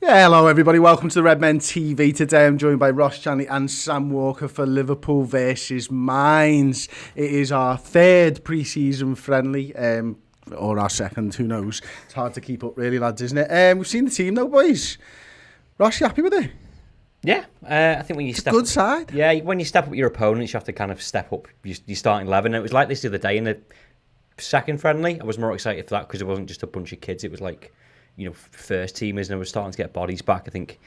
Yeah, hello everybody, welcome to the Redmen TV. Today I'm joined by Ross Chanley and Sam Walker for Liverpool versus Mainz. It is our third pre-season friendly, or our second, who knows. It's hard to keep up really, lads, isn't it? We've seen the team though, boys. Ross, you happy with it? Yeah, I think when you step good side. Yeah, when you step up your opponents, you have to kind of step up your starting 11. It was like this the other day in the second friendly. I was more excited for that because it wasn't just a bunch of kids. It was like, first teamers, and we're starting to get bodies back. I think,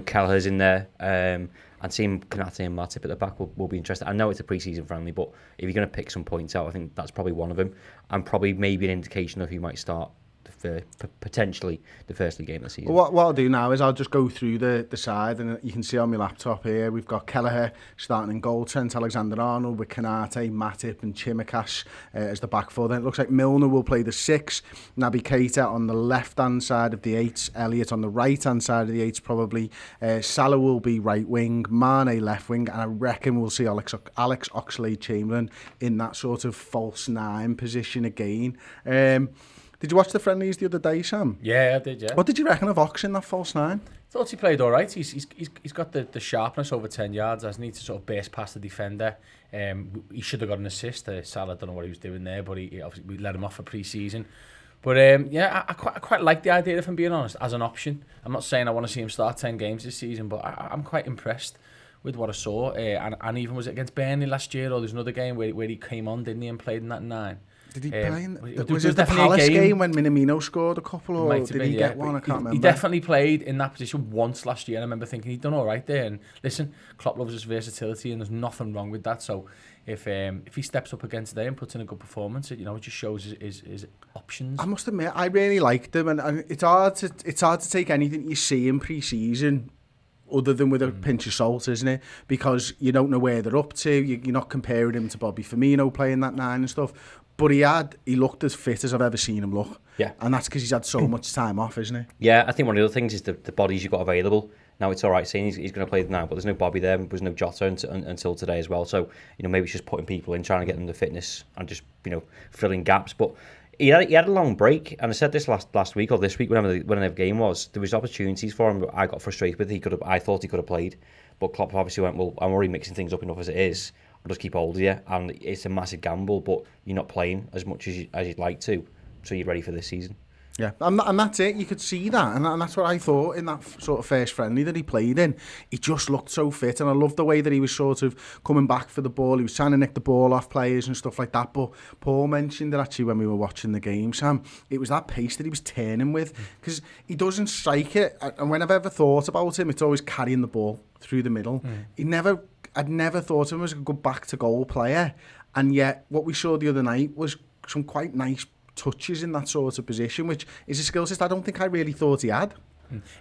Kelleher's in there, and seeing Konate and Matip at the back will be interesting. I know it's a pre-season friendly, but if you're going to pick some points out, I think that's probably one of them, and probably maybe an indication of who might start for potentially the first league game of the season. What I'll do now is I'll just go through the side, and you can see on my laptop here we've got Kelleher starting in goal, Trent Alexander-Arnold with Konate, Matip and Chimikas as the back four. Then it looks like Milner will play the 6, Naby Keita on the left hand side of the 8, Elliott on the right hand side of the 8 probably, Salah will be right wing, Mane left wing, and I reckon we'll see Alex Oxlade-Chamberlain in that sort of false 9 position again. Did you watch the friendlies the other day, Sam? Yeah, I did, yeah. What did you reckon of Ox in that false 9? Thought he played all right. He's got the sharpness over 10 yards, hasn't he, to sort of burst past the defender. He should have got an assist. Salah, don't know what he was doing there, but he obviously we let him off for pre-season. But I quite like the idea, if I'm being honest, as an option. I'm not saying I want to see him start 10 games this season, but I'm quite impressed with what I saw. And even was it against Burnley last year, or there's another game where he came on, didn't he, and played in that 9. Did he play in was it the Palace game when Minamino scored a couple, or did he get one? I can't remember. He definitely played in that position once last year, and I remember thinking he'd done all right there. And listen, Klopp loves his versatility, and there's nothing wrong with that. So if he steps up against today and puts in a good performance, it just shows his options. I must admit, I really liked him, and it's hard to take anything you see in pre-season other than with a pinch of salt, isn't it? Because you don't know where they're up to. You're not comparing him to Bobby Firmino playing that 9 and stuff. But he looked as fit as I've ever seen him look. Yeah. And that's because he's had so much time off, isn't it? Yeah, I think one of the other things is the bodies you've got available. Now, it's all right saying he's going to play now, but there's no Bobby there. There was no Jota until today as well. So, maybe it's just putting people in, trying to get them the fitness and just, filling gaps. But he had a long break, and I said this last week or this week, whenever the game was, there was opportunities for him. I got frustrated with. I thought he could have played, but Klopp obviously went, well, I'm already mixing things up enough as it is. I'll just keep hold of you, and it's a massive gamble, but you're not playing as much as you'd like to, so you're ready for this season. Yeah, and that's it. You could see that, and that's what I thought in that sort of first friendly that he played in. He just looked so fit, and I loved the way that he was sort of coming back for the ball. He was trying to nick the ball off players and stuff like that. But Paul mentioned it actually when we were watching the game, Sam. It was that pace that he was turning with, because he doesn't strike it. And when I've ever thought about him, it's always carrying the ball through the middle. I'd never thought of him as a good back-to-goal player. And yet, what we saw the other night was some quite nice touches in that sort of position, which is a skill set I don't think I really thought he had.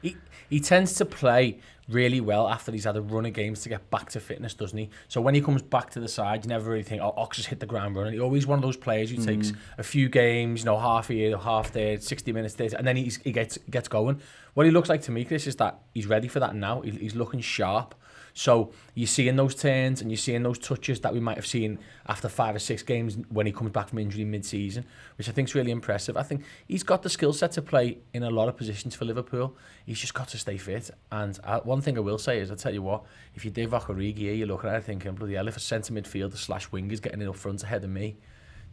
He tends to play really well after he's had a run of games to get back to fitness, doesn't he? So when he comes back to the side, you never really think, Ox has hit the ground running. He's always one of those players who takes a few games, half here, half there, 60 minutes there, and then he gets going. What he looks like to me, Chris, is that he's ready for that now. He's looking sharp. So you're seeing those turns and you're seeing those touches that we might have seen after 5 or 6 games when he comes back from injury mid-season, which I think is really impressive. I think he's got the skill set to play in a lot of positions for Liverpool. He's just got to stay fit. And one thing I will say is, I tell you what, if you did Origi here, you're looking at it thinking, bloody hell, if a centre midfielder / wing is getting it up front ahead of me,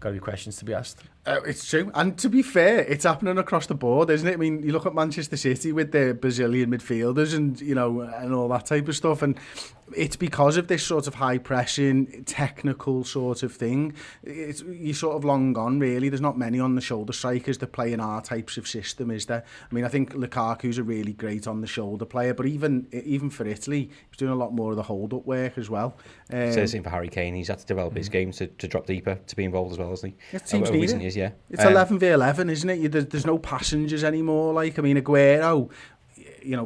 got to be questions to be asked. It's true, and to be fair, it's happening across the board, isn't it? I mean, you look at Manchester City with their Brazilian midfielders and and all that type of stuff, and it's because of this sort of high pressing, technical sort of thing. You're sort of long gone, really. There's not many on the shoulder strikers that play in our types of system, is there? I mean, I think Lukaku's a really great on the shoulder player, but even for Italy, he's doing a lot more of the hold up work as well. Same thing for Harry Kane. He's had to develop his game to drop deeper, to be involved as well, hasn't he? It seems needed. Yeah. It's 11v11, isn't it? There's no passengers anymore. Like, I mean, Aguero,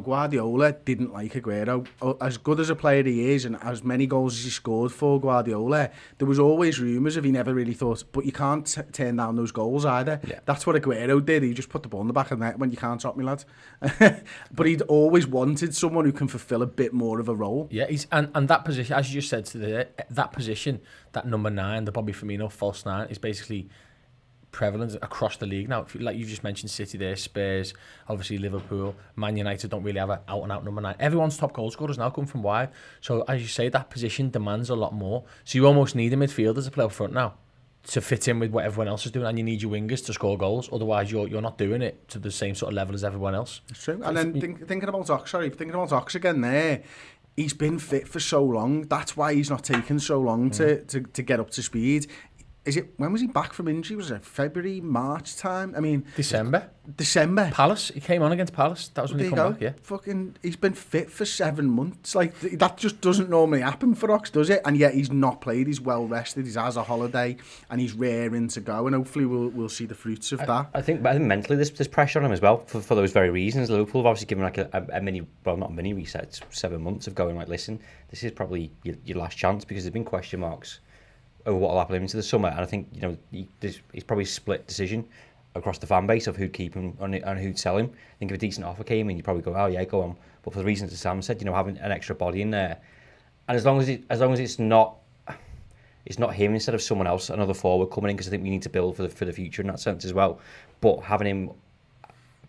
Guardiola didn't like Aguero. As good as a player he is, and as many goals as he scored for Guardiola, there was always rumours of he never really thought, but you can't turn down those goals either. Yeah. That's what Aguero did. He just put the ball in the back of the net when you can't stop me, lad. But he'd always wanted someone who can fulfil a bit more of a role. Yeah, and that position, as you just said, that position, that number 9, the Bobby Firmino false 9, is basically prevalent across the league now. Like you've just mentioned, City there, Spurs, obviously Liverpool, Man United don't really have an out-and-out number 9. Everyone's top goal scorers now come from wide. So as you say, that position demands a lot more. So you almost need a midfielder to play up front now to fit in with what everyone else is doing, and you need your wingers to score goals. Otherwise, you're not doing it to the same sort of level as everyone else. It's true. And then thinking about Ox again there, he's been fit for so long. That's why he's not taken so long to get up to speed. When was he back from injury? Was it February, March time? I mean, December. Palace. He came on against Palace. That was when he came back. Yeah. He's been fit for 7 months. Like that just doesn't normally happen for Ox, does it? And yet he's not played. He's well rested. He's has a holiday, and he's raring to go. And hopefully we'll see the fruits of that. I think mentally there's pressure on him as well for those very reasons. Liverpool have obviously given like a mini, well, not a mini reset. It's 7 months of going like, listen, this is probably your last chance, because there's been question marks over what will happen into the summer, and I think it's probably a split decision across the fan base of who'd keep him and who'd sell him. I think if a decent offer came in, you'd probably go, oh yeah, go on. But for the reasons that Sam said, having an extra body in there, and as long as it's not him instead of someone else, another forward coming in, because I think we need to build for the future in that sense as well. But having him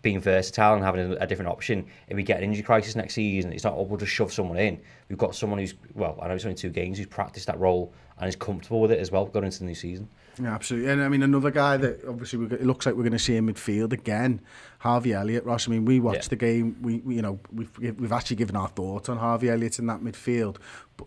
being versatile and having a different option, if we get an injury crisis next season, it's not, oh, we'll just shove someone in. We've got someone who's, well, I know it's only 2 games, who's practiced that role and is comfortable with it as well going into the new season. Yeah, absolutely. And I mean, another guy that obviously it looks like we're going to see in midfield again, Harvey Elliott. Ross, I mean, we watched the game. We've actually given our thoughts on Harvey Elliott in that midfield.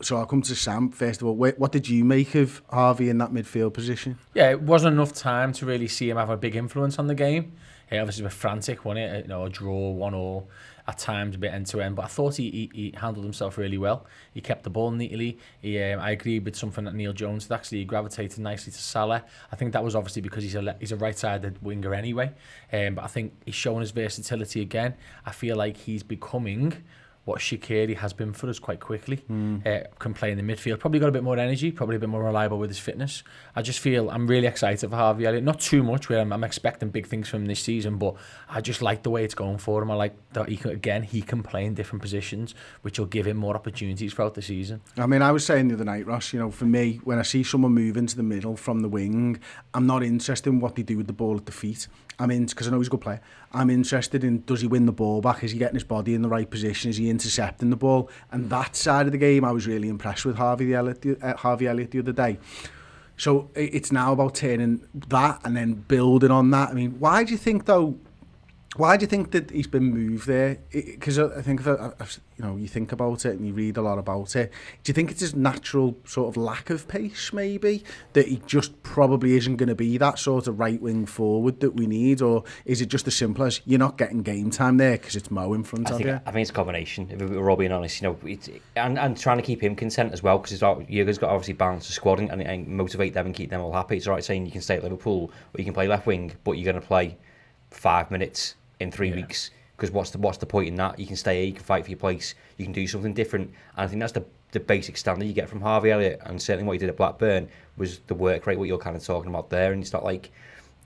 So I'll come to Sam first of all. What did you make of Harvey in that midfield position? Yeah, it wasn't enough time to really see him have a big influence on the game. He obviously was frantic, wasn't it? A draw, 1-1, at times a bit end-to-end, but I thought he handled himself really well. He kept the ball neatly. I agree with something that Neil Jones had actually gravitated nicely to Salah. I think that was obviously because he's a right-sided winger anyway, but I think he's shown his versatility again. I feel like he's becoming what Shaqiri has been for us quite quickly. Can play in the midfield, probably got a bit more energy, probably a bit more reliable with his fitness. I just feel I'm really excited for Harvey Elliott. Not too much, where I'm expecting big things from him this season, but I just like the way it's going for him. I like that he can play in different positions, which will give him more opportunities throughout the season. I mean, I was saying the other night, Ross, for me, when I see someone move into the middle from the wing, I'm not interested in what they do with the ball at the feet. Because I know he's a good player. I'm interested in, does he win the ball back? Is he getting his body in the right position? Is he intercepting the ball? And that side of the game, I was really impressed with Harvey Elliott the other day. So it's now about turning that and then building on that. I mean, why do you think that he's been moved there? Because I think you think about it and you read a lot about it. Do you think it's his natural sort of lack of pace, maybe, that he just probably isn't going to be that sort of right wing forward that we need, or is it just as simple as you're not getting game time there because it's Mo in front of you? I think it's a combination. If we're all being honest, and trying to keep him content as well, because Jurgen's got to obviously balance the squad and motivate them and keep them all happy. It's all right saying you can stay at Liverpool or you can play left wing, but you're going to play 5 minutes in 3 weeks, because what's the point in that? You can stay here, you can fight for your place, you can do something different, and I think that's the basic standard you get from Harvey Elliott, and certainly what he did at Blackburn was the work rate, what you're kind of talking about there. And it's not like,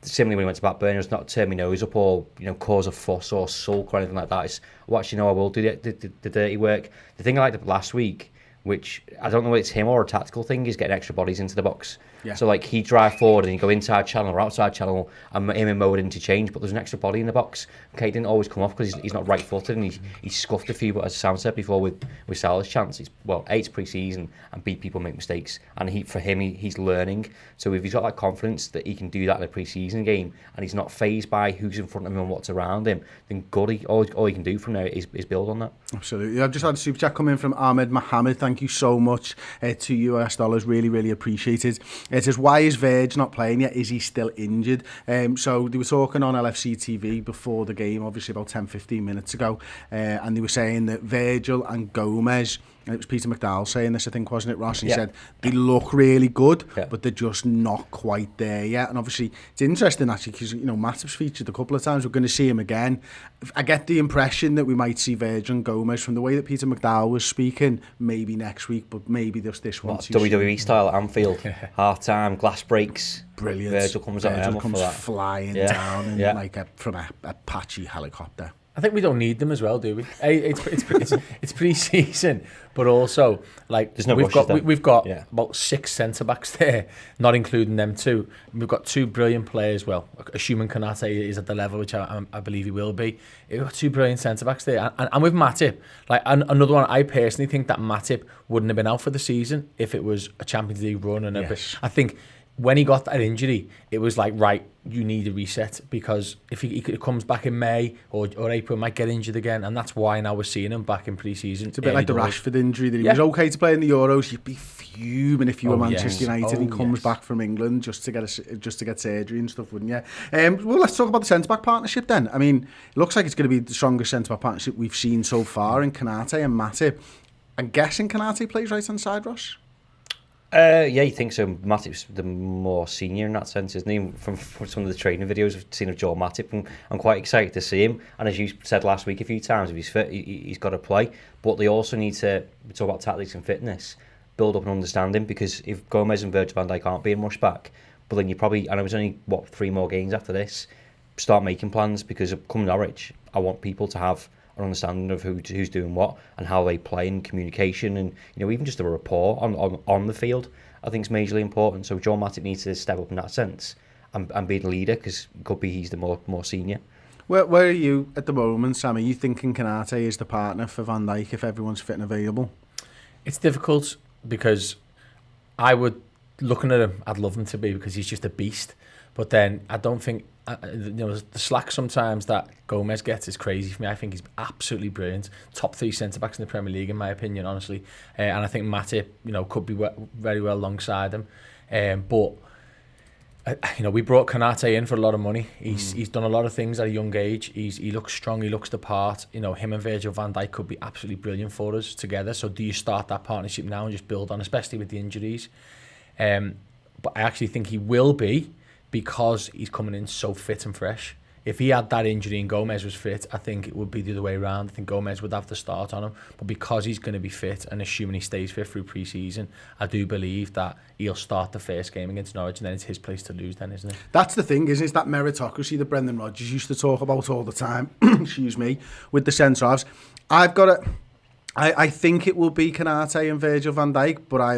similarly when he went to Blackburn, it's not turn my nose up or cause a fuss or sulk or anything like that. It's, well, actually no, I will do the dirty work. The thing I liked last week, which I don't know whether it's him or a tactical thing, is getting extra bodies into the box. Yeah. So like he'd drive forward and he'd go inside channel or outside channel, and him and Mo would interchange, but there's an extra body in the box. Okay, he didn't always come off because he's not right footed, and he's scuffed a few, but as Sam said before with Salah's chance, it's pre-season and people make mistakes, and he's learning. So if he's got that confidence that he can do that in a pre-season game and he's not fazed by who's in front of him and what's around him, then good, all he can do from there is build on that. Absolutely. I've just had a super chat come in from Ahmed Mohammed. Thank you so much. $2 really, really appreciated. It says, why is Verge not playing yet? Is he still injured? So they were talking on LFC TV before the game, obviously about 10-15 minutes ago, and they were saying that Virgil and Gomez, and it was Peter McDowell saying this, I think, wasn't it, Ross? He said they look really good, but they're just not quite there yet. And obviously, it's interesting actually because Matip's featured a couple of times. We're going to see him again. I get the impression that we might see Virgil and Gomez from the way that Peter McDowell was speaking, maybe next week, but maybe just this one. WWE style at Anfield, half time, glass breaks. Brilliant. Virgil comes flying down in from a Apache helicopter. I think we don't need them as well, do we? It's pre-season, but also like There's no we've got Yeah. about 6 centre backs there, not including them two. We've got 2 brilliant players. Well, assuming Konate is at the level which I believe he will be, we've got 2 brilliant centre backs there, and with Matip, like another one. I personally think that Matip wouldn't have been out for the season if it was a Champions League run, and Yes. I think when he got that injury, it was like, right, you need a reset, because if he comes back in May or April, might get injured again, and that's why now we're seeing him back in pre-season. It's a bit like the Rashford injury that he was okay to play in the Euros. You'd be fuming if you were Manchester United and comes back from England just to get surgery and stuff, wouldn't you? Well, let's talk about the centre back partnership then. I mean, it looks like it's going to be the strongest centre back partnership we've seen so far in Konate and Matip. I'm guessing Konate plays right hand side, Ross. Yeah, you think so. Matip's the more senior in that sense, isn't he? From some of the training videos I've seen of Joel Matip, and I'm quite excited to see him. And as you said last week a few times, if he's fit, he's got to play. But they also need to talk about tactics and fitness, build up an understanding, because if Gomez and Virgil van Dijk aren't being rushed back, but then you probably, and it was only, 3 more games after this, start making plans, because coming Norwich, I want people to have an understanding of who's doing what and how they play, and communication, and even just a rapport on the field, I think is majorly important. So Joel Matip needs to step up in that sense and be the leader, because it could be he's the more senior. Where are you at the moment, Sam? Are you thinking Konate is the partner for Van Dijk if everyone's fit and available? It's difficult, because looking at him, I'd love him to be, because he's just a beast. But then I don't think, the slack sometimes that Gomez gets is crazy for me. I think he's absolutely brilliant. Top 3 centre-backs in the Premier League, in my opinion, honestly. And I think Matip, could be very well alongside him. But we brought Konate in for a lot of money. He's done a lot of things at a young age. He looks strong, he looks the part. Him and Virgil van Dijk could be absolutely brilliant for us together. So do you start that partnership now and just build on, especially with the injuries? But I actually think he will be, because he's coming in so fit and fresh. If he had that injury and Gomez was fit, I think it would be the other way around. I think Gomez would have to start on him. But because he's going to be fit, and assuming he stays fit through pre-season, I do believe that he'll start the first game against Norwich, and then it's his place to lose then, isn't it? That's the thing, is that meritocracy that Brendan Rodgers used to talk about all the time, excuse me, with the centre-halves. I think it will be Konate and Virgil van Dijk, but I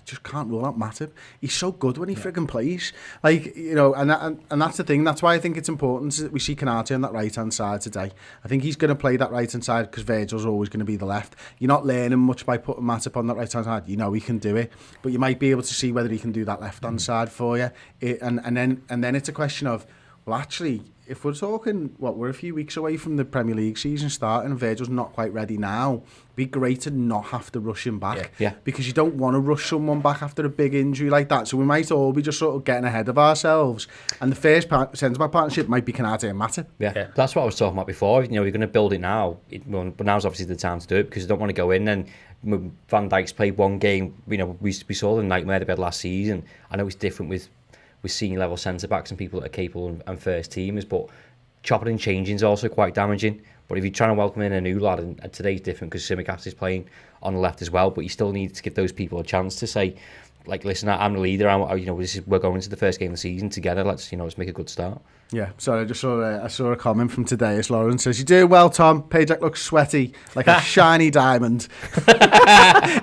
just can't rule out Matip. He's so good when he friggin' plays. And that's the thing. That's why I think it's important that we see Konate on that right-hand side today. I think he's going to play that right-hand side, because Virgil's always going to be the left. You're not learning much by putting Matip on that right-hand side. He can do it. But you might be able to see whether he can do that left-hand side for you. And then it's a question of, well, actually, if we're talking, we're a few weeks away from the Premier League season starting, and Virgil's not quite ready now, it'd be great to not have to rush him back. Yeah. Because you don't want to rush someone back after a big injury like that. So we might all be just sort of getting ahead of ourselves. And the first centre-back partnership might be Konate and Matip. Yeah, that's what I was talking about before. You're going to build it now, but now's obviously the time to do it, because you don't want to go in and Van Dijk's played one game. We saw the nightmare they had last season. I know it's different with senior level centre backs and people that are capable and first teamers, but chopping and changing is also quite damaging. But if you're trying to welcome in a new lad, and today's different because Tsimikas is playing on the left as well, but you still need to give those people a chance to say, like, listen, I'm the leader. We're going into the first game of the season together. Let's make a good start. Yeah, sorry, I saw a comment from today. As Lauren says, "You're doing well, Tom. Payjack looks sweaty, like a shiny diamond."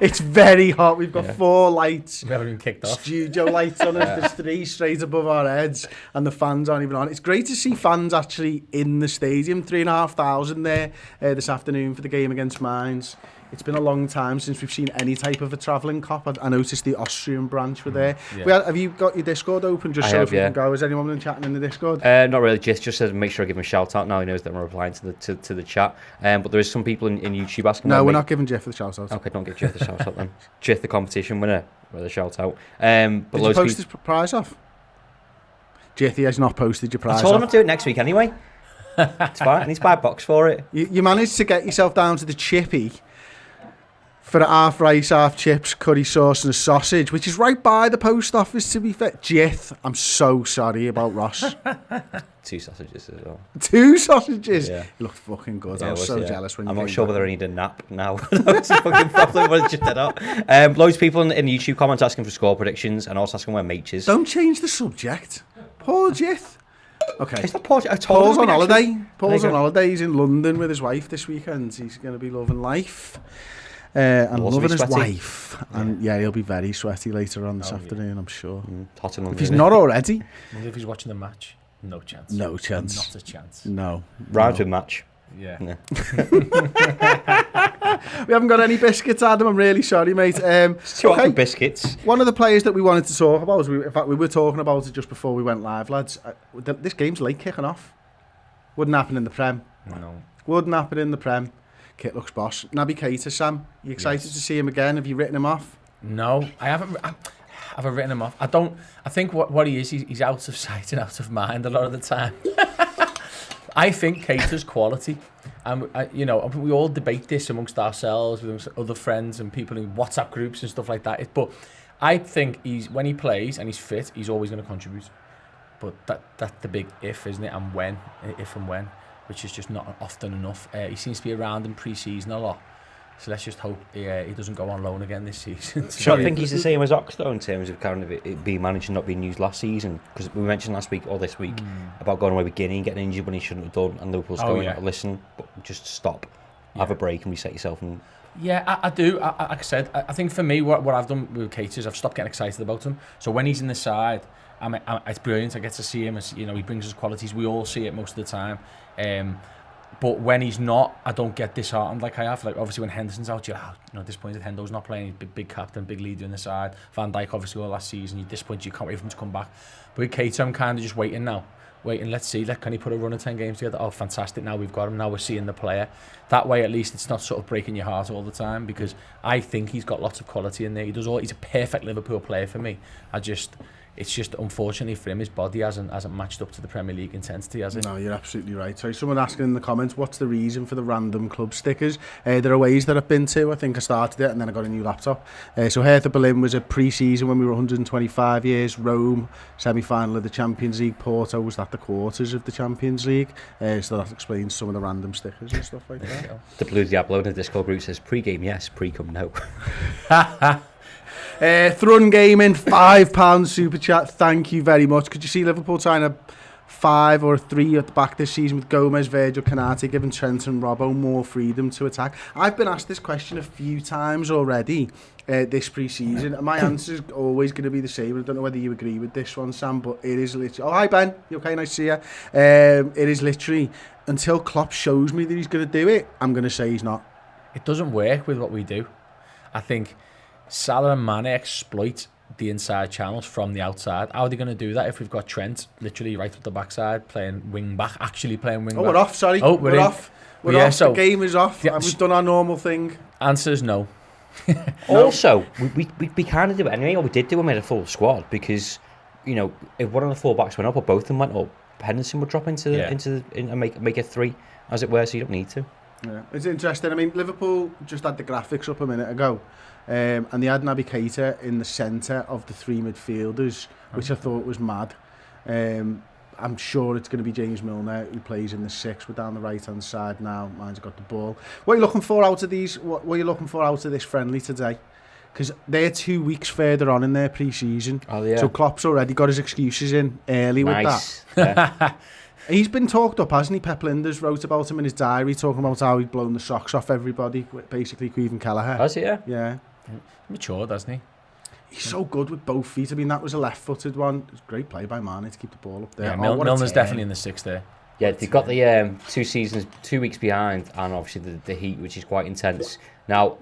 It's very hot. We've got 4 lights. We haven't even kicked off. Studio lights on us. There's 3 straight above our heads, and the fans aren't even on. It's great to see fans actually in the stadium. 3,500 there this afternoon for the game against Mainz. It's been a long time since we've seen any type of a travelling cop. I noticed the Austrian branch were there. Yeah. Have you got your Discord open just so we can go? Has anyone been chatting in the Discord? Not really. Just said make sure I give him a shout out. Now he knows that I'm replying to the chat. But there is some people in YouTube asking. No, we're not giving Jeff the shout out. Okay, don't give Jeff the shout out then. Jeff, the competition winner, with a shout out. Did you post his prize off? Jeffy has not posted your prize off. I told him to do it next week anyway. It's fine. I need to buy a box for it. You managed to get yourself down to the chippy for a half rice, half chips, curry sauce and a sausage, which is right by the post office, to be fair. Jith, I'm so sorry about Ross. 2 sausages as well. 2 sausages? Yeah. You looked fucking good. I was so jealous when you I'm came not sure back. whether I need a nap now. That's a fucking problem, but it's just that. Loads of people in the YouTube comments asking for score predictions and also asking where Mate is. Don't change the subject. Poor Jith. Okay. Is that Paul? Paul's on holiday. Paul's on holiday. He's in London with his wife this weekend. He's going to be loving life. And loving his wife. And yeah, he'll be very sweaty later on this afternoon, I'm sure. Hot in London, if he's not already. And if he's watching the match, no chance. No chance. Not a chance. No. Rhymes with match. Yeah. We haven't got any biscuits, Adam. I'm really sorry, mate. Two okay. Biscuits. One of the players that we wanted to talk about, in fact, we were talking about it just before we went live, lads. This game's late kicking off. Wouldn't happen in the Prem. No. Wouldn't happen in the Prem. Kit looks boss. Naby Keita, Sam. You excited to see him again? Have you written him off? No, I haven't. I've written him off. I think what he is, he's out of sight and out of mind a lot of the time. I think Keita's quality, and we all debate this amongst ourselves, with other friends and people in WhatsApp groups and stuff like that. But I think when he plays and he's fit, he's always going to contribute. But that's the big if, isn't it? And when, if and when, which is just not often enough. He seems to be around in pre-season a lot. So let's just hope he doesn't go on loan again this season. So I think he's the same as Oxlade in terms of kind of it being managed and not being used last season. Because we mentioned last week or this week about going away with Guinea and getting injured when he shouldn't have done. And Liverpool's listen, but just stop. Have a break and reset yourself. And yeah, I do. Like I said, I think for me, what I've done with Keita is I've stopped getting excited about him. So when he's in the side, it's brilliant. I get to see him. He brings his qualities. We all see it most of the time. But when he's not, I don't get disheartened like I have. Like obviously when Henderson's out, you're disappointed. Hendo's not playing. He's big captain, big leader in the side. Van Dijk obviously all last season. You're disappointed. You can't wait for him to come back. But with Keita, I'm kind of just waiting now. Let's see. Can he put a run of 10 games together? Oh, fantastic! Now we've got him. Now we're seeing the player. That way, at least it's not sort of breaking your heart all the time. Because I think he's got lots of quality in there. He's a perfect Liverpool player for me. It's just unfortunately for him, his body hasn't matched up to the Premier League intensity, has it? No, you're absolutely right. So someone asking in the comments, what's the reason for the random club stickers? There are ways that I've been to. I think I started it and then I got a new laptop. So Hertha Berlin was a pre-season when we were 125 years. Rome, semi-final of the Champions League. Porto was at the quarters of the Champions League. So that explains some of the random stickers and stuff like that. The Blue Diablo in the Discord group says pre-game yes, pre-come no. Thrun Gaming, £5 super chat. Thank you very much. Could you see Liverpool trying a 5 or a 3 at the back this season with Gomez, Virgil, Canate, giving Trent and Robbo more freedom to attack? I've been asked this question a few times already this pre-season, and my answer is always going to be the same. I don't know whether you agree with this one, Sam, but it is literally... Oh, hi, Ben. You okay? Nice to see you. It is literally, until Klopp shows me that he's going to do it, I'm going to say he's not. It doesn't work with what we do. I think Salah and Mane exploit the inside channels from the outside. How are they going to do that if we've got Trent literally right at the backside playing wing back, actually playing wing back? We're off, sorry. Oh, we're off. We're off. So, the game is off. Yeah, we've done our normal thing. Answer is no. Also, we kind of do it anyway, or we did do it with a full squad because, if one of the full backs went up or both of them went up, Henderson would drop into and make it 3, as it were, so you don't need to. Yeah, it's interesting. I mean, Liverpool just had the graphics up a minute ago. And they had Naby Keita in the centre of the 3 midfielders, which I thought was mad. I'm sure it's going to be James Milner who plays in the 6. We're down the right-hand side now. Mine's got the ball. What are you looking for out of these? What are you looking for out of this friendly today? Because they're 2 weeks further on in their pre-season. Oh, yeah. So Klopp's already got his excuses in early with that. Yeah. He's been talked up, hasn't he? Pep Linders wrote about him in his diary, talking about how he'd blown the socks off everybody, basically, even Kelleher. Has he, yeah? Yeah. Matured, hasn't he? He's so good with both feet. I mean, that was a left-footed one. It was a great play by Mane to keep the ball up there. Yeah, Milner's definitely in the 6 there. Yeah, they've got the 2 seasons, 2 weeks behind, and obviously the heat, which is quite intense. Now,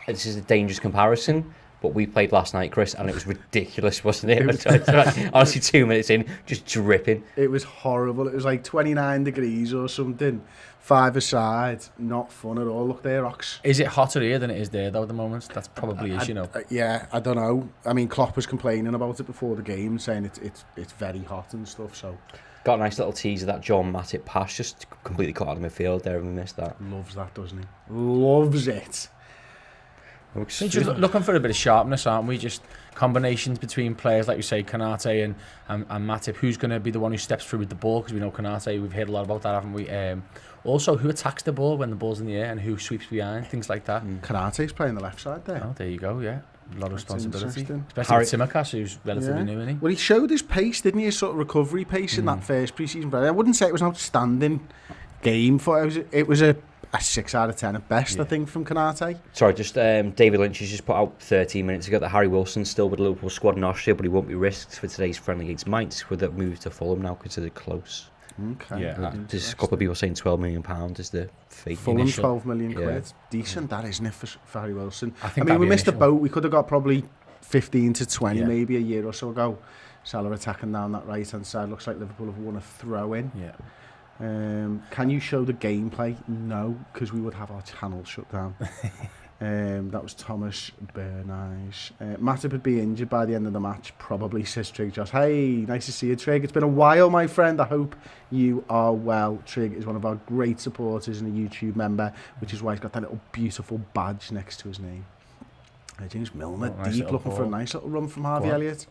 this is a dangerous comparison, but we played last night, Chris, and it was ridiculous, wasn't it? Honestly, 2 minutes in, just dripping. It was horrible. It was like 29 degrees or something. 5-a-side, not fun at all. Look there, Ox. Is it hotter here than it is there, though, at the moment? That's probably is, Yeah, I don't know. I mean, Klopp was complaining about it before the game, saying it's very hot and stuff, so... Got a nice little tease of that John Matip pass, just completely caught out of midfield there, and we missed that. Loves that, doesn't he? Loves it. We're just looking for a bit of sharpness, aren't we? Just combinations between players, like you say, Canate and Matip. Who's going to be the one who steps through with the ball? Because we know Canate, we've heard a lot about that, haven't we? Also, who attacks the ball when the ball's in the air and who sweeps behind, things like that. Kanate's playing the left side there. Oh, there you go, yeah. A lot of responsibility. Interesting. Especially with Tsimikas, who's relatively new, isn't he? Well, he showed his pace, didn't he? His sort of recovery pace in that first pre-season. But I wouldn't say it was an outstanding game for it. Was a 6 out of 10 at best, I think, from Konate. Sorry, just David Lynch has just put out 13 minutes ago that Harry Wilson's still with the Liverpool squad in Austria, but he won't be risked for today's friendly against Mainz, with a move to Fulham now considered close. Okay. Yeah, There's a couple of people saying £12 million is the fee. Fulham, Initial. 12 million quid. Yeah. Decent, that isn't it, for Harry Wilson? I I think mean, we missed a initial. boat. We could have got probably 15 to 20 Yeah. maybe a year or so ago. Salah attacking down that right-hand side. Looks like Liverpool have won a throw-in. Yeah. Can you show the gameplay? No, because we would have our channel shut down. That was Thomas Bernice. Matip would be injured by the end of the match, probably, says Trig Josh. Hey, nice to see you, Trig. It's been a while, my friend. I hope you are well. Trig is one of our great supporters and a YouTube member, which is why he's got that little beautiful badge next to his name. James Milner, nice deep, little looking for a ball. nice little run from Harvey Go on. Elliott.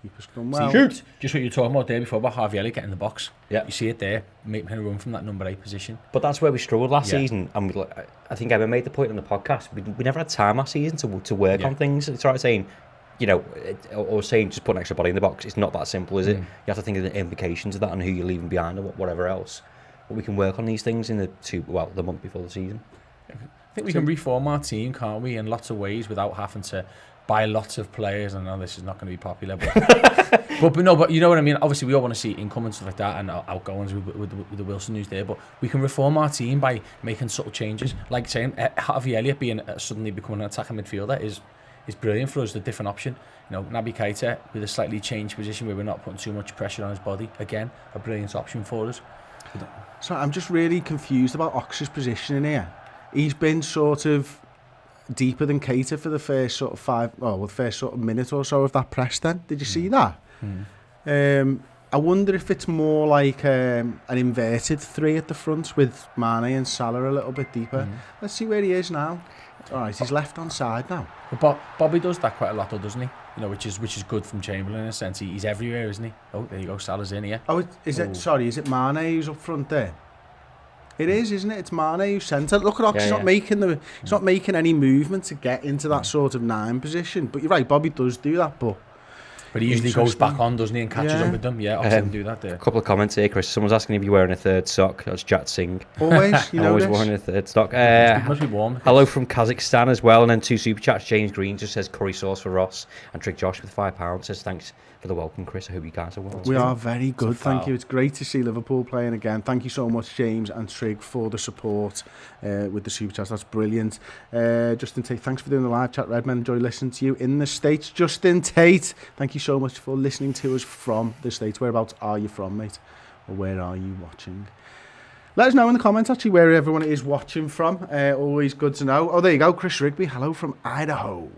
Keeper's done well. Shoot! Just what you were talking about there before about Harvey Elliott getting the box. Yeah. You see it there, making a run from that number 8 position. But that's where we struggled last Yeah. season, and I think Emma made the point on the podcast. We never had time last season to work on things. It's right saying, you know, or saying just put an extra body in the box. It's not that simple, is it? You have to think of the implications of that and who you're leaving behind or whatever else. But we can work on these things in the month before the season. I think we can reform our team, can't we, in lots of ways without having to buy lots of players. I know this is not going to be popular, but but you know what I mean. Obviously, we all want to see income and stuff like that, and outgoings with the Wilson news there. But we can reform our team by making subtle changes, like saying Harvey Elliott being suddenly becoming an attacking midfielder is brilliant for us. The different option, you know, Naby Keita with a slightly changed position where we're not putting too much pressure on his body. Again, a brilliant option for us. So I'm just really confused about Ox's position in here. He's been sort of deeper than Keita for the first sort of first sort of minute or so of that press then. Did you see that? I wonder if it's more like an inverted 3 at the front with Mane and Salah a little bit deeper. Let's see where he is now. All right, he's left on side now. But Bobby does that quite a lot, though, doesn't he? You know, which is good from Chamberlain in a sense. He's everywhere, isn't he? Oh, there you go. Salah's in here. Oh, is it Mane who's up front there? It is, isn't it? It's Mane who's centre. Look at Ox, he's not making any movement to get into that sort of 9 position. But you're right, Bobby does do that, but he usually goes back on, doesn't he, and catches up with them. Yeah, Ox didn't do that there. A couple of comments here, Chris. Someone's asking if you're wearing a third sock. That's Jat Singh. always, you know Always this. wearing a third sock. It must be warm. Hello from Kazakhstan as well, and then 2 super chats. James Green just says curry sauce for Ross, and Trick Josh with £5 says thanks for the welcome, Chris. I hope you guys are well. We are very good, thank foul. you. It's great to see Liverpool playing again. Thank you so much, James and Trig, for the support with the super chats. That's brilliant. Justin Tate, thanks for doing the live chat. Redmen, enjoy listening to you in the States. Justin Tate, thank you so much for listening to us from the States. Whereabouts are you from, mate? Or where are you watching? Let us know in the comments, actually, where everyone is watching from. Always good to know. Oh, there you go, Chris Rigby. Hello from Idaho.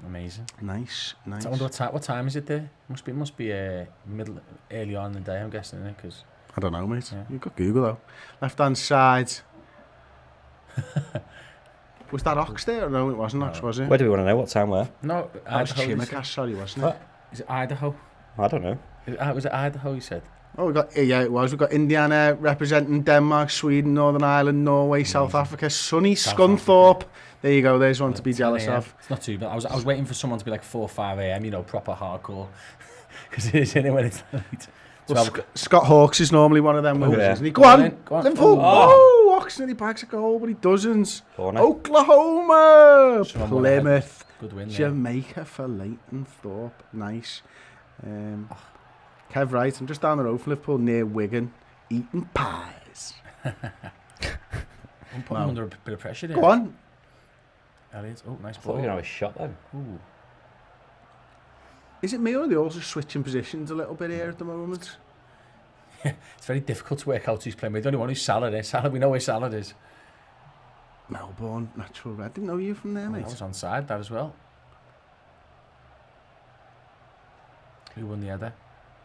Amazing. Nice. I wonder what time is it there? Must be early on in the day, I'm guessing, isn't it? 'Cause I don't know, mate. Yeah. You've got Google, though. Left-hand side. Was that Ox there? No, it wasn't Ox, was it? Where do we want to know what time we're? no, That was Idaho. Chimikas, sorry, wasn't it? What? Is it Idaho? I don't know. Was it Idaho, you said? Oh, it was. We've got Indiana representing Denmark, Sweden, Northern Ireland, Norway, South Africa, sunny Scunthorpe. There you go. There's one to be jealous of. It's not too bad. I was waiting for someone to be like 4 or 5 a.m. You know, proper hardcore. Because it is anyway. It's late. Well, Scott Hawkes is normally one of them winners, yeah. isn't he? Go on, Go on. Liverpool. Oh, Ox nearly bags a goal, but he doesn't. Corner. Oklahoma, Someone Plymouth, Good win there. Jamaica for Leighton Thorpe. Nice. Kev Wright, I'm just down the road from Liverpool near Wigan, eating pies. I'm putting him under a bit of pressure there. Go on. Elliott. Oh, nice I thought we were ball. going to have a shot then. Ooh. Is it me or are they also switching positions a little bit here at the moment? It's very difficult to work out who's playing with. The only one who's Salah is. Salah, we know where Salah is. Melbourne, natural red. Didn't know you from there, mate. I was on side, that as well. Who won the header?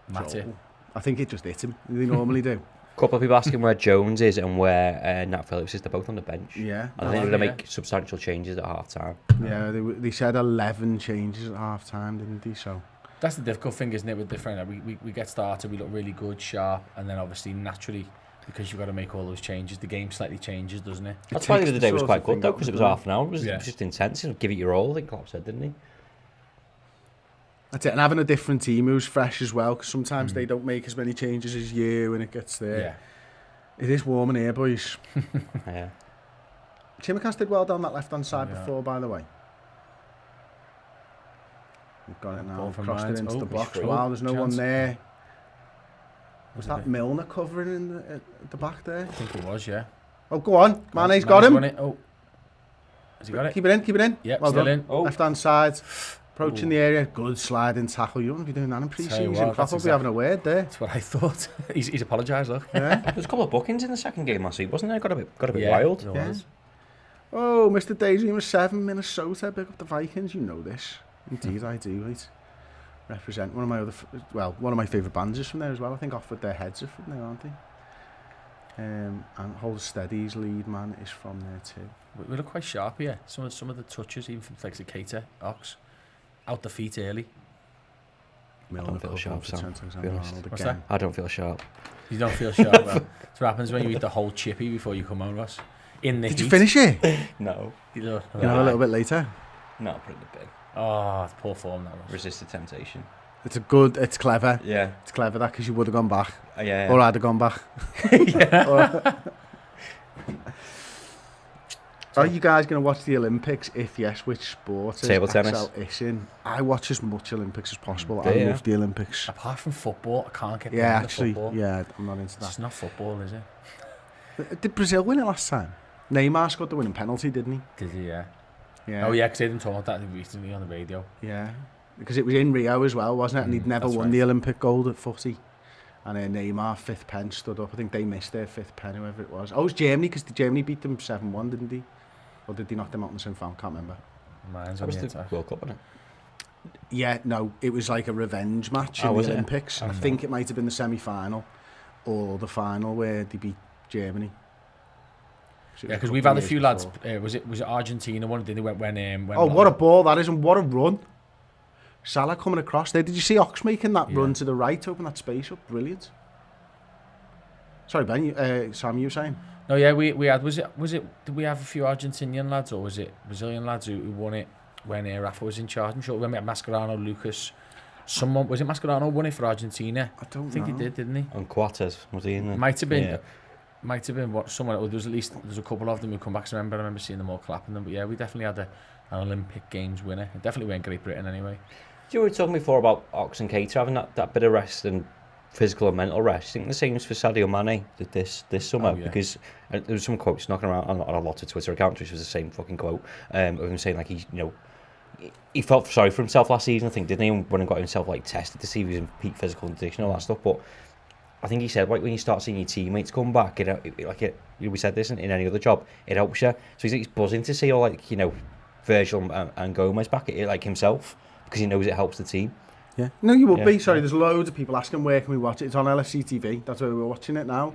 Matty. Joel. I think it just hit him. They normally do. Couple of people asking where Jones is and where Nat Phillips is. They're both on the bench. Yeah. I think they're going to make substantial changes at half time. Yeah, they said 11 changes at half time, didn't they? So That's the difficult thing, isn't it, with different. We get started, we look really good, sharp, and then obviously naturally, because you've got to make all those changes, the game slightly changes, doesn't it? That's why the takes other the day was sort quite of thing good though, up, because it was doesn't it? half an hour. It was Yeah. just intense. You know, give it your all, I think Klopp said, didn't he? That's it, and having a different team who's fresh as well, because sometimes they don't make as many changes as you when it gets there. Yeah. It is warm in here, boys. Yeah. Chimicas did well down that left-hand side before, by the way. We've got it now. Ball from Crossed it Mainz. into the box. free. Wow, there's no Chance. one there. Was it that there? Milner covering in at the back there? I think it was, yeah. Oh, go on. Mane's got him. won it. Oh. Has he got it? Keep it in, keep it in. Yep, well still done. in. Oh. Left-hand side. Approaching Ooh. the area. Good sliding tackle. You wouldn't be doing that in pre-season. what, that's Probably having a word there. That's what I thought. he's apologised, look. Yeah. There's a couple of bookings in the second game last week, wasn't there? Got a bit Yeah, wild. there Yeah. was. Oh, Mr. Daydreamer 7, Minnesota. Big up the Vikings. You know this. Indeed, I do, mate. Represent one of my one of my favourite bands is from there as well. I think Off With Their Heads are from there, aren't they? And Hold Steady's lead man is from there too. We look quite sharp here. Some of the touches, even from like Keita, Ox, out the feet early. Milner feel cover sharp, for Sam, Trent to be honest. Alexander-Arnold What's again. I don't feel sharp. You don't feel sharp. Well, that's what happens when you eat the whole chippy before you come home, Ross. In the Did heat. you finish it? No. You know, You know, a little bit later. No, put it in the bin. Oh, it's poor form that was. Resist the temptation. It's clever. Yeah. It's clever that because you would have gone back. Yeah. Or I'd have gone back. Are you guys going to watch the Olympics? If yes, which sport is Table tennis. is in? I watch as much Olympics as possible. Do I you? love the Olympics. Apart from football, I can't get Yeah, behind actually, the football. yeah, I'm not into that. It's not football, is it? Did Brazil win it last time? Neymar scored the winning penalty, didn't he? Did he, yeah. Yeah. Oh, yeah, because they didn't talk about that recently on the radio. Yeah. Because it was in Rio as well, wasn't it? And he'd never that's won right. the Olympic gold at footy. And Neymar, fifth pen, stood up. I think they missed their fifth pen, whoever it was. Oh, it was Germany, because Germany beat them 7-1, didn't he? Or did they knock them out in the semi-final? Can't remember. Mine's That on was the the attack. World Cup, wasn't it? Yeah, no, it was like a revenge match Oh, in was the it? Olympics. Oh, I no. think it might have been the semi-final or the final where they beat Germany. So it Yeah, was because couple we've had a years few lads. before. Was it Argentina one? Did they when Oh, what a ball that is, and what a run. Salah coming across there. Did you see Ox making that Yeah. run to the right, open that space up? Brilliant. Sorry, Ben, Sam, you were saying? No, yeah, we had. Was it? Did we have a few Argentinian lads or was it Brazilian lads who won it when Rafa was in charge? I'm sure when we had Mascherano, Lucas. Someone was it Mascherano won it for Argentina? I don't I think know. he did, didn't he? And Coates, was he in there? Might have been. Yeah. Might have been what someone. Or there's a couple of them who come back. I remember seeing them all clapping them. But yeah, we definitely had an Olympic Games winner. It definitely went Great Britain anyway. You were talking before about Ox and Keita having that bit of rest and physical and mental rest. I think the same is for Sadio Mane this summer Oh, yeah. because there was some quotes knocking around on a lot of Twitter accounts, which was the same fucking quote of him saying like he felt sorry for himself last season, I think, didn't he? When he got himself like tested to see if he was in peak physical condition and all that stuff. But I think he said like when you start seeing your teammates come back, we said this in any other job, it helps you. So he's buzzing to see all Virgil and Gomez back at it like himself because he knows it helps the team. Yeah. No, you would Yeah. be. Sorry, there's loads of people asking where can we watch it. It's on LFC TV. That's where we're watching it now.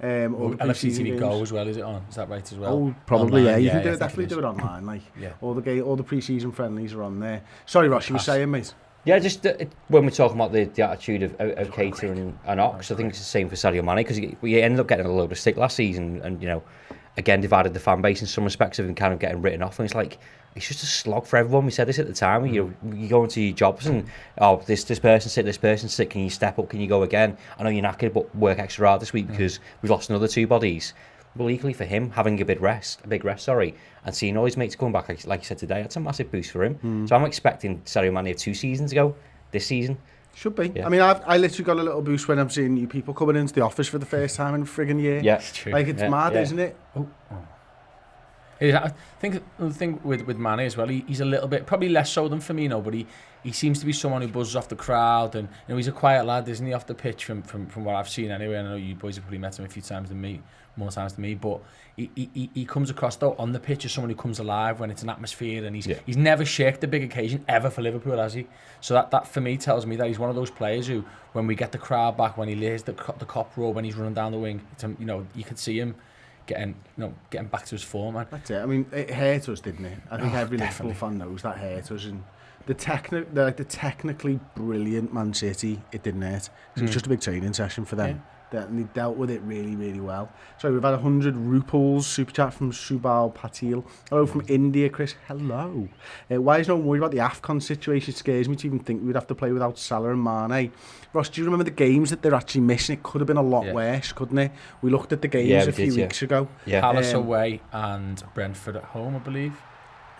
All the LFC pre-season TV games. Go as well. Is it on? Is that right as well? Oh, probably, Online, yeah. You can do I it, think definitely is. do it online. Like Yeah. all the pre-season friendlies are on there. Sorry, Ross, you were saying, mate. Yeah, just when we're talking about the attitude of Keita and Ox, I think it's the same for Sadio Mane because we ended up getting a load of stick last season and, again, divided the fan base in some respects of him kind of getting written off. And it's like, it's just a slog for everyone. We said this at the time. You go into your jobs and, this person's sick, this person's sick. Can you step up? Can you go again? I know you're knackered, but work extra hard this week because we've lost another 2 bodies. Well, equally for him, having a big rest, and seeing all his mates come back, like you said today, that's a massive boost for him. So I'm expecting Sadio Mane 2 seasons ago, this season. Should be. Yeah. I mean, I literally got a little boost when I'm seeing new people coming into the office for the first time in a friggin' year. Yeah, It's true. Like, it's mad, isn't it? I think the thing with Mane as well, he's a little bit, probably less so than Firmino, but he seems to be someone who buzzes off the crowd, and he's a quiet lad, isn't he, off the pitch from what I've seen anyway. I know you boys have probably met him a few times than me, more times than me, but he comes across though on the pitch as someone who comes alive when it's an atmosphere, and he's never shirked a big occasion ever for Liverpool, has he? So that for me tells me that he's one of those players who, when we get the crowd back, when he lays the cop row, when he's running down the wing, you could see him getting back to his form, man. That's it. I mean, it hurt us, didn't it? I think every definitely. Liverpool fan knows that hurt us. And the technically brilliant Man City, it didn't hurt. So it was just a big training session for them. And they dealt with it really, really well. So we've had 100 rupees super chat from Subal Patil. Hello from India, Chris. Hello. Why is no one worried about the AFCON situation? It scares me to even think we'd have to play without Salah and Mane. Ross, do you remember the games that they're actually missing? It could have been a lot worse, couldn't it? We looked at the games a few weeks ago. Yeah. Palace away and Brentford at home, I believe.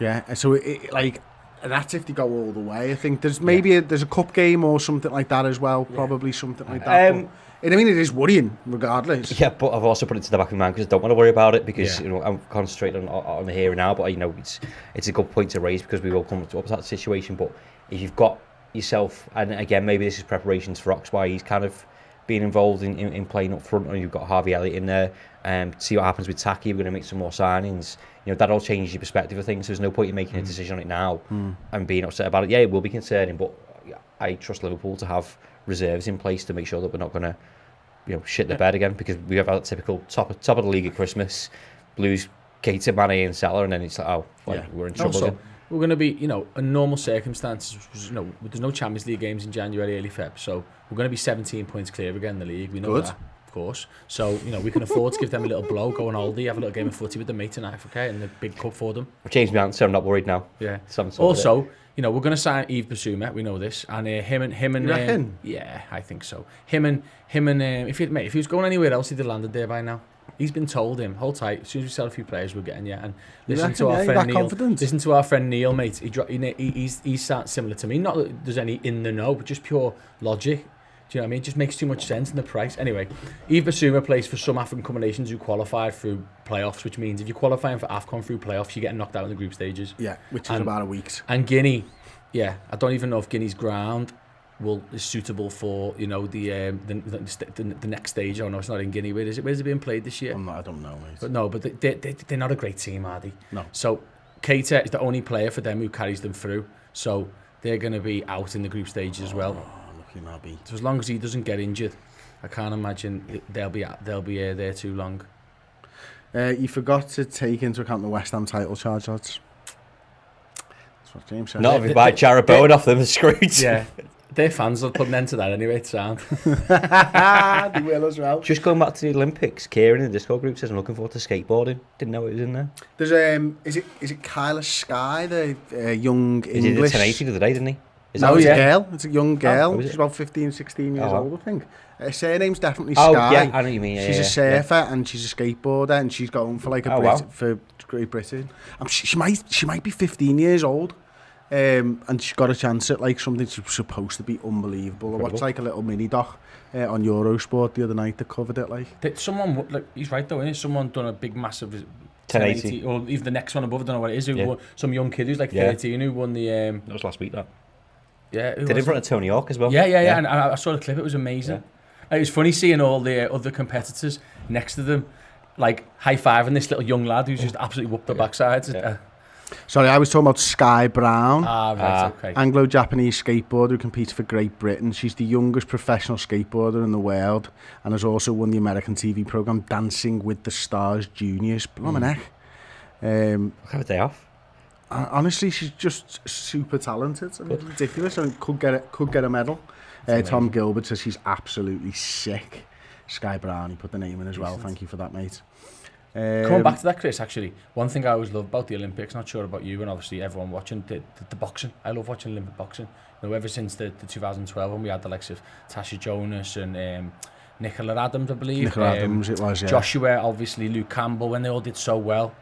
Yeah, so and that's if they go all the way. I think there's maybe there's a cup game or something like that as well. Probably something like that. But, I mean, it is worrying regardless. Yeah, but I've also put it to the back of my mind because I don't want to worry about it because I'm concentrating on the here and now. But it's a good point to raise because we will come up to that situation. But if you've got yourself, and again maybe this is preparations for Oxlade, he's kind of being involved in playing up front, and you've got Harvey Elliott in there. See what happens with Taki. We're going to make some more signings. That all changes your perspective of things. So there's no point in making a decision on it now and being upset about it. Yeah, it will be concerning, but I trust Liverpool to have reserves in place to make sure that we're not going to, shit the bed again, because we have that typical top of the league at Christmas, lose Keita, Mane and Salah, and then it's like, we're in trouble again. We're going to be, in normal circumstances, there's no Champions League games in January, early Feb, so we're going to be 17 points clear again in the league. We know that. Of course. So, we can afford to give them a little blow, go on holiday, have a little game of footy with the mates in Africa and the big cup for them. I've changed my answer, I'm not worried now. Yeah. Also, we're going to sign Yves Bissouma, we know this, and him and you reckon? Yeah, I think so. Him and if he was going anywhere else, he'd have landed there by now. He's been told hold tight. As soon as we sell a few players, we're getting you. And listen to our friend Neil. Confident? Listen to our friend Neil, mate. He's similar to me. Not that there's any in the know, but just pure logic. Do you know what I mean? It just makes too much sense in the price. Anyway, Yves Bissouma plays for some African combinations who qualified through playoffs, which means if you're qualifying for AFCON through playoffs, you're getting knocked out in the group stages. Yeah, which is about a week. And Guinea, I don't even know if Guinea's ground is suitable for the next stage. Oh no, it's not in Guinea. Where is it being played this year? I don't know, mate. But they're not a great team, are they? No. So Keita is the only player for them who carries them through. So they're going to be out in the group stage as well. Lucky Naby. So as long as he doesn't get injured, I can't imagine they'll be there too long. You forgot to take into account the West Ham title charge, lads. That's what James said. Not if we buy Jared Bowen off them, the screws. Yeah. Their fans will put an end to that anyway, it's sound. They will as well. Just going back to the Olympics, Kieran in the Discord group says I'm looking forward to skateboarding. Didn't know it was in there. There's is it Kyla Sky, the young English? He did a 1080 the other day, didn't he? It's a girl. It's a young girl. She's about 15, 16 years old, I think. Her surname's definitely Sky. Sky. Yeah, I know what you mean. She's a surfer and she's a skateboarder and she's going for for Great Britain. She might be 15 years old. And she got a chance at something supposed to be unbelievable. I watched a little mini doc on Eurosport the other night that covered it. Someone, he's right though, isn't it? Someone done a big massive 1080, or even the next one above. I don't know what it is. Won, some young kid who's 13 who won the. That was last week. That. Yeah. Did it in front of Tony Hawk as well. Yeah. And I saw the clip. It was amazing. Yeah. It was funny seeing all the other competitors next to them, high-fiving this little young lad who's just absolutely whooped their backsides. Yeah. Sorry, I was talking about Sky Brown. Okay. Anglo-Japanese skateboarder who competes for Great Britain. She's the youngest professional skateboarder in the world and has also won the American TV programme Dancing with the Stars Juniors. Blimey heck. Have a day off. Honestly, she's just super talented. I mean, it's ridiculous. I mean, could get a medal. Tom Gilbert says she's absolutely sick. Sky Brown, he put the name in as well. Thank you for that, mate. Coming back to that, Chris, actually, one thing I always love about the Olympics, not sure about you and obviously everyone watching, the boxing. I love watching Olympic boxing. Ever since the 2012 when we had the likes of Tasha Jonas and Nicola Adams, I believe. Nicola Adams, it was, yeah. Joshua, obviously, Luke Campbell, when they all did so well.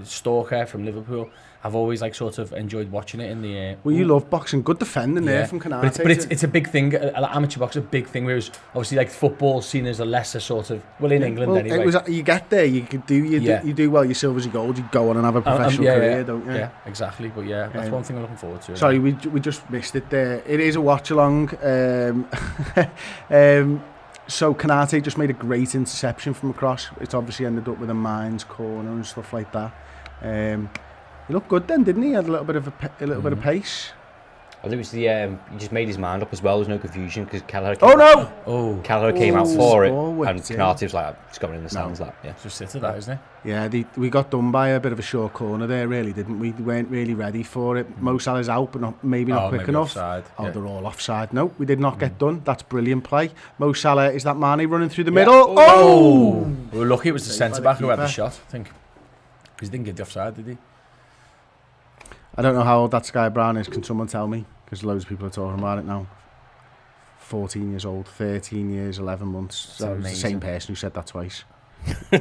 Stalker from Liverpool. I've always sort of enjoyed watching it in the. Well, you love boxing, good defending there from Canate. But it's a big thing. Amateur boxing, a big thing. Whereas obviously football seen as a lesser sort of. Well, in England anyway. You get there, you do well. Your silvers, your golds, you go on and have a professional career, don't you? Yeah, exactly. But that's one thing I'm looking forward to. Sorry, we just missed it there. It is a watch along. So Canate just made a great interception from across. It's obviously ended up with a Mainz corner and stuff like that. He looked good then, didn't he? He had a little bit of pace. think it was the he just made his mind up as well. There's no confusion because Kelleher. Kelleher came out for it, and Canate was like, "It's going in the stands." That just sit to that, isn't it? Yeah, we got done by a bit of a short corner there, really, didn't we? We weren't really ready for it. Mo Salah's out, but maybe not quick enough. Offside, yeah. They're all offside. No, we did not get done. That's brilliant play. Mo Salah, is that Mane running through the middle? We were lucky it was the centre back who had the shot, I think. Because he didn't get the offside, did he? I don't know how old that Sky Brown is. Can someone tell me? Because loads of people are talking about it now. 14 years old, 13 years, 11 months. So it's the same person who said that twice. How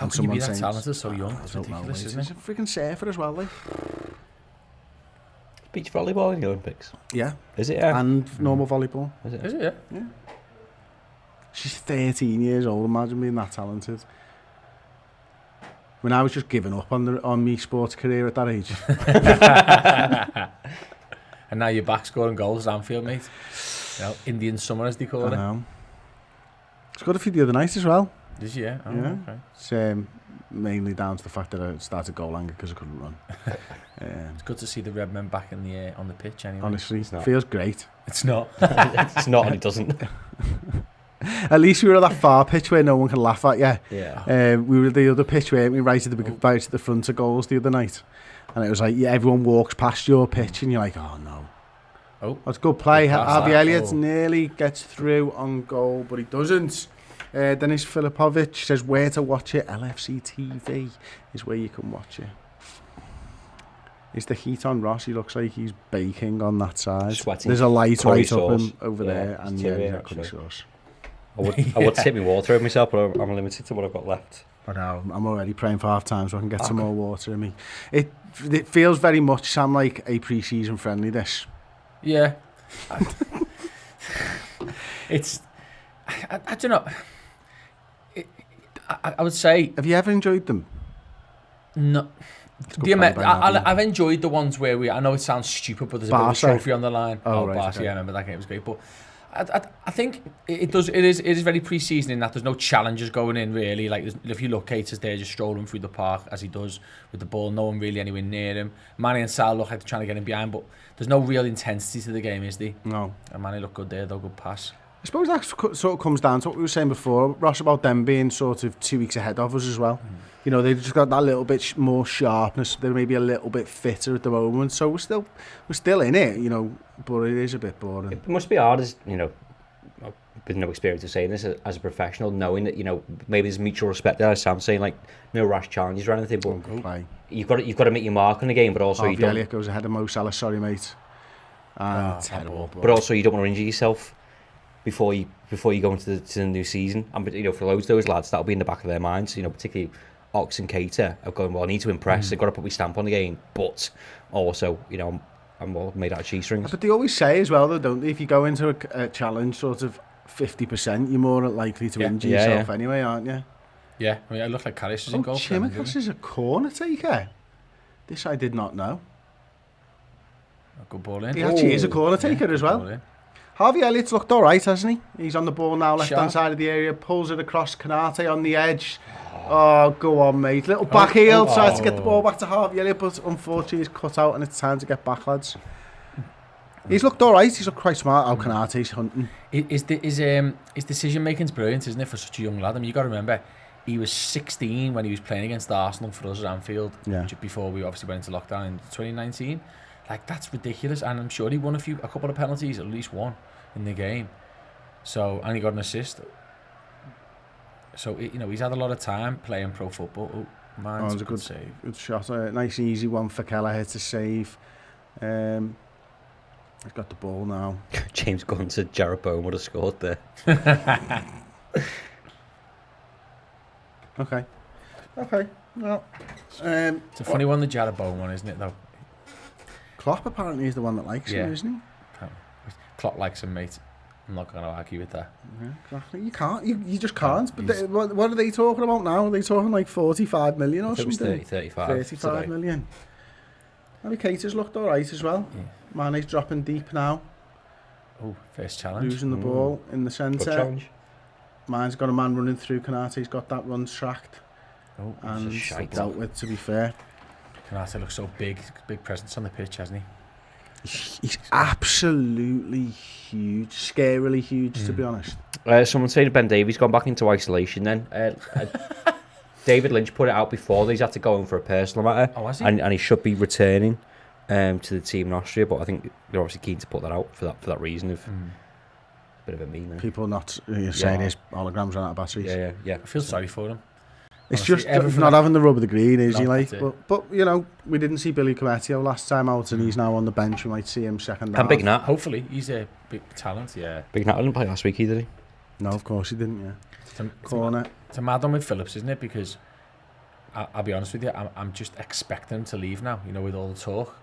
can you be that talented so young? It's ridiculous, isn't it? He's a freaking surfer as well, like. Beach volleyball in the Olympics. Yeah. Is it? Yeah. And normal volleyball. Is it? Yeah. She's 13 years old. Imagine being that talented. When I was just giving up on my sports career at that age. And now you're back scoring goals at Anfield, mate. You know, Indian summer, as they call it. I know. Scored a few the other night as well. Did you? Yeah. Oh, yeah. Okay. It's mainly down to the fact that I started goal anger because I couldn't run. It's good to see the Redmen back in the on the pitch anyway. Honestly, it feels great. It's not. It's not, and it doesn't. At least we were at that far pitch where no one can laugh at you. Yeah. We were at the other pitch where we right at the front of goals the other night, and it was like everyone walks past your pitch and you're like, oh no. Oh, that's good play. Harvey Elliott nearly gets through on goal, but he doesn't. Dennis Filipovic says where to watch it. LFC TV is where you can watch it. Is the heat on Ross? He looks like he's baking on that side. Sweating. There's a light right sauce. up him over there, and yeah, curry sauce. I would tip my water over myself, but I'm limited to what I've got left. I know. I'm already praying for half time so I can get some more water in me. It feels very much, Sam, like a pre-season friendly. This. Yeah. It's. I don't know. I would say. Have you ever enjoyed them? No. I've enjoyed the ones where I know it sounds stupid, but there's a bit of a trophy on the line. Right, Barca, yeah, I remember that game. It was great, but I think it is very pre-season in that there's no challenges going in really. Like if you look, Keita's there just strolling through the park as he does with the ball. No one really anywhere near him. Mane and Salah look like they're trying to get him behind, but there's no real intensity to the game, is there? No. And Mane looked good there, though, good pass. I suppose that sort of comes down to what we were saying before, Ross, about them being sort of 2 weeks ahead of us as well. You know, they've just got that little bit more sharpness. They're maybe a little bit fitter at the moment, so we're still in it, you know, but it is a bit boring. It must be hard, as you know, with no experience of saying this as a professional, knowing that, you know, maybe there's mutual respect there, as Sam's saying, like no rash challenges or anything, but you've got to make your mark on the game, but also Harvey Elliott goes ahead of Mo Salah, sorry mate. Terrible. But also you don't want to injure yourself before you go into the new season, and you know, for loads of those lads that'll be in the back of their minds, you know, particularly Ox and Keita are going, well, I need to impress, I've got to put my stamp on the game, but also, you know, I'm all made out of cheese strings. But they always say as well, though, don't they, if you go into a challenge sort of 50%, you're more likely to injure yourself anyway, aren't you? Yeah, I mean, it looked like Karius was in goal. Chimikas is a corner taker. This I did not know. A good ball in. He actually is a corner taker as well. Harvey Elliott's looked all right, hasn't he? He's on the ball now, left-hand side of the area, pulls it across Canate on the edge. Oh, go on, mate. Little back heel, tries to get the ball back to Harvey Elliott, but unfortunately he's cut out and it's time to get back, lads. He's looked all right. He's looked quite smart. Canate's hunting. His decision-making's brilliant, isn't it, for such a young lad? I mean, you got to remember, he was 16 when he was playing against Arsenal for us at Anfield, just before we obviously went into lockdown in 2019. Like, that's ridiculous, and I'm sure he won a couple of penalties, at least one in the game. So, and he got an assist. So, you know, he's had a lot of time playing pro football. Oh, man, it's a good save. Good shot. A nice, easy one for Kelleher to save. He's got the ball now. James Gunn said Jarrett Bowen would have scored there. Okay. Well, it's a funny one, the Jarrett Bowen one, isn't it, though? Klopp apparently is the one that likes him, isn't he? Klopp likes him, mate. I'm not going to argue with that. Yeah, exactly. You can't. You just can't. But what are they talking about now? Are they talking like 45 million or something? It was 35 today. Million. Naby Keita's looked all right as well. Yeah. Mane's dropping deep now. Oh, first challenge. Losing the ball in the centre. Good challenge. Mane's got a man running through. Canate's got that run tracked. Oh, and dealt with, to be fair. Canate looks so big presence on the pitch, hasn't he? He's absolutely huge, scarily huge, to be honest. Someone saying Ben Davies gone back into isolation then. David Lynch put it out before that he's had to go in for a personal matter. Oh, has he? And he should be returning to the team in Austria, but I think they're obviously keen to put that out for that reason of bit of a meme. People not saying his holograms run out of batteries. Yeah. I feel sorry for him. It's Honestly, just not having the rub of the green, is he? No, Like, that's it. but you know, we didn't see Billy Cometio last time out, and he's now on the bench. We might see him second half. And Big Nat. Hopefully, he's a big talent. Yeah. Big Nat didn't play last week either, did he? No, of course he didn't. Yeah. Corner. It's a mad one with Phillips, isn't it? Because I'll be honest with you, I'm just expecting him to leave now. You know, with all the talk.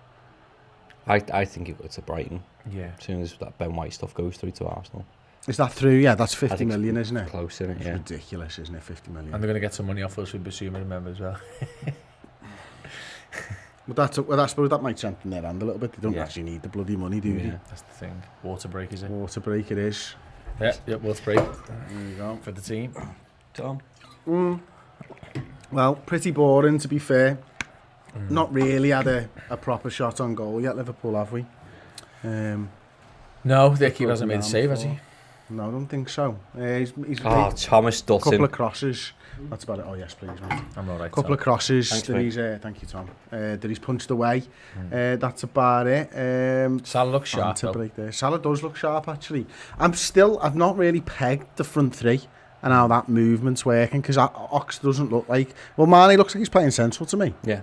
I think it goes to Brighton. Yeah. As soon as that Ben White stuff goes through to Arsenal. Is that through? Yeah, that's I 50 think million, isn't it? Close, isn't it? It's Yeah. ridiculous, isn't it? 50 million. And they're going to get some money off us with Basuma, remember, as well. But I suppose that might strengthen their hand a little bit. They don't Yeah. actually need the bloody money, do they? That's the thing. Water break, is it? Water break it is. Yeah, water break There you go. for the team. Tom. Well, pretty boring, to be fair. Not really had a proper shot on goal yet, Liverpool, have we? No, their keeper hasn't made a save, has he? No, I don't think so. He's Oh, made Thomas a couple Dutton. of crosses. That's about it. Oh, yes, please, mate. I'm all right. A couple of crosses Thanks, that mate. he's... thank you, Tom. That he's punched away. That's about it. Salah looks sharp, banter though. break there. Salah does look sharp, actually. I've not really pegged the front three and how that movement's working, because Ox doesn't look like... Well, Mane looks like he's playing central to me. Yeah.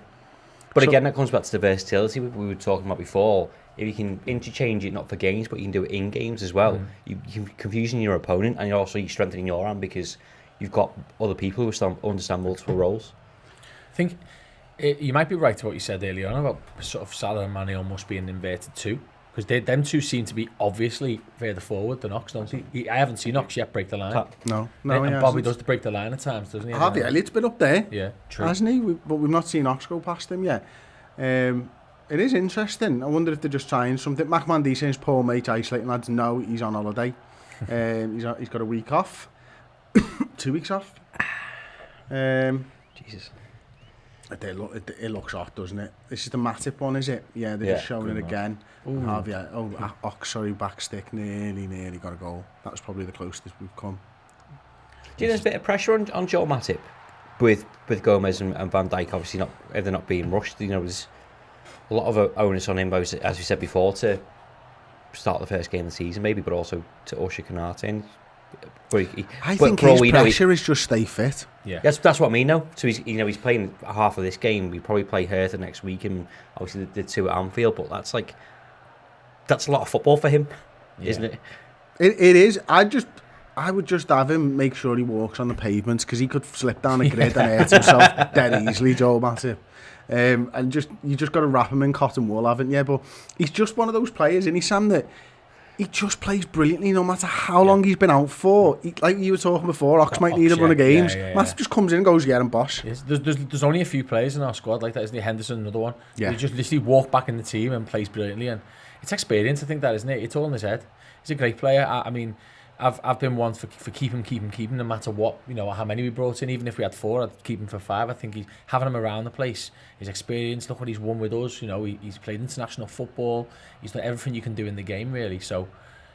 But So- again, that comes back to the versatility we were talking about before. If you can interchange it, not for games, but you can do it in games as well, you're confusing your opponent, and you're strengthening your hand because you've got other people who understand multiple roles. I think you might be right to what you said earlier on about sort of Salah and Mane almost being inverted too, because them two seem to be obviously further forward than Ox, don't they? I haven't seen Ox yet break the line. No, And he Bobby hasn't. does break the line at times, doesn't he? Harvey Elliott's been up there, Yeah, true. hasn't he? But we've not seen Ox go past him yet. It is interesting. I wonder if they're just trying something. McMandy saying Paul mate isolating lads. No, he's on holiday. He's got a week off. 2 weeks off. Jesus. It looks off, doesn't it? This is the Matip one, is it? Yeah, they're just showing it again. Harvey, Ox, sorry, back stick, nearly got a goal. That was probably the closest we've come. Do you think there's a bit of pressure on Joel Matip with Gomez and Van Dijk? Obviously, not if they're not being rushed. You know, there's a lot of onus on him, both, as we said before, to start the first game of the season, maybe, but also to usher Canate in. I think his pressure is just stay fit. Yeah. That's what I mean, though. So he's playing half of this game. We probably play Hertha next week, and obviously the two at Anfield. But that's a lot of football for him, isn't it? It is. I would just have him make sure he walks on the pavements, because he could slip down a grid and hurt himself dead easily, Joel Matip. And you just got to wrap him in cotton wool, haven't you? But he's just one of those players, isn't he, Sam, that he just plays brilliantly no matter how long he's been out for. Like you were talking before, Ox might need a run of games. Matip just comes in and goes, yeah, and boss. Yes, there's only a few players in our squad like that, isn't he? Henderson, another one. Yeah. He just literally walk back in the team and plays brilliantly, and it's experience, I think, that, isn't it? It's all in his head. He's a great player. I mean, I've been one for keep him, no matter what, you know, how many we brought in. Even if we had 4, I'd keep him for 5. I think he's having him around the place. His experience, look what he's won with us. You know, he's played international football. He's done everything you can do in the game, really. So,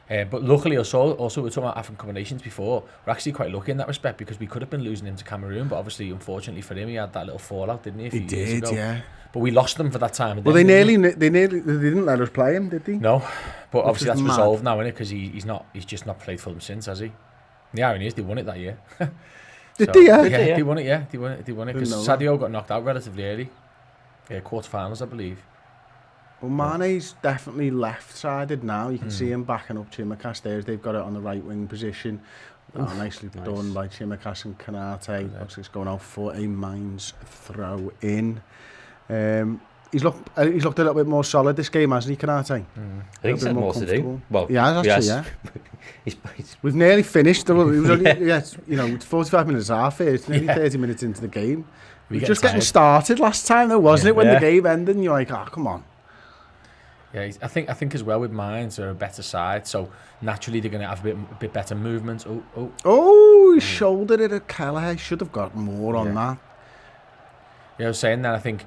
but luckily, also we were talking about African combinations before. We're actually quite lucky in that respect, because we could have been losing him to Cameroon, but obviously, unfortunately for him, he had that little fallout, didn't he? A few years ago. Yeah. But we lost them for that time. Well, they didn't let us play him, did they? No, but obviously that's mad. resolved now, isn't it? Because he's just not played for them since, has he? The irony is they won it that year. Did they? Yeah. Yeah, they won it. Yeah, they won it. Didn't Because know that. Sadio got knocked out relatively early. Yeah, quarterfinals, I believe. Well, Mane's definitely left-sided now. You can see him backing up Chimikas there. They've got it on the right wing position. Nicely done by Chimikas and Canate. Looks like it's going out for a Mainz throw in. He's looked a little bit more solid this game, hasn't he, Canate? I think he's had more to do. Well, he has actually, yeah. he's We've nearly finished. It was only, it's 45 minutes half here. It's nearly 30 minutes into the game. We were just getting started last time, though, wasn't it? When the game ended, and you're like, come on. Yeah, I think as well with Mainz, they're a better side, so naturally they're going to have a bit better movement. He shouldered it at Kelleher. Should have got more on that. Yeah, I was saying that I think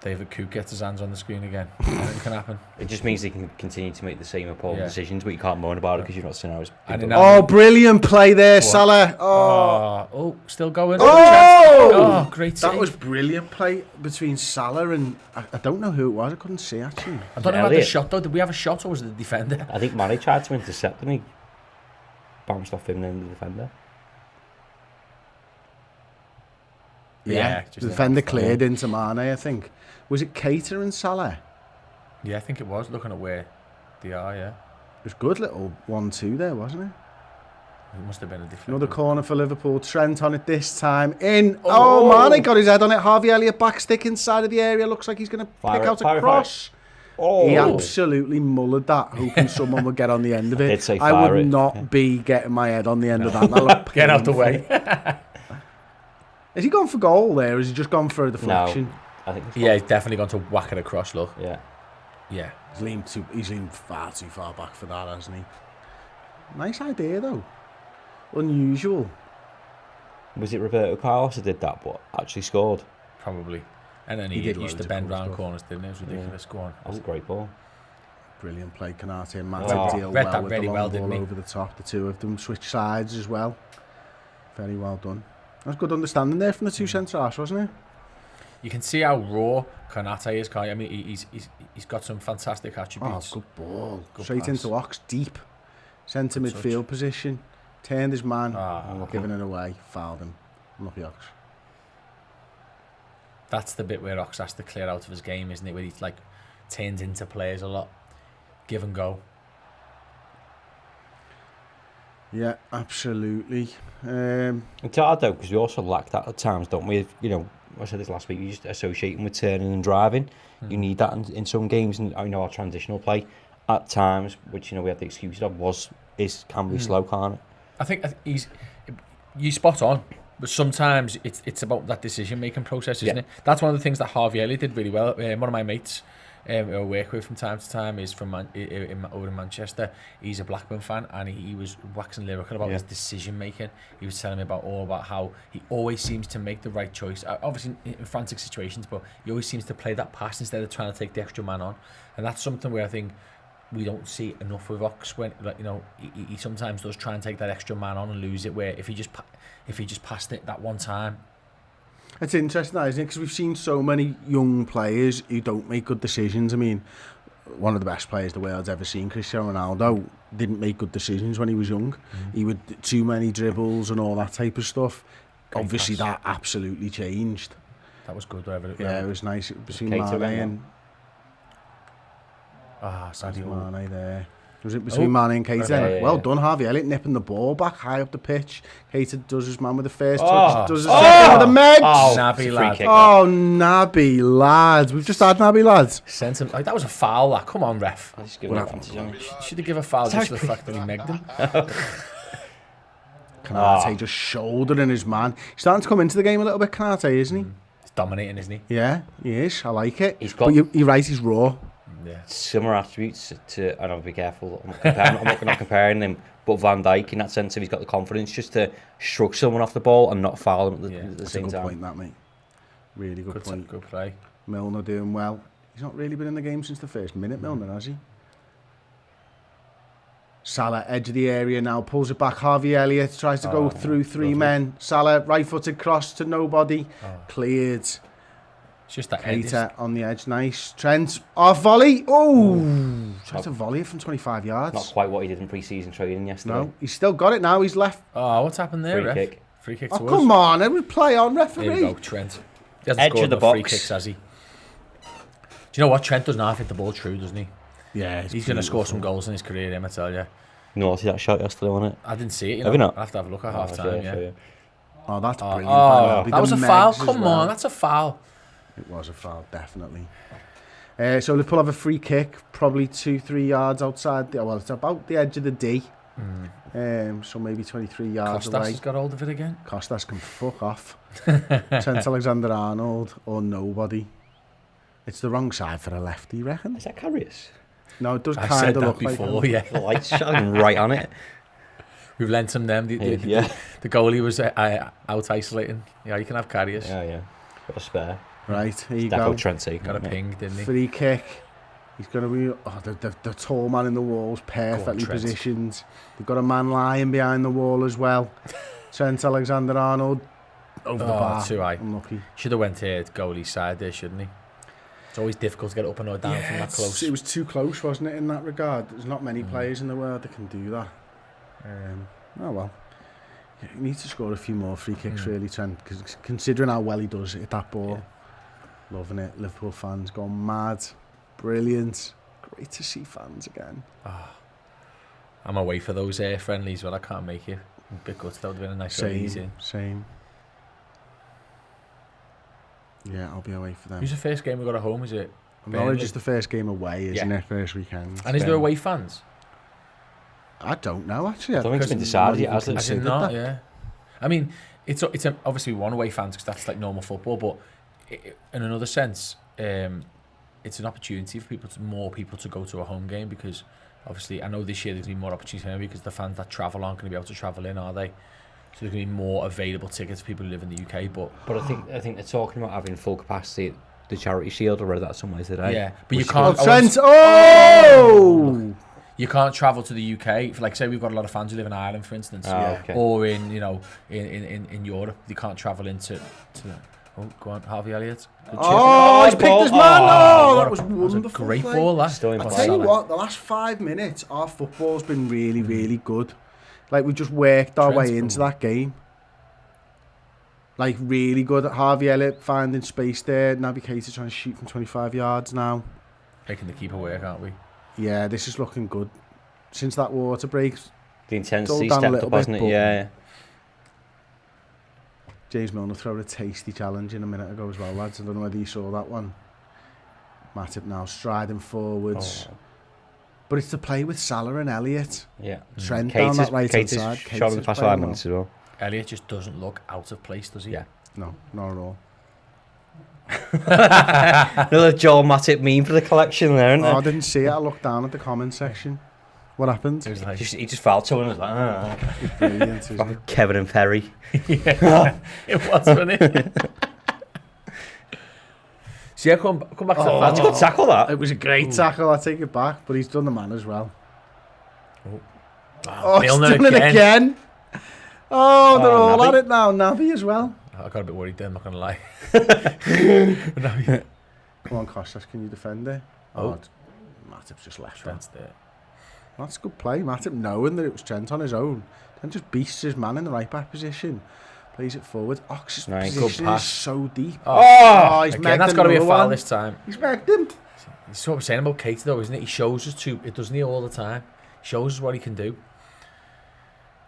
David Cook gets his hands on the screen again. Anything can happen. It just means they can continue to make the same appalling decisions, but you can't moan about it because you've not seen how it's been done. Oh, brilliant play there, Salah. Oh, still going. Oh, great that save. was brilliant play between Salah and I don't know who it was. I couldn't see actually. I don't know about the shot though. Did we have a shot or was it the defender? I think Mane tried to intercept and he bounced off him and then the defender. Yeah, the defender cleared into Mane, I think. Was it Keita and Salah? Yeah, I think it was, looking at where they are, yeah. It was a good little 1-2 there, wasn't it? It must have been a defender. Another corner for Liverpool. Trent on it this time. In. Oh, Mane got his head on it. Harvey Elliott back stick inside of the area. Looks like he's going to pick out a cross. Oh. He absolutely mullered that, hoping someone would get on the end of it. I would not be getting my head on the end of that. Get out the way. Has he gone for goal there, or has he just gone for a deflection? No, I think he's definitely gone to whack it across, look. Yeah. He's leaned far too far back for that, hasn't he? Nice idea, though. Unusual. Was it Roberto Carlos who did that, but actually scored? Probably. And then he used to bend round corners, didn't he? It was ridiculous. Go on. That's a great ball. Brilliant play, Canate and Matip deal read well that with really the well, long didn't ball he? over the top. The two of them switch sides as well. Very well done. That's good understanding there from the two centre-halves, wasn't it? You can see how raw Konate is, can't you? I mean, he's got some fantastic attributes. Oh, good ball. Good Straight pass. into Ox, deep. Centre midfield position. Turned his man. Giving it away. Fouled him. Unlucky Ox. That's the bit where Ox has to clear out of his game, isn't it? Where he like turns into players a lot. Give and go. Yeah, absolutely. It's hard though, because we also lack that at times, don't we? You know, I said this last week, you just associate him with turning and driving. You need that in some games, and I know our transitional play at times, which, you know, we had the excuse of, can be slow, can't it? I think you spot on, but sometimes it's about that decision-making process, isn't it? That's one of the things that Harvey Elliott did really well. One of my mates who I work with from time to time is from over in Manchester. He's a Blackburn fan, and he was waxing lyrical about his decision-making. He was telling me about how he always seems to make the right choice, obviously in frantic situations, but he always seems to play that pass instead of trying to take the extra man on. And that's something where I think we don't see enough with Ox, when, like, you know, he sometimes does try and take that extra man on and lose it, where if he just passed it that one time. It's interesting, isn't it? Because we've seen so many young players who don't make good decisions. I mean, one of the best players the world's ever seen, Cristiano Ronaldo, didn't make good decisions when he was young. He would too many dribbles and all that type of stuff. Great Obviously, pass. that absolutely changed. That was good, whatever. Yeah, it was nice between Keita Mane and Sadio. Mane there. Was it between Mane and Keita? Yeah. Well done, Harvey Elliott, nipping the ball back high up the pitch. Keita does his man with the first touch, does his second with the Megs. Naby lad. Oh, Naby lads. We've just had Naby lads. Sent him. Like, that was a foul. That. Come on, ref. I just give him advantage on it. Should have given a foul just for the fact that he megged him. Canate just shouldering his man. He's starting to come into the game a little bit, Canate, isn't he? He's dominating, isn't he? Yeah, he is. I like it. He's got- But you're right, he's raw. Yeah. Similar attributes to, and I'll be careful, I'm not comparing him, but Van Dijk, in that sense, if he's got the confidence just to shrug someone off the ball and not foul him at the That's a same good time. point, that, mate. Really good point. Good play. Milner doing well. He's not really been in the game since the first minute, Milner, has he? Salah, edge of the area now, pulls it back. Harvey Elliott tries to go through three men. Salah, right-footed cross to nobody. Cleared. It's just that Keita on the edge, nice. Trent, off volley. Oh, tried to volley it from 25 yards. Not quite what he did in pre-season training yesterday. No, he's still got it now. He's left. Oh, what's happened there, Free ref? kick. Free kick Oh, to us. come on. It would play on, referee. There we go, Trent. He hasn't Edge scored of the enough free box. kicks, has he? Do you know what? Trent doesn't half hit the ball true, doesn't he? Yeah, He's going to score some goals in his career, him, I tell you. No, see that shot yesterday, wasn't it? I didn't see it, you know. Have you not? I'll have to have a look at half time, yeah. Oh, that's brilliant. Oh, that was a foul. Megs as Come well. on, that's a foul. It was a foul, definitely. So Liverpool have a free kick, probably 2-3 yards outside. Well, it's about the edge of the D. So maybe 23 yards Costas away. has got hold of it again. Costas can fuck off. Trent Alexander-Arnold or nobody. It's the wrong side for a lefty, you reckon? Is that Karius? No, it does I kind said of that look before, like him. yeah. The lights shining right on it. We've lent him them. Yeah. The goalie was out isolating. Yeah, you can have carriers. Yeah. Got a spare. Right, here you Definitely go. Trent taken. Got a ping, didn't he? Free kick. He's going to be... Oh, the tall man in the wall's perfectly Trent. positioned. They've got a man lying behind the wall as well. Trent Alexander-Arnold over the bar. Too high. Unlucky. Should have went to goalie's side there, shouldn't he? It's always difficult to get up and or down from that close. It was too close, wasn't it, in that regard? There's not many players in the world that can do that. Oh well. Yeah, he needs to score a few more free kicks, really, Trent, because considering how well he does hit that ball. Yeah. Loving it. Liverpool fans gone mad. Brilliant. Great to see fans again. I'm away for those friendlies, but I can't make it. A bit good. That would have been a nice easy. Same. Yeah, I'll be away for them. Who's the first game we got at home? Is it? No, just the first game away, isn't it? First weekend. And is there away fans? I don't know, actually. I don't think it's been decided yet, has it? As in not, yeah. I mean, it's obviously one away fans because that's like normal football, but in another sense, it's an opportunity for more people to go to a home game because obviously I know this year there's going to be more opportunities because the fans that travel aren't going to be able to travel in, are they? So there's going to be more available tickets for people who live in the UK. But I think they're talking about having full capacity at the Charity Shield. I read that somewhere today. Yeah, but you can't. Trent, you can't travel to the UK. Like say we've got a lot of fans who live in Ireland, for instance, or in in Europe. You can't travel into. Oh, go on, Harvey Elliott. Oh, he's picked his man. Oh, that was wonderful. That was a great ball. That. Still I'll tell you what, the last 5 minutes, our football's been really, really good. Like, we just worked our way into that game. Like, really good. Harvey Elliott finding space there. Naby Keita trying to shoot from 25 yards now. Making the keeper work, aren't we? Yeah, this is looking good. Since that water break, the intensity stepped up, hasn't it? Yeah. James Milner threw a tasty challenge in a minute ago as well, lads. I don't know whether you saw that one. Matip now striding forwards. Oh. But it's the play with Salah and Elliott. Yeah. Trent down that right-hand side. Shot in the past 5 minutes as well. Elliott just doesn't look out of place, does he? Yeah. No, not at all. Another Joel Matip meme for the collection there, isn't it? I didn't see it. I looked down at the comment section. What happened? He just fouled someone and was like, Brilliant, isn't it? Kevin and Perry. Yeah, it was, wasn't it? See, I come back to that. That's a good tackle, that. It was a great tackle, I take it back, but he's done the man as well. He's done it again. Oh, they're all Naby. at it now. Naby as well. I got a bit worried there, I'm not going to lie. Come on, Costas, can you defend it? Matip's just left. Trent's there. That's a good play. Matip knowing that it was Trent on his own. Trent just beasts his man in the right back position. Plays it forward. Ox's position is so deep. He's again, that's got to be a foul this time. He's megged him. It's what we're saying about Keita though, isn't it? He shows us it doesn't he all the time? He shows us what he can do.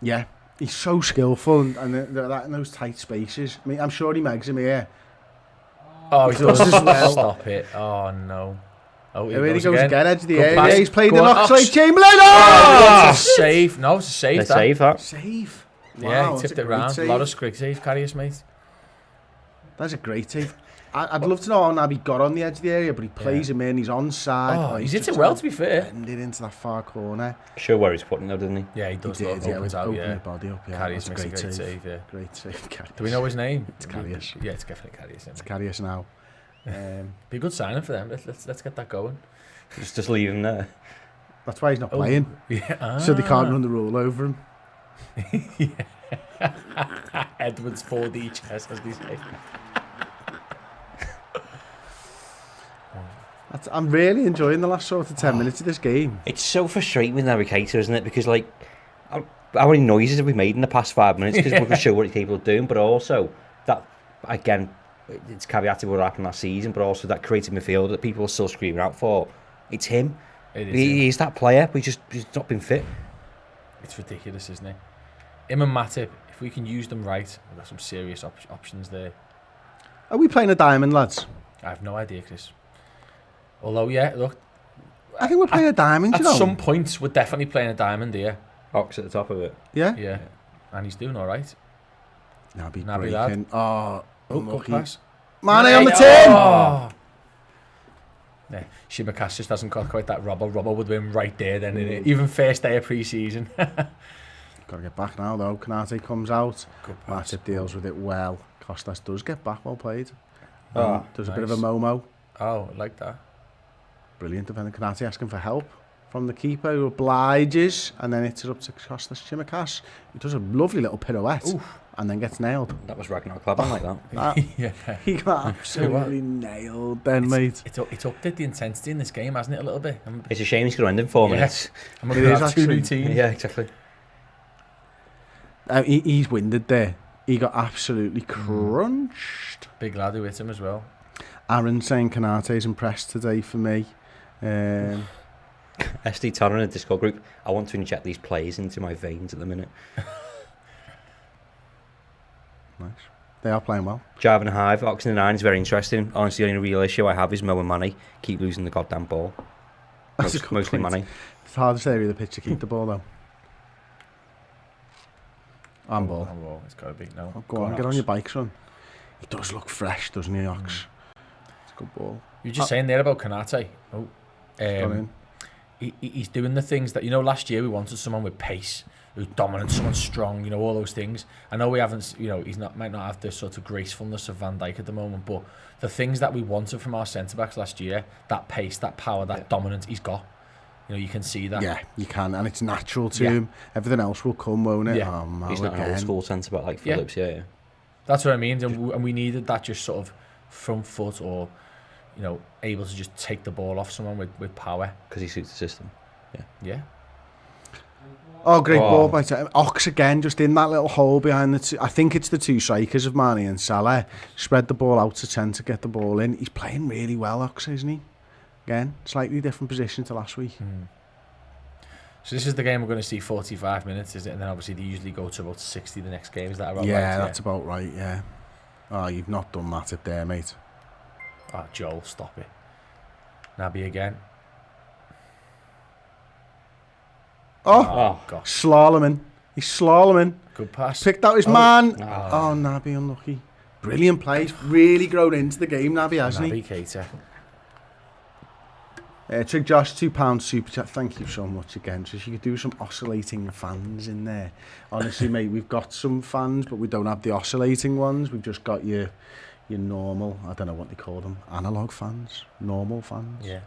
Yeah, he's so skillful and that in those tight spaces. I mean, I'm sure he megs him here. Oh, he does as well. Stop it. Oh no. Oh, here he goes again, edge of the area. Pass. He's played in Oxlade-Chamberlain. It's a save. No, it's a save. It's a save, that. Save. Wow, Yeah, he tipped it round. Save. A lot of great save, Carrius, mate. That's a great save. I'd love to know how Naby got on the edge of the area, but he plays him in. He's onside. He's hit it well, to be fair. Bended into that far corner. Sure where he's putting it, doesn't he? Yeah, he does. He did, Opens out, open his body up. Yeah, Carrius makes a great save. Yeah. Great save, Carrius. Do we know his name? It's Carrius. Yeah, it's definitely Carrius. It's Carrius now. Be a good signing for them. Let's get that going. Just leave him there. That's why he's not playing. Yeah. So they can't run the rule over him. Edwards 4D chess, as they say. I'm really enjoying the last sort of 10 minutes of this game. It's so frustrating with Naby Keita, isn't it? Because, like, how many noises have we made in the past 5 minutes? Because we can show what he's capable of doing, but also that, again, it's caveated what happened last season, but also that creative midfield that people are still screaming out for. It's him. He's that player, but he's not been fit. It's ridiculous, isn't it? Him and Matip, if we can use them right, we've got some serious options there. Are we playing a diamond, lads? I have no idea, Chris. Although, yeah, look. I think we're playing a diamond, you know. At some points, we're definitely playing a diamond here. Ox at the top of it. Yeah? Yeah. And he's doing all right. Naby Naby breaking. lad. Good pass. Mane on the tin! Oh. Yeah, Shimaka's just hasn't got quite that Robbo. Robbo would have been right there then, innit? Even first day of pre-season. Got to get back now, though. Kanate comes out. Good pass. Matip deals with it well. Costas does get back, well played. Does a bit of a Momo. Oh, I like that. Brilliant defender. Konate asking for help from the keeper, who obliges, and then hits it up to Kostas-Tsimikas, who does a lovely little pirouette. And then gets nailed. That was Ragnar Klavan like that. Yeah. He got absolutely nailed then, mate. It's upped the intensity in this game, hasn't it, a little bit? It's a shame he's going to end in 4 minutes. I'm going to have two new teams. Yeah, exactly. He's winded there. He got absolutely crunched. Big lad who hit him as well. Aaron saying Konate's impressed today for me. SD Tanner in a Discord group. I want to inject these plays into my veins at the minute. Nice. They are playing well. Jarvan Hive, Oxlade-Chamberlain is very interesting. Honestly, the only real issue I have is Mo and Manny keep losing the goddamn ball. Mostly Manny. It's the hardest area of the pitch to keep the ball though. On ball. It's got to be no. Oh, go on, get on your bike, son. He does look fresh, doesn't he, Ox? It's a good ball. You were just saying there about Konate. Gone in. He's doing the things that, last year we wanted someone with pace, who's dominant, someone strong, all those things. I know we haven't, might not have the sort of gracefulness of Van Dijk at the moment, but the things that we wanted from our centre-backs last year, that pace, that power, that dominance, he's got. You can see that. Yeah, you can, and it's natural to him. Everything else will come, won't it? Yeah. He's not an old-school centre-back like Phillips, yeah. That's what I mean, and we needed that just sort of front foot or, able to just take the ball off someone with power. Because he suits the system. Yeah. Oh, great ball by Ox again, just in that little hole behind the two. I think it's the two strikers of Mane and Salah. Spread the ball out to 10 to get the ball in. He's playing really well, Ox, isn't he? Again, slightly different position to last week. So this is the game we're going to see 45 minutes, is it? And then obviously they usually go to about 60 the next game. Is that about right? Yeah, that's about right, yeah. Oh, you've not done that up there, mate. Oh, Joel, stop it. Naby again. Oh, gosh. slaloming. He's slaloming. Good pass. Picked out his man. Oh, Naby unlucky. Brilliant play. He's really grown into the game, Naby, hasn't he? Naby Keita. Trig Josh, £2 super chat. Thank you so much again. So you could do some oscillating fans in there. Honestly, mate, we've got some fans, but we don't have the oscillating ones. We've just got your normal. I don't know what they call them. Analog fans, normal fans. Yeah.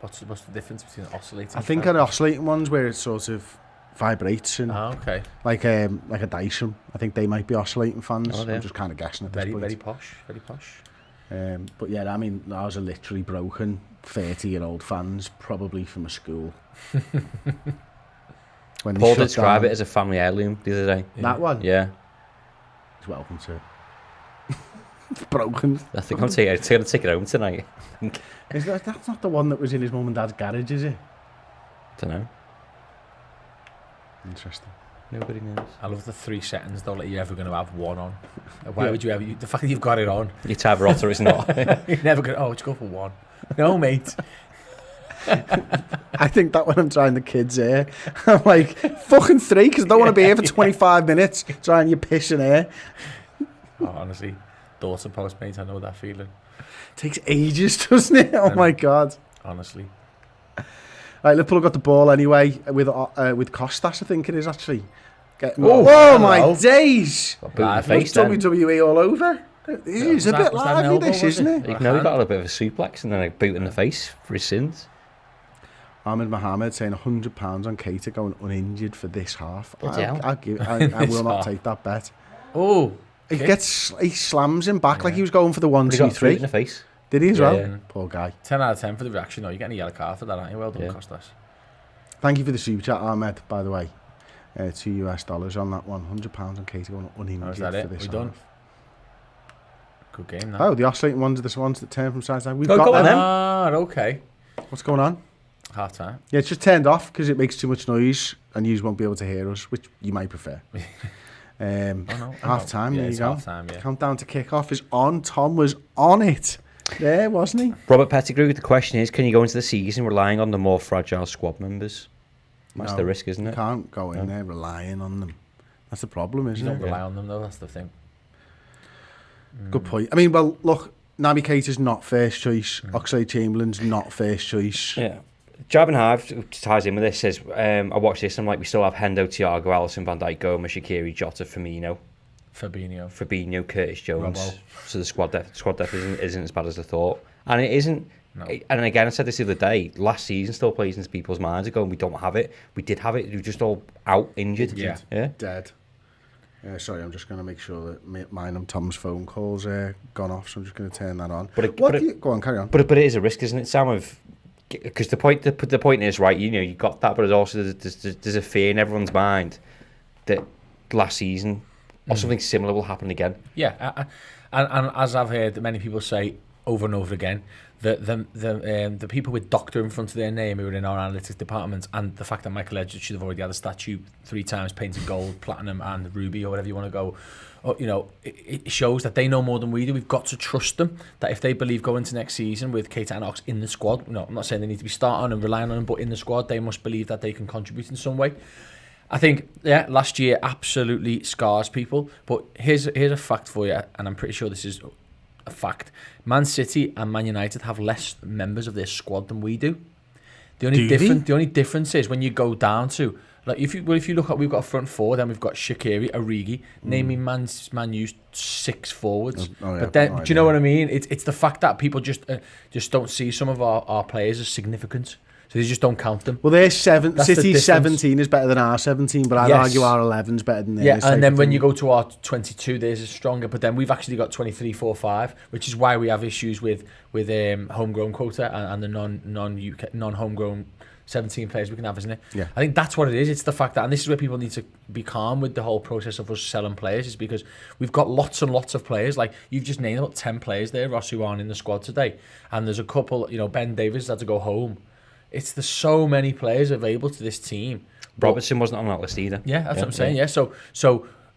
What's the difference between oscillating? I think an oscillating ones where it sort of vibrates and okay. like a Dyson. I think they might be oscillating fans. Oh, yeah. I'm just kind of guessing at this point. Very posh. Very posh. But yeah, I mean, those are literally broken 30-year-old fans, probably from a school. Paul described it as a family heirloom the other day. That one? Yeah. He's welcome to it. It's broken. I think I'm going to take it home tonight. That's not the one that was in his mum and dad's garage, is it? Don't know. Interesting. Nobody knows. I love the 3 seconds though that you're ever going to have one on. Why would you ever? The fact that you've got it on. Your Tabarotta is not. You're never going to, let's go for one. No, mate. I think that when I'm trying the kids here, I'm like, fucking 3, because I don't want to be here for 25 minutes trying your piss in here. Oh, honestly, daughter postmates, I know that feeling. Takes ages, doesn't it? Oh my God. Honestly. Right, Liverpool got the ball anyway with Kostas, I think it is actually. My days! Face WWE all over. It is a bit lively, this, isn't it? You know, he got a little bit of a suplex and then a boot in the face for his sins. Ahmed Mohammed saying £100 on Keita going uninjured for this half. I will not take that bet. Oh, he slams him back like he was going for the 1, 2, 3. In the face. Did he as well? Yeah. Poor guy. 10 out of 10 for the reaction. No, you're getting a yellow card for that, aren't you? Well done, Kostas. Thank you for the super chat, Ahmed, by the way. $2 on that one. £100 on Keita going uninjured for this half. Done? Good game, that. Oh, the oscillating ones are the ones that turn from side to side. We've got them. Ah, okay. What's going on? Half time. Yeah, it's just turned off because it makes too much noise and you won't be able to hear us, which you might prefer. Half time, there you go. Half-time, yeah. Countdown to kick off is on. Tom was on it there, wasn't he? Robert Pettigrew, the question is, can you go into the season relying on the more fragile squad members? That's the risk, isn't it? You can't go in there relying on them. That's the problem, isn't it? You don't rely on them, though, that's the thing. Good point. I mean, well, look, Naby Keita's not first choice. Oxlade-Chamberlain's not first choice. Yeah. Jarvan Hive ties in with this, says, I watched this and I'm like, we still have Hendo, Thiago, Alisson, Van Dijk, Gomez, Shaqiri, Jota, Firmino. Fabinho, Curtis Jones. Robbo. So the squad depth isn't as bad as I thought, and it isn't. No. And again, I said this the other day. Last season still plays into people's minds. Are going, we don't have it. We did have it. We were just all out injured. Yeah. Dead. Sorry, I'm just going to make sure that mine and Tom's phone calls gone off, so I'm just going to turn that on. Go on, carry on. But it is a risk, isn't it, Sam? Because the point is right. You know, you got that, but it's also there's a fear in everyone's mind that last season or something similar will happen again. Yeah, and as I've heard many people say over and over again, the people with doctor in front of their name who are in our analytics department, and the fact that Michael Edwards should have already had a statue 3 times painted gold, platinum and ruby, or whatever you want to go, you know, it shows that they know more than we do. We've got to trust them, that if they believe going into next season with Keita and Ox in the squad, no, I'm not saying they need to be starting and relying on them, but in the squad, they must believe that they can contribute in some way. I think, last year absolutely scars people, but here's a fact for you, and I'm pretty sure this is a fact. Man City and Man United have less members of their squad than we do. The only difference is when you go down to, like, if you look at, we've got a front 4, then we've got Shaqiri, Origi, naming Man U's 6 forwards. But then, do you know what I mean? It's the fact that people just don't see some of our players as significant. So they just don't count them. Well, City's 17 is better than our 17, but I'd argue our 11's better than theirs. Yeah, and then when you go to our 22, theirs is stronger. But then we've actually got 23, 4, 5, which is why we have issues with homegrown quota and the non-homegrown 17 players we can have, isn't it? Yeah. I think that's what it is. It's the fact that, and this is where people need to be calm with the whole process of us selling players, is because we've got lots and lots of players. Like, you've just named about 10 players there, Ross, who aren't in the squad today. And there's a couple, you know, Ben Davies had to go home. There's so many players available to this team. Robertson wasn't on that list either. Yeah, that's what I'm saying. Yeah, so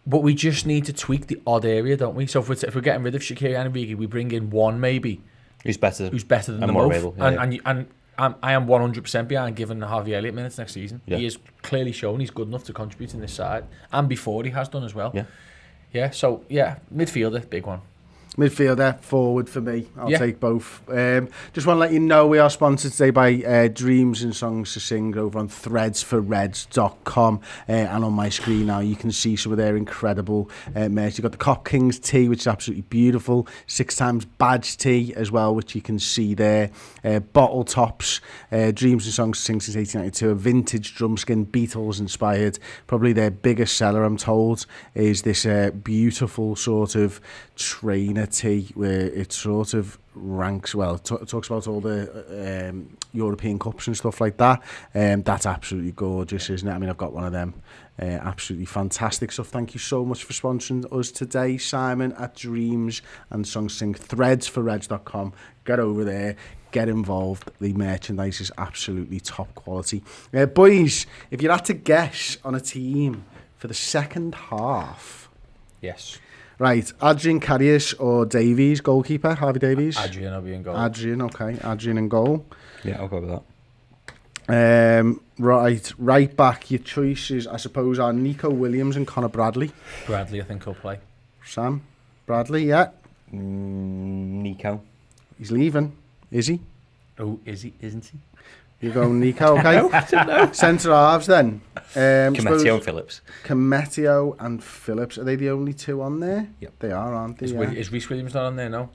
but we just need to tweak the odd area, don't we? So if we're getting rid of Shaqiri and Origi, we bring in one maybe who's better than them both. And I am 100% behind giving Harvey Elliott minutes next season. Yeah. He has clearly shown he's good enough to contribute in this side, and before he has done as well. Yeah. So midfielder, big one. Midfielder, forward for me. I'll take both. Just want to let you know we are sponsored today by Dreams and Songs to Sing over on threadsforreds.com, and on my screen now you can see some of their incredible merch. You've got the Cop Kings tee, which is absolutely beautiful, 6 times badge tee as well, which you can see there. Bottle tops, Dreams and Songs to Sing since 1892, a vintage drumskin, Beatles inspired. Probably their biggest seller, I'm told, is this beautiful sort of trainer tee where it sort of ranks, well, talks about all the European Cups and stuff like that. That's absolutely gorgeous, isn't it? I mean, I've got one of them. Absolutely fantastic stuff. Thank you so much for sponsoring us today, Simon, at Dreams and Songs Sing. Threadsforreds.com. Get over there. Get involved. The merchandise is absolutely top quality. Boys, if you had to guess on a team for the second half. Yes. Right, Adrian Karius or Davies, goalkeeper, Harvey Davies? Adrian will be in goal. Adrian, okay. Adrian in goal. Yeah, I'll go with that. Right back, your choices, I suppose, are Nico Williams and Connor Bradley. Bradley, I think he'll play. Sam? Bradley, yeah. Nico. He's leaving, is he? Oh, is he? Isn't he? You go Nico, okay. No. Centre halves then. Cometio and Phillips. Cometio and Phillips. Are they the only 2 on there? Yep. They are, aren't they? Is Rhys Williams not on there, no?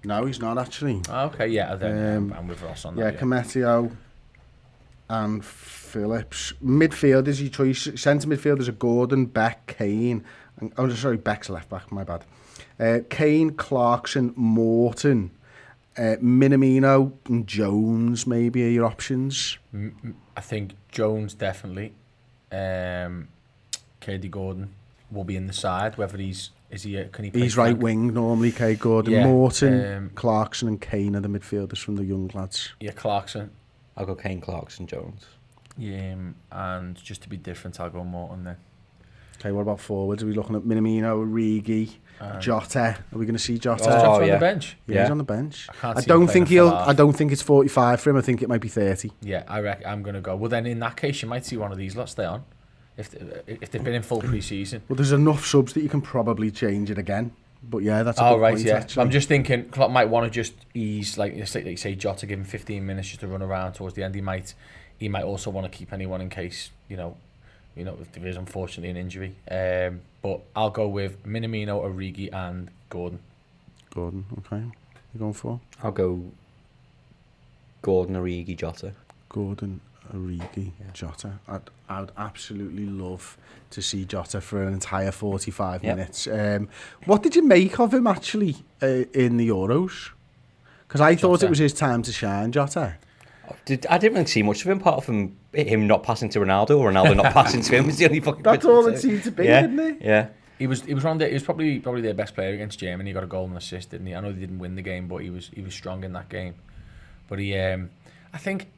No, he's not actually. Oh, okay, yeah, then I'm with Ross on that. Yeah, Cometio and Phillips. Midfielders, your choice. Centre midfielders are Gordon, Beck, Kane. Beck's left back, my bad. Kane, Clarkson, Morton. Minamino and Jones maybe are your options. I think Jones definitely. KD Gordon will be in the side. Whether can he play? He's right wing normally. KD Gordon, yeah, Morton, Clarkson and Kane are the midfielders from the young lads. Yeah, Clarkson. I'll go Kane, Clarkson, Jones. Yeah, and just to be different, I'll go Morton then. Okay, what about forwards? Are we looking at Minamino, Origi, Jota? Are we going to see Jota? On the bench. Yeah, he's on the bench. I don't think it's 45 for him. I think it might be 30. Yeah, I reckon I'm going to go. Well, then in that case, you might see one of these lots stay on if they've been in full pre-season. Well, there's enough subs that you can probably change it again. But yeah, that's a good point, actually. I'm just thinking Klopp might want to just ease, like you say, Jota, give him 15 minutes just to run around towards the end. He might also want to keep anyone in case, you know, you know, if there is unfortunately an injury. But I'll go with Minamino, Origi and Gordon. Gordon, okay. You going for? I'll go Gordon, Origi, Jota. Gordon, Origi, Jota. I'd absolutely love to see Jota for an entire 45 minutes. What did you make of him actually in the Euros? Because I thought it was his time to shine, Jota. I didn't really see much of him, apart from him not passing to Ronaldo, or Ronaldo not passing to him. Was the only fucking. That's all it seemed to be, didn't it? Yeah. He was probably their best player against Germany. He got a goal and assist, didn't he? I know they didn't win the game, but he was strong in that game. But I think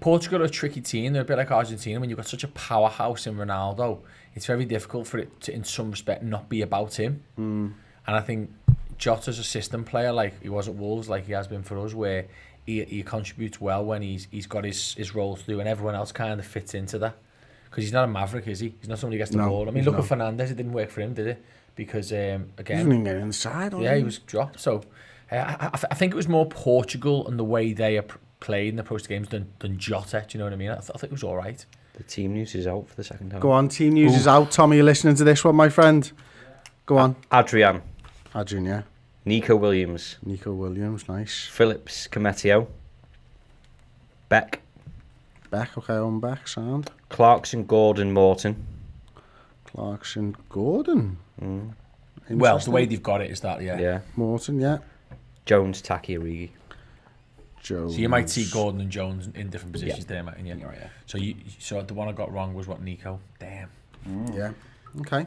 Portugal are a tricky team. They're a bit like Argentina. When you've got such a powerhouse in Ronaldo, it's very difficult for it to, in some respect, not be about him. And I think Jota's a system player, like he was at Wolves, like he has been for us, where he contributes well when he's got his role to do, and everyone else kind of fits into that. Because he's not a maverick, is he? He's not somebody who gets the ball. I mean, look at Fernandes. It didn't work for him, did it? Because, again... He didn't even get inside, he was dropped. So, I think it was more Portugal and the way they played in the post games than Jota. Do you know what I mean? I think it was all right. The team news is out for the second time. Go on, team news is out. Tom, are you listening to this one, my friend? Go on. Adrian, yeah. Nico Williams, nice. Phillips, Cometio, Beck, okay, on Beck, sound. Clarkson, Gordon, Morton. Gordon. Well, the way they've got it is that, yeah. Morton, yeah. Jones, Taki, Origi. Jones. So you might see Gordon and Jones in different positions there, mate. Yeah. Yeah. So the one I got wrong was what, Nico? Damn. Yeah. Okay.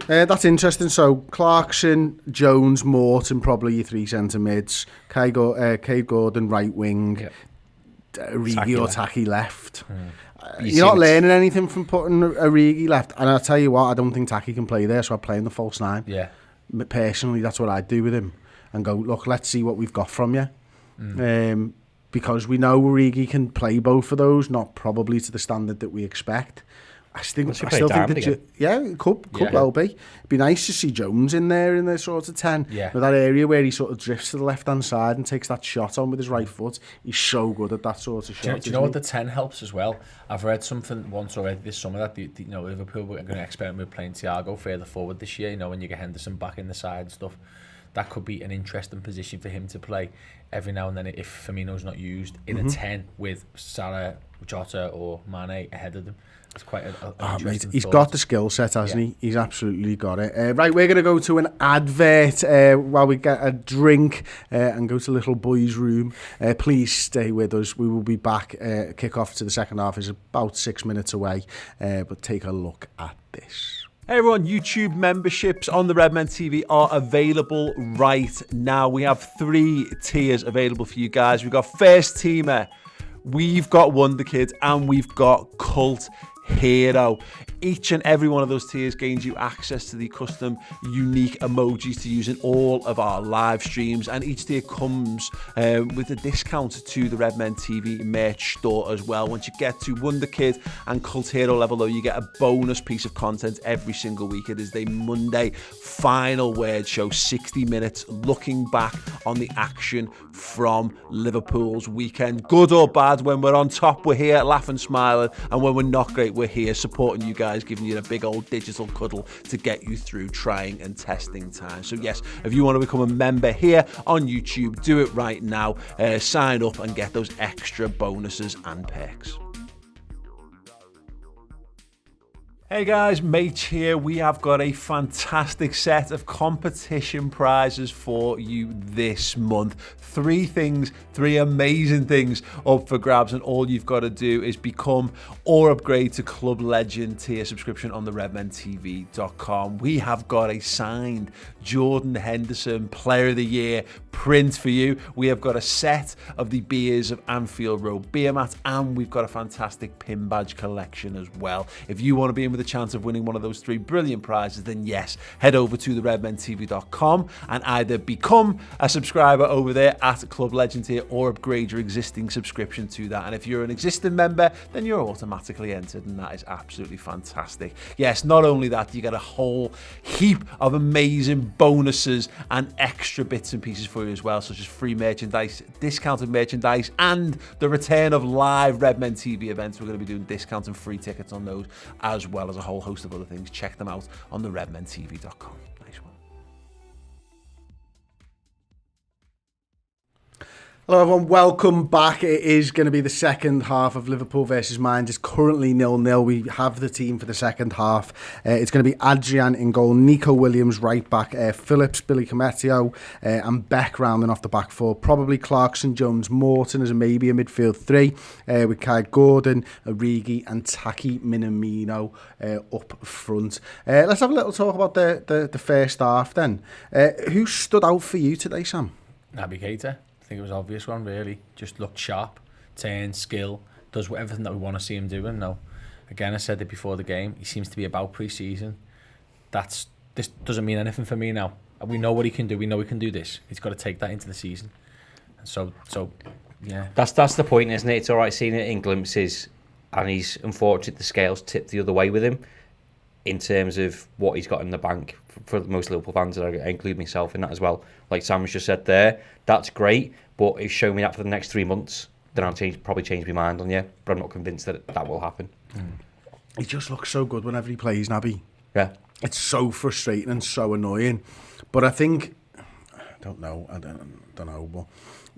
That's interesting. So Clarkson, Jones, Morton, probably your three centre mids. Cade Gordon, right wing. Yep. Origi or Taki left. You're not learning anything from putting Origi left. And I'll tell you what, I don't think Taki can play there, so I'd play him the false nine. Yeah. Personally, that's what I'd do with him. And go, look, let's see what we've got from you. Because we know Origi can play both of those, not probably to the standard that we expect. I still think that it could well be. It'd be nice to see Jones in there in the sort of 10. Yeah. With that area where he sort of drifts to the left-hand side and takes that shot on with his right foot. He's so good at that sort of shot. Do you know what the 10 helps as well? I've read something once already this summer that Liverpool are going to experiment with playing Thiago further forward this year. You know, when you get Henderson back in the side and stuff. That could be an interesting position for him to play every now and then if Firmino's not used in a 10 with Salah, Jota or Mane ahead of them. It's quite an interesting He's thought. got the skill set, hasn't he? He's absolutely got it. Right, we're going to go to an advert while we get a drink and go to Little Boy's room. Please stay with us. We will be back. Kick-off to the second half is about 6 minutes away. But take a lock at this. Hey everyone, YouTube memberships on the Redmen TV are available right now. We have 3 tiers available for you guys. We've got First Teamer, we've got Wonder Kid, and we've got Cult Hero. Each and every one of those tiers gains you access to the custom unique emojis to use in all of our live streams, and each tier comes with a discount to the Redmen TV merch store as well. Once you get to Wonder Kid and Cult Hero level though, you get a bonus piece of content every single week. It is the Monday final word show, 60 minutes looking back on the action from Liverpool's weekend. Good or bad, when we're on top, we're here laughing, smiling, and when we're not great, we're here supporting you guys, giving you a big old digital cuddle to get you through trying and testing time. So yes, if you want to become a member here on YouTube, do it right now. Sign up and get those extra bonuses and perks. Hey guys, Mate here. We have got a fantastic set of competition prizes for you this month. 3 amazing things up for grabs, and all you've got to do is become or upgrade to Club Legend tier subscription on the redmentv.com. We have got a signed Jordan Henderson Player of the Year print for you. We have got a set of the Beers of Anfield Road beer mats, and we've got a fantastic pin badge collection as well. If you want to be in with a chance of winning one of those 3 brilliant prizes, then yes, head over to theredmentv.com and either become a subscriber over there at Club Legend here or upgrade your existing subscription to that. And if you're an existing member, then you're automatically entered, and that is absolutely fantastic. Yes, not only that, you get a whole heap of amazing bonuses and extra bits and pieces for you as well, such as free merchandise, discounted merchandise, and the return of live Redmen TV events. We're going to be doing discounts and free tickets on those, as well as a whole host of other things. Check them out on theredmentv.com. Nice one. Hello everyone, welcome back. It is going to be the second half of Liverpool versus Mainz. It's currently 0-0. We have the team for the second half. It's going to be Adrian in goal, Nico Williams right back, Phillips, Billy Cometio, and Beck rounding off the back four. Probably Clarkson, Jones, Morton as maybe a midfield 3, with Kai Gordon, Origi and Taki Minamino up front. Let's have a little talk about the first half then. Who stood out for you today, Sam? Naby Keita. I think it was an obvious one, really. Just looked sharp, turn, skill, does everything that we want to see him doing. No, again, I said it before the game, he seems to be about pre-season. This doesn't mean anything for me now. We know what he can do. We know he can do this. He's got to take that into the season. And so yeah. That's the point, isn't it? It's all right seeing it in glimpses, and he's unfortunate the scales tipped the other way with him in terms of what he's got in the bank. For most Liverpool fans, I include myself in that as well. Like Sam's just said there, that's great, but if you show me that for the next 3 months, then I'll probably change my mind on you. But I'm not convinced that will happen. He just looks so good whenever he plays, Naby. Yeah. It's so frustrating and so annoying. But I think, I don't know, but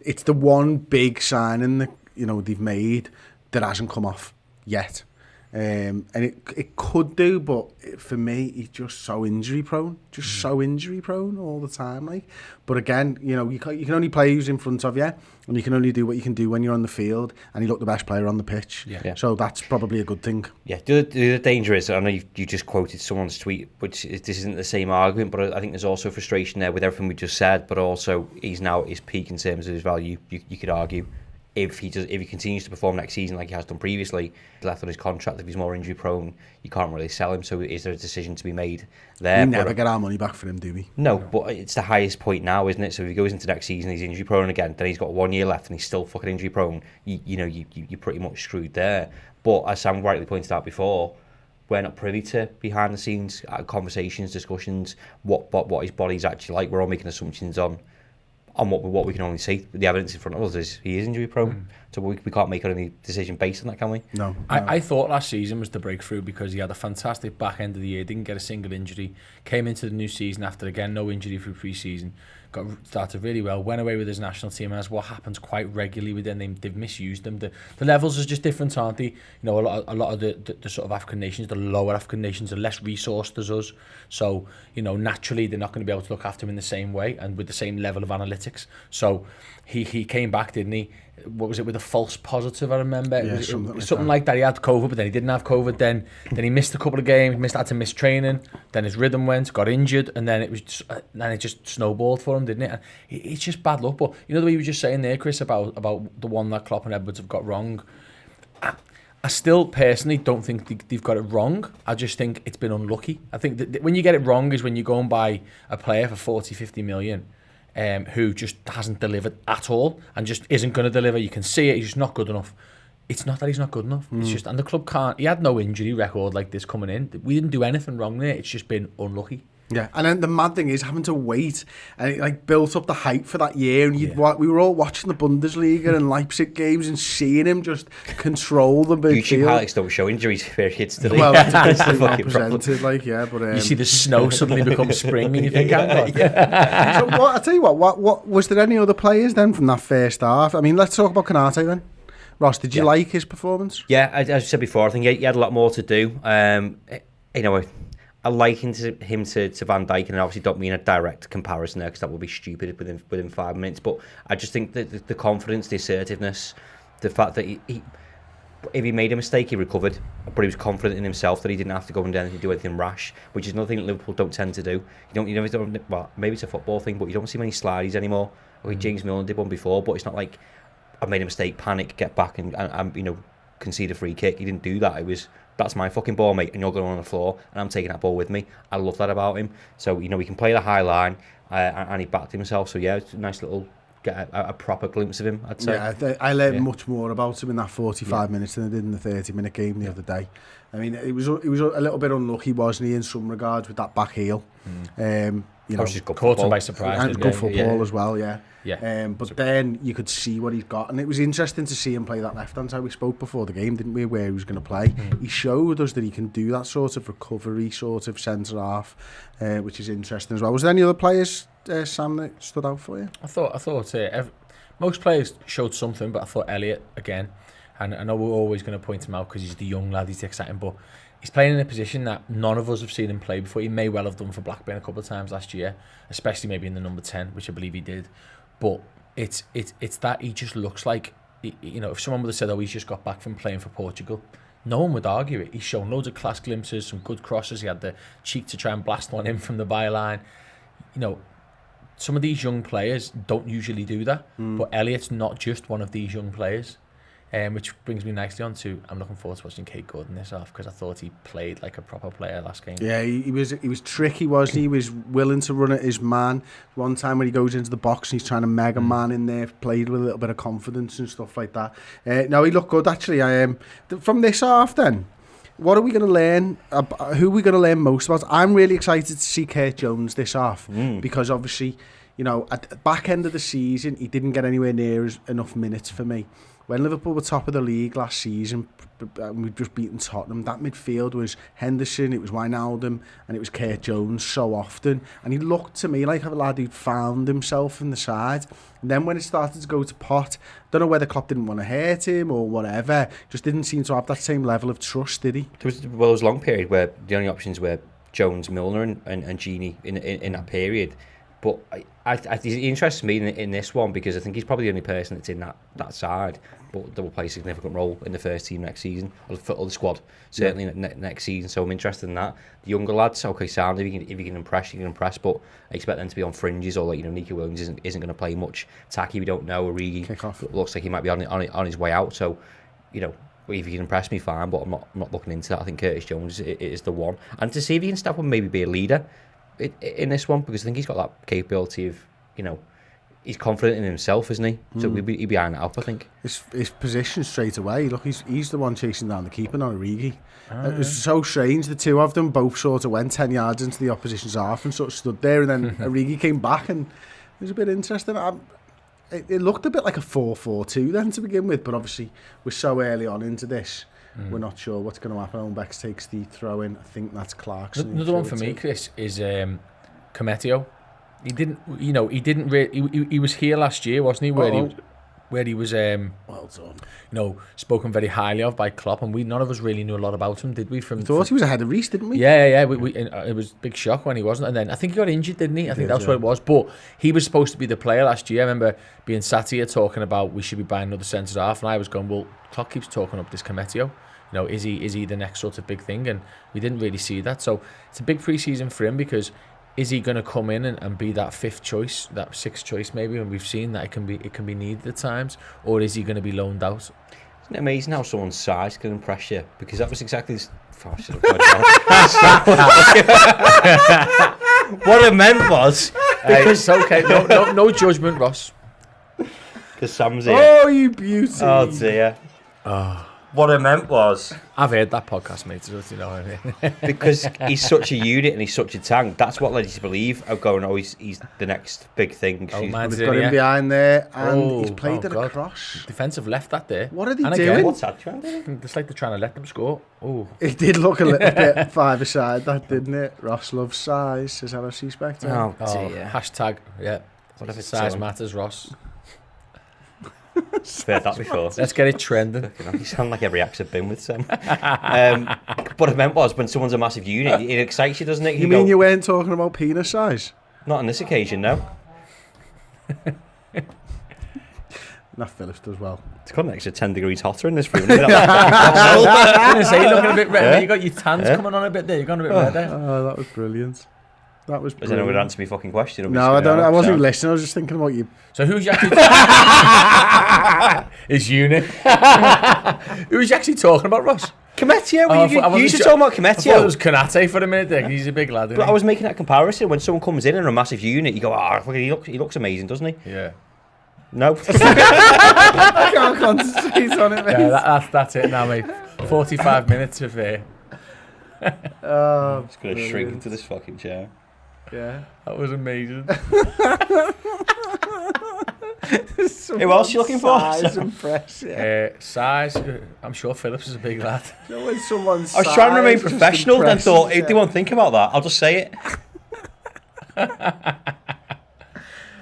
it's the one big signing that they've made that hasn't come off yet. And it could do, but for me, he's just so injury prone, so injury prone all the time. Like, but again, you can only play who's in front of you, and you can only do what you can do when you're on the field. And he looked the best player on the pitch, so that's probably a good thing. Yeah, the danger is, I know you just quoted someone's tweet, which this isn't the same argument, but I think there's also frustration there with everything we just said. But also, he's now at his peak in terms of his value. You could argue. If he continues to perform next season like he has done previously, left on his contract, if he's more injury prone, you can't really sell him. So is there a decision to be made there? We never get our money back for him, do we? No, but it's the highest point now, isn't it? So if he goes into next season, he's injury prone again, then he's got 1 year left and he's still fucking injury prone. You're pretty much screwed there. But as Sam rightly pointed out before, we're not privy to behind the scenes conversations, discussions, what his body's actually like. We're all making assumptions on what we can only see. The evidence in front of us is he is injury prone. So we can't make any decision based on that, can we? No. I thought last season was the breakthrough because he had a fantastic back end of the year, didn't get a single injury, came into the new season after, again, no injury through pre-season, started really well, went away with his national team, as what happens quite regularly with them. They've misused them. The levels are just different, aren't they? A lot of the sort of African nations, the lower African nations, are less resourced as us. So, naturally, they're not going to be able to look after him in the same way and with the same level of analytics. So he came back, didn't he? What was it, with a false positive, I remember? Yeah, something like that. He had COVID, but then he didn't have COVID. Then he missed a couple of games, had to miss training. Then his rhythm went, got injured, and then it just snowballed for him, didn't it? And it's just bad luck. But the way you were just saying there, Chris, about the one that Klopp and Edwards have got wrong. I still personally don't think they've got it wrong. I just think it's been unlucky. I think that when you get it wrong is when you go and buy a player for 40, 50 million. Who just hasn't delivered at all and just isn't going to deliver. You can see it, he's just not good enough. It's not that he's not good enough. It's just, and the club can't, he had no injury record like this coming in. We didn't do anything wrong there. It's just been unlucky. Yeah, and then the mad thing is having to wait, and it built up the hype for that year. And we were all watching the Bundesliga and Leipzig games and seeing him just control the midfield. YouTube highlights don't show injuries for kids today. Well, that's not presented, but you see the snow suddenly become spring, and you think, So I tell you what was there any other players then from that first half? I mean, let's talk about Konate then. Ross, did you like his performance? Yeah, as I said before, I think he had a lot more to do. I liken him to Van Dijk, and I obviously don't mean a direct comparison there because that would be stupid within 5 minutes. But I just think that the confidence, the assertiveness, the fact that he if he made a mistake, he recovered, but he was confident in himself that he didn't have to go and do anything rash, which is another thing that Liverpool don't tend to do. You don't. Well, maybe it's a football thing, but you don't see many slides anymore. James Milner did one before, but it's not like I've made a mistake, panic, get back and concede a free kick. He didn't do that. It was that's my fucking ball, mate, and you're going on the floor, and I'm taking that ball with me. I love that about him. So, he can play the high line, and he backed himself. So, yeah, it's a nice little, get a proper glimpse of him, I'd say. Yeah, I learned much more about him in that 45 minutes than I did in the 30-minute game the other day. I mean, he was a little bit unlucky, wasn't he, in some regards with that back heel. Just caught him by surprise. And good football as well, Yeah. But then you could see what he's got, and it was interesting to see him play that left hand side. We spoke before the game, didn't we, where he was going to play. He showed us that he can do that sort of recovery, sort of centre half, which is interesting as well. Was there any other players, Sam, that stood out for you? I thought most players showed something, but I thought Elliott again, and I know we're always going to point him out because he's the young lad, he's exciting, but he's playing in a position that none of us have seen him play before. He may well have done for Blackburn a couple of times last year, especially maybe in the number 10, which I believe he did. But it's that he just looks like, if someone would have said, he's just got back from playing for Portugal, no one would argue it. He's shown loads of class glimpses, some good crosses. He had the cheek to try and blast one in from the byline. Some of these young players don't usually do that, but Elliott's not just one of these young players. Which brings me nicely on to, I'm looking forward to watching Kate Gordon this off, because I thought he played like a proper player last game. Yeah, he was tricky, wasn't he? He was willing to run at his man. One time when he goes into the box and he's trying to mega man in there, played with a little bit of confidence and stuff like that. No, he looked good actually. From this half then, what are we going to learn? Who are we going to learn most about? I'm really excited to see Kurt Jones this half, because obviously, at the back end of the season, he didn't get anywhere near enough minutes for me. When Liverpool were top of the league last season, and we'd just beaten Tottenham, that midfield was Henderson, it was Wijnaldum, and it was Kurt Jones so often. And he looked to me like a lad who'd found himself in the side. And then when it started to go to pot, don't know whether Klopp didn't want to hurt him or whatever, just didn't seem to have that same level of trust, did he? There was a long period where the only options were Jones, Milner, and Gini in that period. But he interests me in this one because I think he's probably the only person that's in that side, but that will play a significant role in the first team next season, or the squad, certainly next season. So I'm interested in that. The younger lads, okay, sound, if you can impress, you can impress, but I expect them to be on fringes, or Nico Williams isn't going to play much. Taki, we don't know. Origi looks like he might be on his way out. So, if you can impress me, fine, but I'm not looking into that. I think Curtis Jones is the one, and to see if he can step up and maybe be a leader in this one, because I think he's got that capability of, he's confident in himself, isn't he? So he'd be iron it up, I think. His position straight away, look, he's the one chasing down the keeper, not Origi. It was so strange, the two of them both sort of went 10 yards into the opposition's half and sort of stood there, and then Origi came back, and it was a bit interesting. It looked a bit like a 4-4-2 then to begin with, but obviously we're so early on into this. We're not sure what's going to happen. Ownbex takes the throw in. I think that's Clarkson. Another one for me, Chris, is Cometio. He didn't, he was here last year, wasn't he? Where he was, well done. Spoken very highly of by Klopp, and none of us really knew a lot about him, did we? We thought he was ahead of Reece, didn't we? Yeah. It was a big shock when he wasn't, and then I think he got injured, didn't he? I think that's what it was. But he was supposed to be the player last year. I remember being sat here talking about we should be buying another centre half, and I was going, well, Klopp keeps talking up this Cometio. Is he the next sort of big thing? And we didn't really see that. So it's a big pre-season for him, because is he going to come in and be that fifth choice, that sixth choice maybe? And we've seen that it can be needed at times, or is he going to be loaned out? Isn't it amazing how someone's size can impress you? Because that was exactly this. What I meant was, It's okay. No judgment, Ross. Because Sam's here. Oh, you beauty! Oh dear. What I meant was, I've heard that podcast, mate. So you know what I mean? because he's such a unit and he's such a tank. That's what led you to believe. He's the next big thing. We've got him behind there, and he's played at a cross. Defensive left that there. What are they doing? What's that trying to do? It's like they're trying to let them score. Oh, it did look a little bit five-a-side, that didn't it? Ross loves size, says LFC Spectre. Oh dear. Hashtag, yeah. What if it's size matters, Ross? I've heard that before. Let's get it trending. You sound like every ex I've been with, Sam. What I meant was, when someone's a massive unit, it excites you, doesn't it? You mean you weren't talking about penis size? Not on this occasion, no. That Phillips does well. It's got an extra 10 degrees hotter in this room. I was going to say, you're looking a bit red. Yeah? You got your tans coming on a bit there. You're going a bit red. Oh, that was brilliant. That was brilliant. Does anyone answer me fucking question? No, I don't. I wasn't even listening. I was just thinking about you. So who's you actually... His unit. Who's you actually talking about, Ross? Kometia, you used to talk about I thought it was Kometia. Kanate for a minute there. He's a big lad, isn't But he? I was making that comparison when someone comes in a massive unit, you go, he looks amazing, doesn't he? Yeah. No. I can't concentrate on it, mate. Yeah, that's it now, mate. 45 minutes of Oh, Just going to shrink into this fucking chair. yeah. that was amazing. Who else you looking for? Size and press, yeah. Size, I'm sure Phillips is a big lad. You know when someone's I was trying to remain size just professional, then thought, impresses they you? won't think about that. I'll just say it.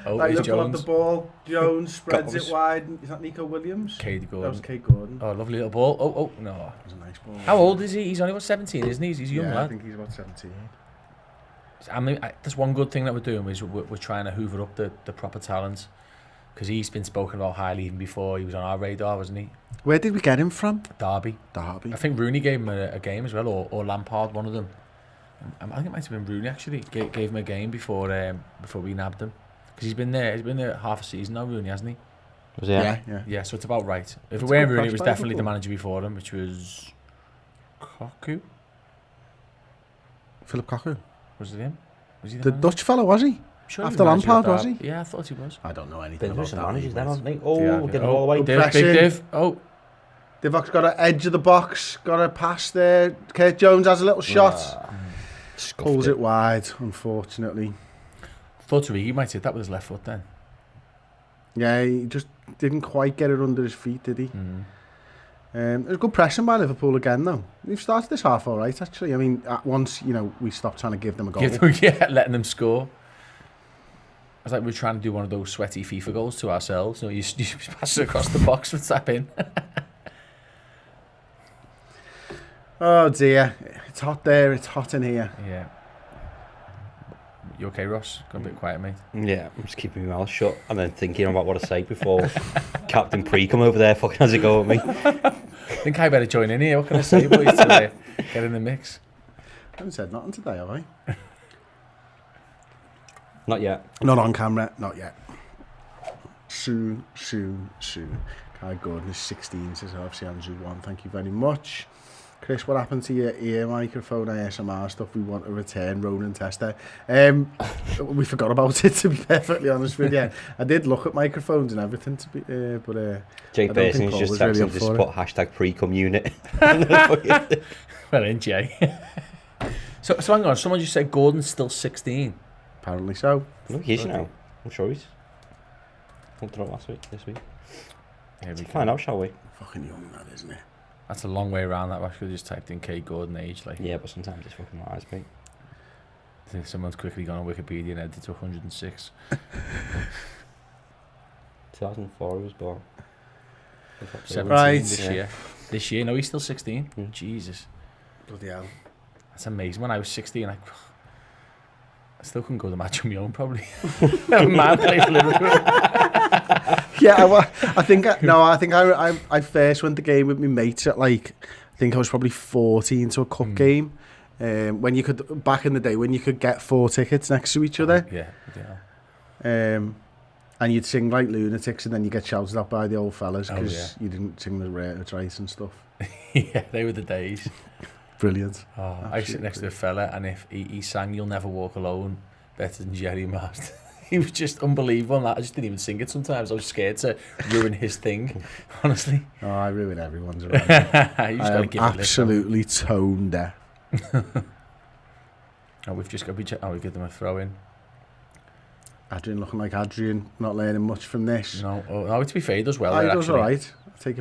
Oh, Like, it's Liverpool have Jones. the ball. Jones spreads Got it wide. Is that Nico Williams? Cade That was Gordon. Kate Gordon. Oh, lovely little ball. Oh, no. That was a nice ball. How old is he? He's only, 17, isn't he? He's a young Yeah, I lad. think he's about 17. I mean, that's one good thing that we're doing is we're trying to hoover up the proper talent. Because he's been spoken about highly even before he was on our radar, wasn't he? Where did we get him from? Derby. Derby. I think Rooney gave him a game as well, or Lampard, one of them. I think it might have been Rooney actually. Gave him a game before we nabbed him. Because he's been there half a season now, Rooney, hasn't he? Was it? Yeah, so it's about right. If It's it a weren't good Rooney, it was prospect, definitely the Liverpool. manager before him, which was Koku. Philip Cocu. Was it him? Was he The manager? Dutch fellow, was he? I'm sure he after was manager Lampard, of was Derby. Yeah, I thought he was. I don't know anything Been about some that. managers then, mate. hasn't he? Oh, Yeah, getting all the way. Div, Pressing. big Div. Oh, Divok's got an edge of the box, got a pass there. Kurt Jones has a little shot. Scuffed Pulls it wide, unfortunately. thought Origi might hit that with his left foot then. Yeah, he just didn't quite get it under his feet, did he? It was good pressing by Liverpool again, though. We've started this half all right, actually. I mean, at once, we stopped trying to give them a goal. Letting them score. It's like we're trying to do one of those sweaty FIFA goals to ourselves. You pass it across the box and tap in. Oh, dear. It's hot there, it's hot in here. Yeah. You okay, Ross? Got a bit quiet, mate. Yeah, I'm just keeping my mouth shut and then thinking about what to say before Captain Pre come over there fucking has a go at me. I think I better join in here. What can I say, boys, to get in the mix? I haven't said nothing today, have I? Not yet. Not on camera, not yet. Soon. Kai Gordon is 16, says FC Andrew 1. Thank you very much. Chris, what happened to your ear microphone ASMR stuff? We want to return Ronan Tester. We forgot about it, to be perfectly honest with you. I did look at microphones and everything, but Jake I don't Pearson think is just Paul was really texting up just for put it. hashtag pre-cum unit. Well in, Jay. So hang on, someone just said Gordon's still 16. Apparently so. Look, he is now. I'm sure he's. Pumped it up this week. Here we go. Find out, shall we? Fucking young, that, isn't it? That's a long way around that. I should have just typed in Kate Gordon age. Like, Yeah, but sometimes it's fucking lies, mate. I think someone's quickly gone on Wikipedia and edited to 106. 2004 he was born. 17 Right. This year. No, he's still 16. Mm. Jesus. Bloody hell. That's amazing. When I was 16, I still couldn't go to the match on my own, probably. Man playing for Liverpool. Yeah, I think I first went to game with my mates at I think I was probably 14 to a cup game. When you could, back in the day, when you could get 4 tickets next to each other. Yeah. And you'd sing like lunatics and then you get shouted at by the old fellas Oh, because you didn't sing the words right and stuff. Yeah, they were the days. Brilliant. Oh, I used to sit next to a fella, and if he sang "You'll Never Walk Alone" better than Jerry Marsden, he was just unbelievable. I just didn't even sing it sometimes. I was scared to ruin his thing, honestly. Oh, I ruin everyone's around. You just I gotta am give it a listen. absolutely tone deaf. Oh, we've give them a throw in. Adrian looking like Adrian, not learning much from this. No, to be fair, he does well. He there, does actually. all right. I'll take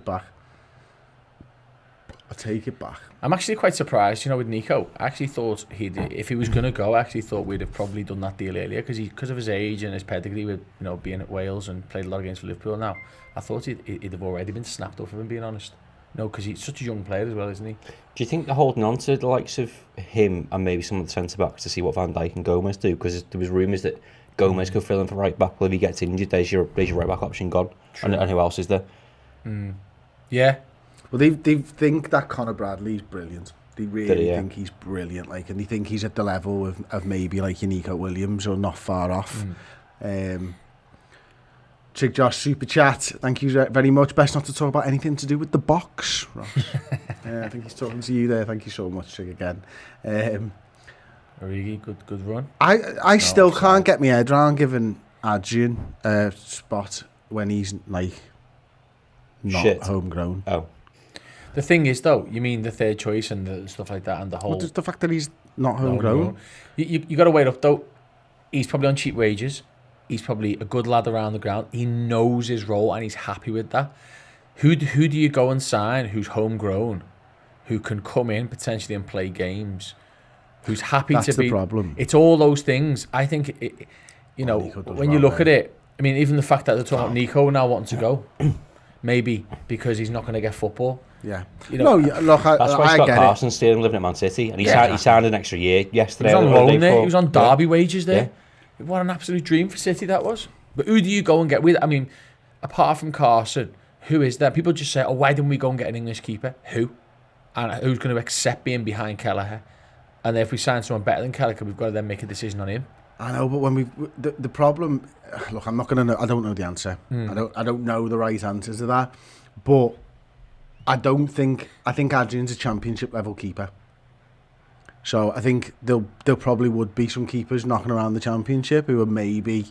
it back. I'm actually quite surprised, with Nico. I actually thought if he was going to go, I actually thought we'd have probably done that deal earlier because of his age and his pedigree with being at Wales and played a lot against Liverpool now. I thought he'd have already been snapped up, if I'm being honest. No, because he's such a young player as well, isn't he? Do you think they're holding on to the likes of him and maybe some of the centre-backs to see what Van Dijk and Gomez do? Because there was rumours that Gomez could fill in for right-back, but if he gets injured, there's your right-back option gone. And who else is there? Yeah. Well, they think that Conor Bradley's brilliant. They really think he's brilliant, and they think he's at the level of maybe like your Nico Williams or not far off. Trig Josh super chat. Thank you very much. Best not to talk about anything to do with the box, Ross. I think he's talking to you there. Thank you so much, Trig, again. Origi, good run. I still can't get my head around giving Adrian a spot when he's like not homegrown. Oh. The thing is, though, you mean the third choice and the stuff like that, and the whole. Well, just the fact that he's not homegrown. You got to wait up though. He's probably on cheap wages. He's probably a good lad around the ground. He knows his role and he's happy with that. Who do you go and sign who's homegrown, who can come in potentially and play games, who's happy That's to be? the problem. It's all those things. I think when you look at it, I mean, even the fact that they're talking about Nico now wanting to go, maybe because he's not going to get football. Yeah. Look, that's why Scott get Carson's still living at Man City, and he signed an extra year yesterday. He was on loan there. He was on Derby wages there. Yeah. What an absolute dream for City that was. But who do you go and get with? I mean, apart from Carson, who is there? People just say, "Oh, why didn't we go and get an English keeper?" Who? And who's going to accept being behind Kelleher? And if we sign someone better than Kelleher, we've got to then make a decision on him. I know, but when the problem, look, I'm not going to know. I don't know the answer. I don't know the right answer to that. But I think Adrian's a championship level keeper. So I think there probably would be some keepers knocking around the championship who maybe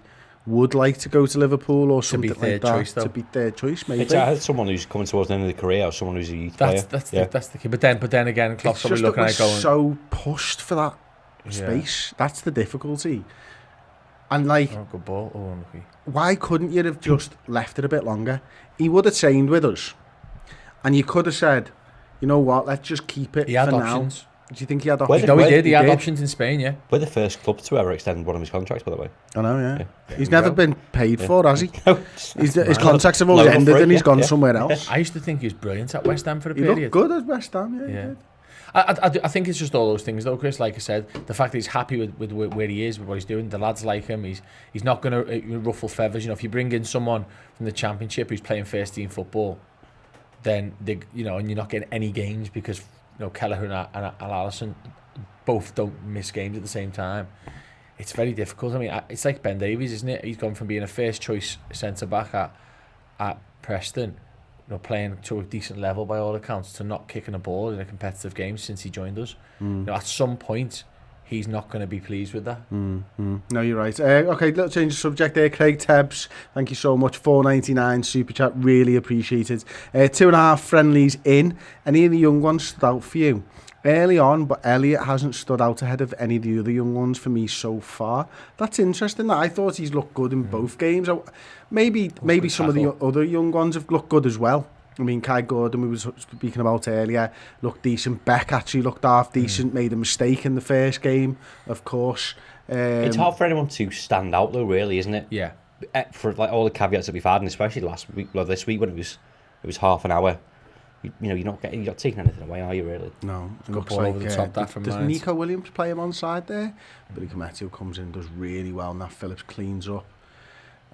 would like to go to Liverpool or something like that. Choice, to be third choice, maybe. It's someone who's coming towards the end of the career, or someone who's a youth player. That's the key. But then again, Klopp's probably looking at going so pushed for that space. That's the difficulty. And good ball. Why couldn't you have just left it a bit longer? He would have trained with us, and you could have said, you know what, let's just keep it. He had for options. Now. Do you think he had options? No, he did. He had options in Spain, yeah. We're the first club to ever extend one of his contracts, by the way. I know, yeah. He's never been paid for, has he? No. His contracts have always ended and he's gone somewhere else. I used to think he was brilliant at West Ham for a He period. looked good at West Ham, yeah. He did. I think it's just all those things, though, Chris. Like I said, the fact that he's happy with where he is, with what he's doing, the lads like him. He's not going to ruffle feathers. You know, if you bring in someone from the Championship who's playing first team football, then and you're not getting any games because Kelleher and Alisson both don't miss games at the same time. It's very difficult. I mean, it's like Ben Davies, isn't it? He's gone from being a first choice centre back at Preston, playing to a decent level by all accounts, to not kicking a ball in a competitive game since he joined us. At some point, he's not going to be pleased with that. No, you're right. Okay, let's change the subject there. Craig Tebbs, thank you so much. $4.99 super chat, really appreciated. 2.5 friendlies in. Any of the young ones stood out for you? Early on, but Elliott hasn't stood out ahead of any of the other young ones for me so far. That's interesting. I thought he's looked good in both games. Maybe some of the other young ones have looked good as well. I mean, Kai Gordon, we were speaking about earlier, looked decent. Beck actually looked half decent, made a mistake in the first game, of course. It's hard for anyone to stand out, though, really, isn't it? Yeah. For all the caveats that we've had, and especially this week when it was half an hour. You're not taking anything away, are you, really? No. It looks like over the top that from does Mainz. Nico Williams play him on side there? Billy Cometto comes in, does really well, and that Phillips cleans up.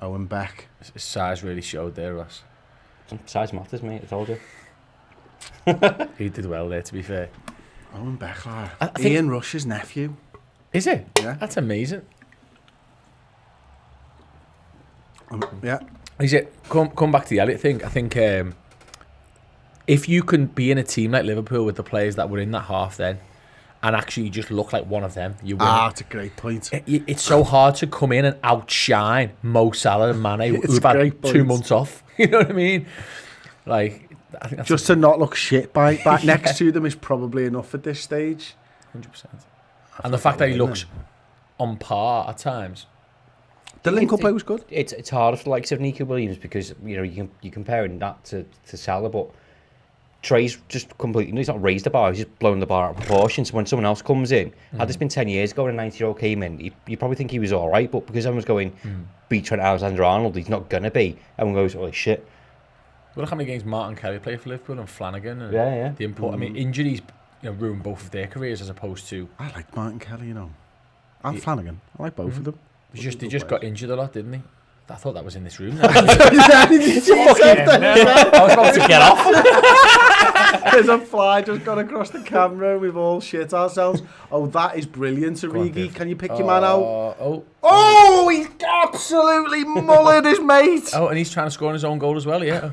Owen Beck. His size really showed there, Ross. Size matters, mate, I told you. He did well there, to be fair. Owen Beck, Ian Rush's nephew. Is it? Yeah. That's amazing. Yeah. Is it? Come back to the Elliott thing. I think if you can be in a team like Liverpool with the players that were in that half then, and actually just look like one of them, you win. That's a great point. It's so hard to come in and outshine Mo Salah and Mane, who've had 2 months off. You know what I mean? Like, I think that's just to not look shit back next to them is probably enough at this stage. 100%. And the fact that he looks on par at times. The link-up play was good. It's harder for the likes of Nico Williams because you're comparing that to Salah, but Trey's just completely, he's not raised the bar, he's just blown the bar out of proportion. So when someone else comes in, had this been 10 years ago and a 90-year-old came in, you probably think he was all right, but because everyone's going, beat Trent Alexander-Arnold, he's not going to be. Everyone goes, holy shit. Well, look how many games Martin Kelly played for Liverpool and Flanagan. And yeah. The import. I mean, injuries ruined both of their careers as opposed to... I like Martin Kelly, and Flanagan. I like both of them. He just got injured a lot, didn't he? I thought that was in this room. I I was about to get off. There's a fly just gone across the camera and we've all shit ourselves. Oh, that is brilliant, Origi. Can you pick your man out? Oh, he's absolutely mullered his mate. Oh, and he's trying to score on his own goal as well, yeah.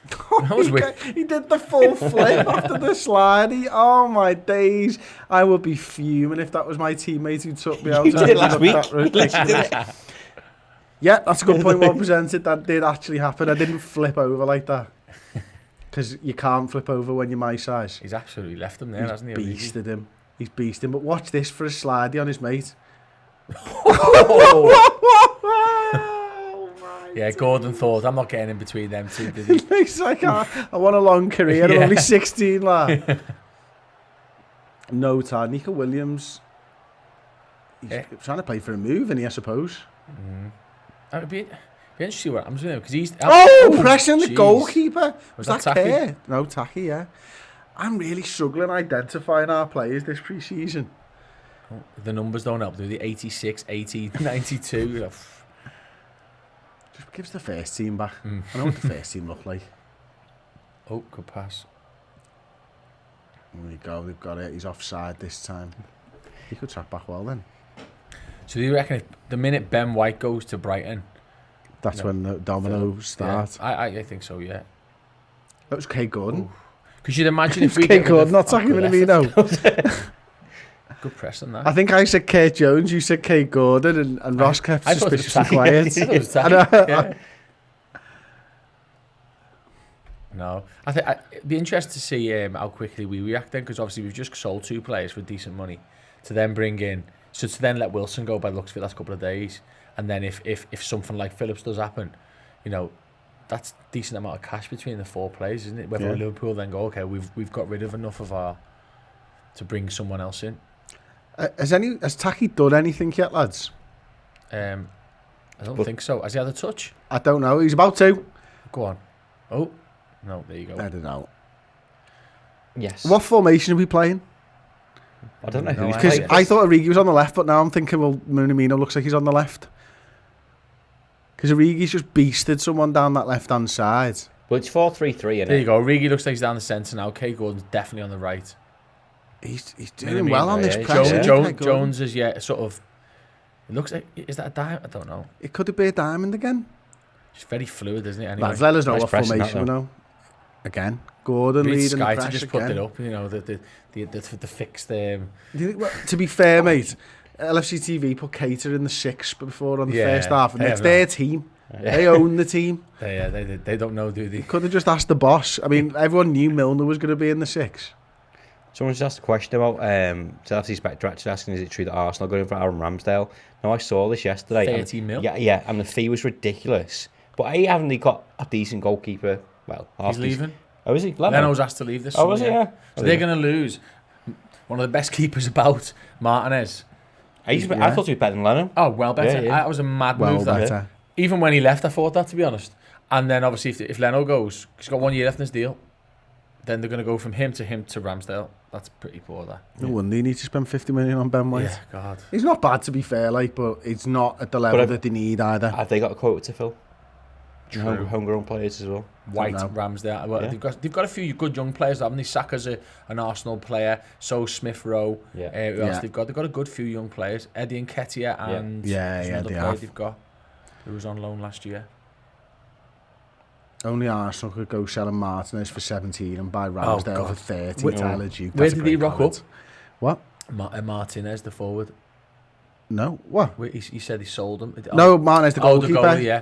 That was weird. He did the full flip after the slide. Oh my days. I would be fuming if that was my teammate who took me out. You did it last week. Yeah, that's a good point. Well presented. That did actually happen. I didn't flip over like that. Because you can't flip over when you're my size. He's absolutely left him there, hasn't he? Beasted him. He's beasted him. But watch this for a slidey on his mate. Yeah, Gordon thought, I'm not getting in between them two, did he? He's like, I want a long career. I'm only 16, lad. No time. Nico Williams. He's trying to play for a move, isn't he, I suppose? It'd be interesting what happens with him, because he's... pressing the goalkeeper. Was that Taki? Kerr? No, Taki, yeah. I'm really struggling identifying our players this pre-season. The numbers don't help, do they? 86, 80, 92. Just gives the first team back. I know what the first team look like. Oh, good pass. There we go, they've got it. He's offside this time. He could track back well then. So do you reckon the minute Ben White goes to Brighton... That's when the dominoes start. Yeah, I think so, yeah. That was Kate Gordon. Because you'd imagine if we... Kate Gordon, not Taki Minamino. Good press on that. I think I said Kate Jones, you said Kate Gordon, and Ross kept suspiciously quiet. I thought it was Taki, yeah. No, I think it'd be interesting to see how quickly we react then, because obviously we've just sold 2 players for decent money to then bring in, so to then let Wilson go by the looks of it last couple of days, and then if something like Phillips does happen, you know, that's a decent amount of cash between the 4 players, isn't it? Whether Liverpool then go, okay, we've got rid of enough of our to bring someone else in. Has Taki done anything yet, lads? I don't think so. Has he had a touch? I don't know. He's about to. Go on. Oh. No, there you go. I don't know. Yes. What formation are we playing? I don't know who's Because playing. I thought Origi was on the left, but now I'm thinking, well, Minamino looks like he's on the left. Because Origi's just beasted someone down that left-hand side. Well, it's 4-3-3, isn't it? There you go. Origi looks like he's down the centre now. Kay Gordon's definitely on the right. He's doing well on this yeah, press. Jones is, sort of... It looks like... Is that a diamond? I don't know. It could be a diamond again. It's very fluid, isn't it? Anyway. Lads, let us know Nice what pressing formation we that, know. Again, Gordon Reed leading the Sky press to just again. put it up, you know, the fixed... Do you think, well, to be fair, mate, LFC TV put Keita in the 6 before on the first half, and it's their team. Yeah. They own the team. They don't know, do they? Could have just asked the boss. I mean, everyone knew Milner was going to be in the 6. Someone just asked a question about LFC Spectre actually asking, is it true that Arsenal going for Aaron Ramsdale? No, I saw this yesterday. 30 mil? Yeah, and the fee was ridiculous. But haven't they got a decent goalkeeper? Well, he's leaving. Oh, is he? Leno's asked to leave this summer. Was he? Yeah. So they're going to lose one of the best keepers about, Martinez. I thought he was better than Leno. Oh, well better. Yeah. That was a mad move. Better. Even when he left, I thought that, to be honest. And then obviously if Leno goes, he's got 1 year left in his deal, then they're going to go from him to Ramsdale. That's pretty poor, that. No wonder he needs to spend 50 million on Ben White. Yeah, God. He's not bad, to be fair, but it's not at the level that they need either. Have they got a quota to fill? True. Homegrown players as well. White, Ramsdale. Well, Yeah. they've got a few good young players, haven't they? Saka's an Arsenal player. So Smith Rowe. Yeah. Who else they've got? They've got a good few young players. Eddie Nketiah and there's another player they've got who was on loan last year. Only Arsenal could go selling Martinez for 17 and buy Ramsdale for 30. Tyler Duke. Where did he rock up? What? Martinez, the forward. No. What? He said he sold him. No, Martinez, the goalkeeper. The goalie, yeah.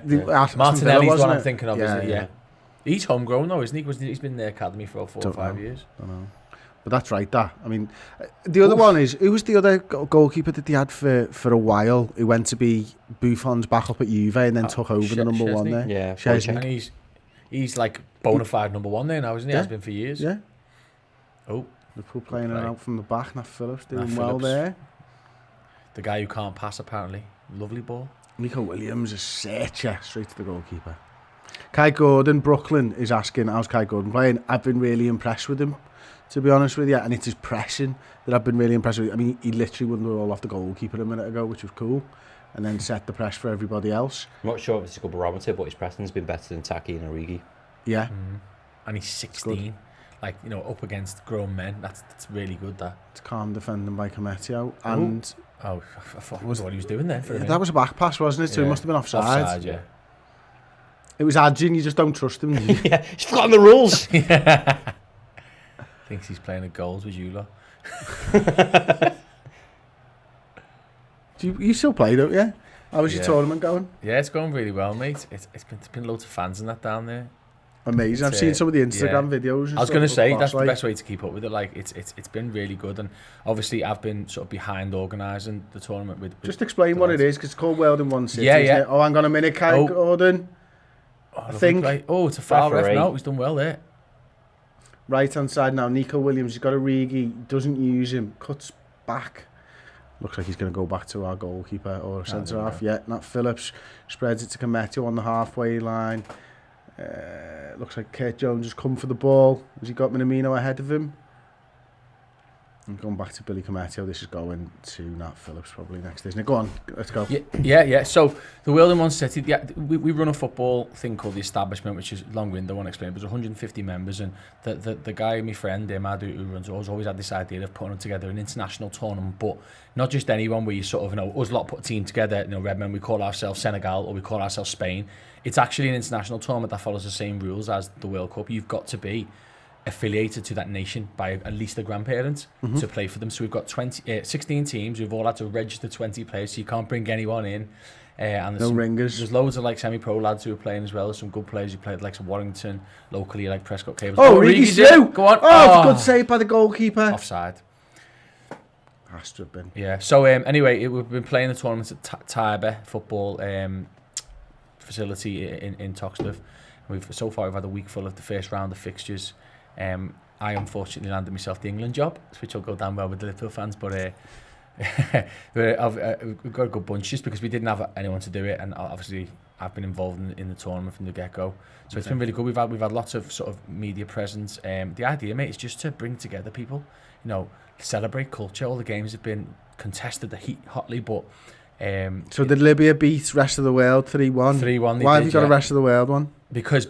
Martinelli's what I'm thinking of, isn't it? Yeah. He's homegrown though, isn't he? He's been in the academy for 4 or 5 years. I don't know. But that's right, that. I mean, the other one is, who was the other goalkeeper that they had for a while, who went to be Buffon's backup at Juve and then took over the number one there? Yeah. Szczesny. And he's like bona fide number one there now, isn't he? Has been for years. Yeah. Oh. Liverpool playing it out from the back. Nat Phillips doing Nat well Phillips. there. The guy who can't pass, apparently. Lovely ball. Nico Williams is searcher straight to the goalkeeper. Kai Gordon, Brooklyn, is asking, how's Kai Gordon playing? I've been really impressed with him, to be honest with you. And it's his pressing that I've been really impressed with. I mean, he literally won the all off the goalkeeper a minute ago, which was cool. And then set the press for everybody else. I'm not sure if it's a good barometer, but his pressing's been better than Taki and Origi. Yeah. And he's 16. like, you know, up against grown men. That's really good, that. It's calm defending by Cometio. And I thought what he was doing there for a minute. that was a back pass, wasn't it? So he must have been offside. Offside, yeah. It was Adjin, you just don't trust him. Yeah, he's forgotten the rules. Thinks he's playing at goals with you lot. You still play, don't you? How was your tournament going? Yeah, it's going really well, mate. It's been loads of fans and that down there. Amazing. I've seen some of the Instagram videos. And I was going to stuff, say that's the best way to keep up with it. Like it's been really good, and obviously I've been sort of behind organising the tournament with just explain what it is, because it's called World in One City. Yeah. Isn't it? Oh, hang on a minute, Kai Gordon. I think. It's a foul ref. No, he's done well there. Right hand side now. Nico Williams. He's got Origi. Doesn't use him. Cuts back. Looks like he's going to go back to our goalkeeper or centre half. Yeah, Nat Phillips spreads it to Cometio on the halfway line. Looks like Kurt Jones has come for the ball. Has he got Minamino ahead of him? I'm going back to Billy Cometio. This is going to Nat Phillips probably next, isn't it? Go on, let's go. Yeah. So the World in One City, we run a football thing called the Establishment, which is long window, I won't explain. There's 150 members, and the guy, my friend, Madu, who runs, always had this idea of putting together an international tournament, but not just anyone where you sort of, you know, us lot put a team together, you know, Redmen, we call ourselves Senegal or we call ourselves Spain. It's actually an international tournament that follows the same rules as the World Cup. You've got to be affiliated to that nation by at least a grandparent to play for them. So we've got 16 teams. We've all had to register 20 players, so you can't bring anyone in. And no ringers. There's loads of like semi-pro lads who are playing as well. There's some good players who played like Warrington, locally like Prescott Cables. Origi's through! Go on. Good save by the goalkeeper. Offside. Has to have been. Yeah. So anyway, we've been playing the tournament at Tiber football facility in Toxteth. We've had a week full of the first round of fixtures. I unfortunately landed myself the England job, which will go down well with the Liverpool fans, but we've got a good bunch just because we didn't have anyone to do it, and obviously I've been involved in the tournament from the get-go, so it's been really good. We've had lots of sort of media presence. The idea, mate, is just to bring together people, you know, celebrate culture. All the games have been contested hotly, but so did Libya beat rest of the world 3-1? 3-1. Why have you got a rest of the world one? Because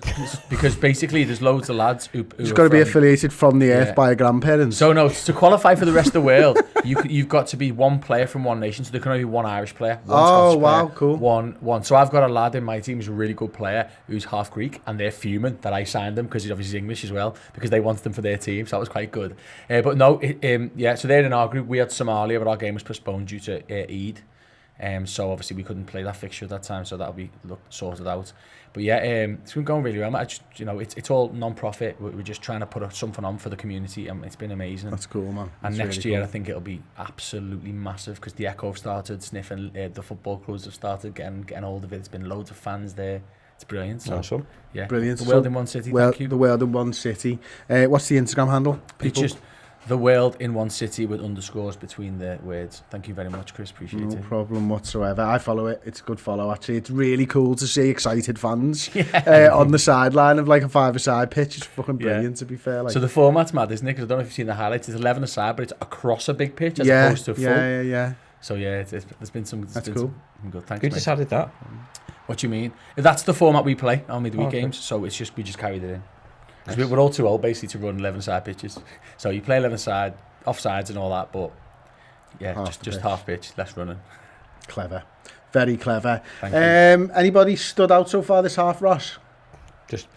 basically there's loads of lads who it's got to be affiliated from the earth by a grandparent. So no, to qualify for the rest of the world, you've got to be one player from one nation. So there can only be one Irish player, one Scottish player, cool. One. So I've got a lad in my team who's a really good player who's half Greek, and they're fuming that I signed him because he's obviously English as well, because they wanted him for their team. So that was quite good. But no, so they're in our group. We had Somalia, but our game was postponed due to Eid. So obviously we couldn't play that fixture at that time, so that'll be sorted out. But yeah, it's been going really well. It's all non-profit. We're just trying to put something on for the community, and it's been amazing. That's cool, man. And next year, I think it'll be absolutely massive because the Echo have started sniffing. The football clubs have started getting hold of it. There's been loads of fans there. It's brilliant. So, awesome. Yeah, brilliant. The World in One City. Thank you. The World in One City. What's the Instagram handle? It's just The World in One City with underscores between the words. Thank you very much, Chris. Appreciate it. No problem whatsoever. I follow it. It's a good follow, actually. It's really cool to see excited fans on the sideline of like a five-a-side pitch. It's fucking brilliant, to be fair. Like. So the format's mad, isn't it? Because I don't know if you've seen the highlights. It's 11 aside, but it's across a big pitch as opposed to full. Yeah. So yeah, there's been some. That's cool. Some good. Thanks, Who mate. decided that? What do you mean? That's the format we play on midweek games. So we just carried it in. Because we're all too old basically to run 11-side pitches. So you play 11-side, offsides and all that, but yeah, just half pitch, less running. Clever. Very clever. Thank you. Anybody stood out so far this half, Ross? Just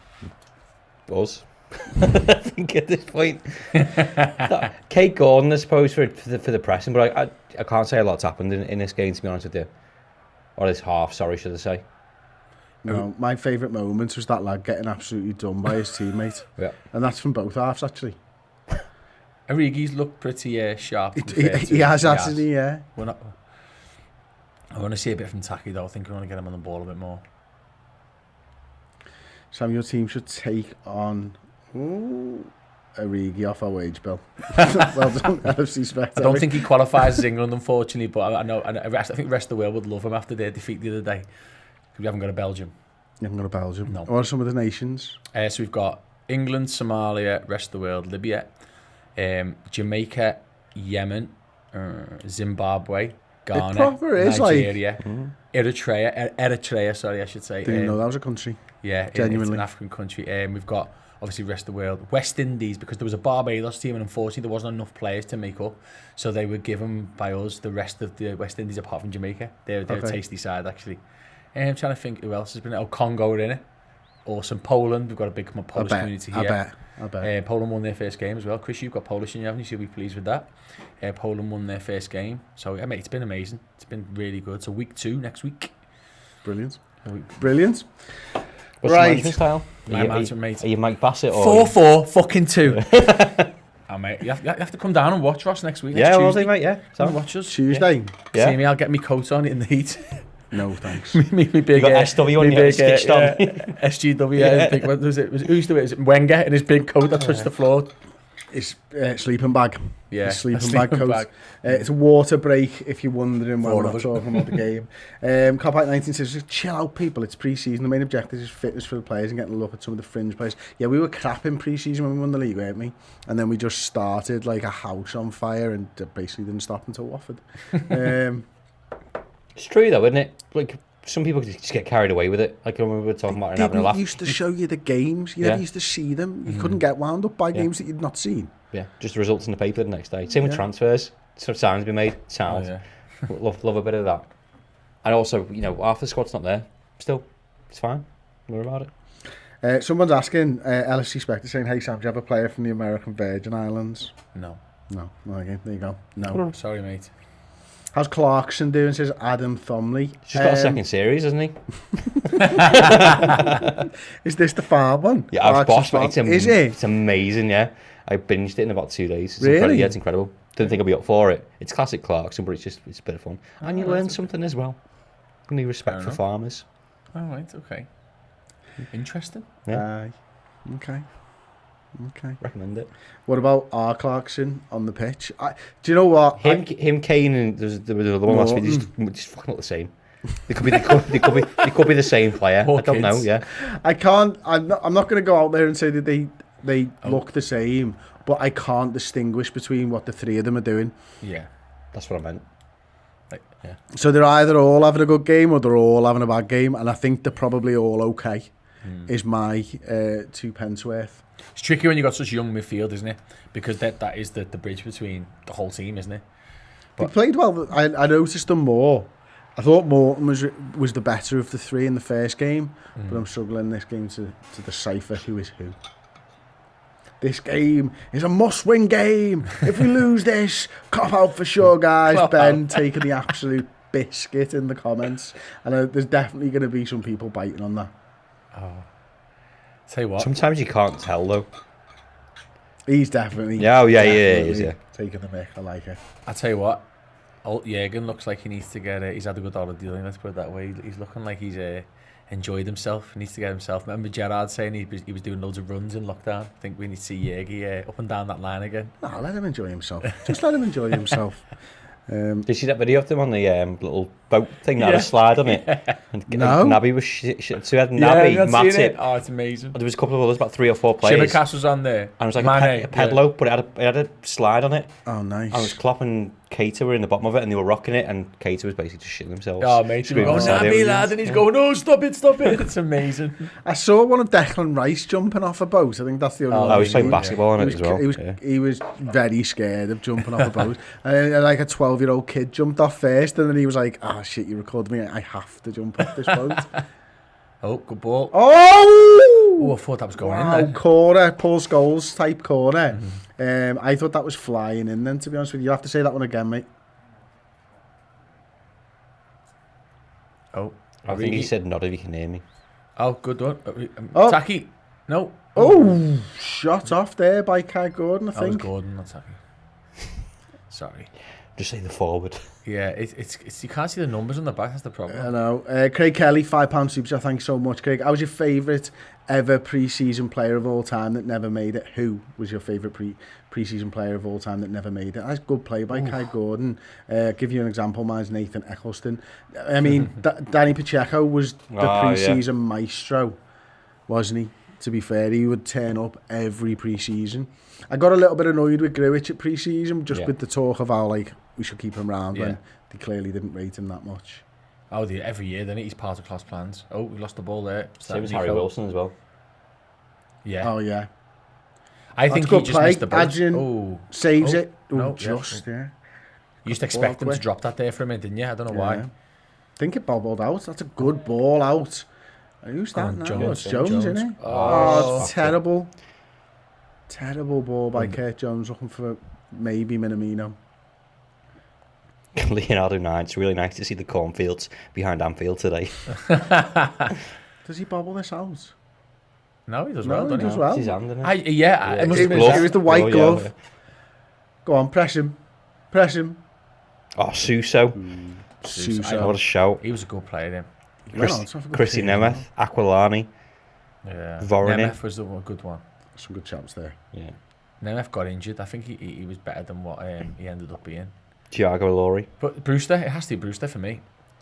us. I think at this point. Kate Gordon, I suppose, for the pressing, but I can't say a lot's happened in this game, to be honest with you. Or this half, sorry, should I say. No, my favourite moment was that lad getting absolutely done by his teammate. Yeah. And that's from both halves, actually. Origi's looked pretty sharp. He has, actually, yeah. I want to see a bit from Taki, though. I think we want to get him on the ball a bit more. Sam, your team should take on Origi off our wage bill. Well done, FC Spectre. I don't think he qualifies as England, unfortunately, but I think the rest of the world would love him after their defeat the other day. We haven't got a Belgium. You haven't got a Belgium? No. What are some of the nations? So we've got England, Somalia, rest of the world, Libya, Jamaica, Yemen, Zimbabwe, Ghana, Nigeria, Eritrea, sorry, I should say. Didn't know that was a country. Yeah, Genuinely. it's an African country. We've got, obviously, the rest of the world. West Indies, because there was a Barbados team, and unfortunately there wasn't enough players to make up. So they were given by us the rest of the West Indies, apart from Jamaica. They're a tasty side, actually. I'm trying to think who else has been. Oh, Congo are in it. Awesome. Poland, we've got a big Polish community here. I bet. Poland won their first game as well. Chris, you've got Polish in you, haven't you? So you'll be pleased with that. Poland won their first game. So, yeah, mate, it's been amazing. It's been really good. So week 2 next week. Brilliant. What's your Right. management style? My management, mate. Are you Mike Bassett or 4-4 fucking 2. Oh, mate, you have to come down and watch us next week. Yeah, next well, Tuesday. mate. Yeah, Come and watch us. Tuesday? Yeah. See me, I'll get my coat on in the heat. No, thanks. me big, You got SW on your stitched on. SGW, yeah. Big, what was it? Who's the? Is it Wenger in his big coat that touched the floor? It's sleeping bag. Yeah, It's sleeping a bag sleeping coat. bag. It's a water break, if you're wondering why For we're all not of us. talking about the game. Copite 19 says, just chill out, people. It's pre-season. The main objective is fitness for the players and getting a look at some of the fringe players. Yeah, we were crap in pre-season when we won the league, weren't we? And then we just started like a house on fire and basically didn't stop until Watford. It's true though, isn't it? Like some people just get carried away with it. Like when we were talking about and having a Didn't laugh. used to show you the games. You never used to see them. You couldn't get wound up by games that you'd not seen. Yeah, just the results in the paper the next day. Same with transfers. Some signs be made. Sounds. Love a bit of that. And also, you know, half the squad's not there. Still, it's fine. Don't worry about it. Someone's asking, LFC Spectre saying, hey Sam, do you have a player from the American Virgin Islands? No. No. Okay, there you go. No. Sorry, mate. How's Clarkson doing, says Adam Thomley. He's just got a second series, hasn't he? Is this the farm one? Yeah, I've bossed Farm? it. Is it? It's amazing, yeah. I binged it in about 2 days. It's Really? incredible. Yeah, it's incredible. Didn't think I'd be up for it. It's classic Clarkson, but it's a bit of fun. And you learn something as well. You need respect for farmers. All right, okay. Interesting. Yeah. Okay. Recommend it. What about R. Clarkson on the pitch? Do you know what? Him, Kane, and there was another one last week. They just fucking look the same. They could be the same player. Poor I don't know. kids. Yeah. I can't. I'm not going to go out there and say that they look the same, but I can't distinguish between what the three of them are doing. Yeah. That's what I meant. Yeah. So they're either all having a good game or they're all having a bad game, and I think they're probably all okay. Is my 2 pence worth. It's tricky when you've got such young midfield, isn't it? Because that is the bridge between the whole team, isn't it? They played well. I noticed them more. I thought Morton was the better of the three in the first game, but I'm struggling this game to decipher who is who. This game is a must-win game. If we lose this, cop out for sure, guys. Ben taking the absolute biscuit in the comments. And there's definitely going to be some people biting on that. Tell you what. Sometimes you can't tell though. He's definitely... Yeah, he definitely is. Yeah. Taking the mick. I like it. I tell you what. Old Jürgen looks like he needs to get he's had a good holiday, let's put it that way. He's looking like he's enjoyed himself. He needs to get himself. Remember Gerrard saying he was doing loads of runs in lockdown? I think we need to see Jürgen up and down that line again. No, let him enjoy himself. Just let him enjoy himself. Did you see that video of them on the little boat thing that had a slide on it? And No. Naby was shit. So we had Naby, Matip. Oh, it's amazing. There was a couple of others, about 3 or 4 players. Shimmercast was on there. And it was like Mane, a pedalo, but it had a slide on it. Oh, nice. And it was Klopp and Keita were in the bottom of it, and they were rocking it, and Keita was basically just shitting themselves. Oh, mate, he was going, Screaming Naby, inside lad, and he's going, oh, stop it. It's amazing. I saw one of Declan Rice jumping off a boat. I think that's the only one. I was playing He- basketball on he it was, as well. He was very scared of jumping off a boat. And like a 12-year-old kid jumped off first, and then he was like, "Ah, shit, you recorded me. I have to jump off this boat." Oh, good ball. Oh! I thought that was going Wow, in there. corner, Paul Scholes type corner. I thought that was flying in then, to be honest with you. You'll have to say that one again, mate. Oh, I think he said nod if you can hear me. Oh, good one. Oh. Taki. No. Oh, shot off there by Kai Gordon, I That was think. Gordon, not Taki. Sorry. Just say the forward. Yeah, it's you can't see the numbers on the back. That's the problem. I know. Craig Kelly, £5 super chat. Thanks so much, Craig. I was your favourite ever pre-season player of all time that never made it. Who was your favourite pre-season player of all time that never made it? That's a good play by Kai Gordon. Give you an example. Mine's Nathan Eccleston. I mean, Danny Pacheco was the pre-season maestro, wasn't he? To be fair, he would turn up every pre-season. I got a little bit annoyed with Gruitch at pre-season, just with the talk of how like we should keep him around when they clearly didn't rate him that much. Oh, every year, then he's part of class plans. Oh, we lost the ball there. Same as Harry Wilson as well. Yeah. Oh, yeah. I think he just missed the boat. Saves it. No, just, yeah. You used to expect him to drop that there for a minute, didn't you? I don't know why. I think it bobbled out. That's a good ball out. Who's that now? Jones. It's Jones, isn't it? Oh, terrible. Terrible ball by Kurt Jones, looking for maybe Minamino. Leonardo 9, it's really nice to see the cornfields behind Anfield today. Does he bobble this out? No, he does well, doesn't he? Does well. It's his hand, isn't it? It must have been It was the white glove. Yeah. Go on, press him. Press him. Oh, Suso. Suso. What a shout. He was a good player, then. Chrissy Nemeth, Aquilani, Voronin. Nemeth was the good one. Some good chaps there. Yeah. Nemeth got injured. I think he was better than what he ended up being. Thiago Ilori. But Brewster, it has to be Brewster for me.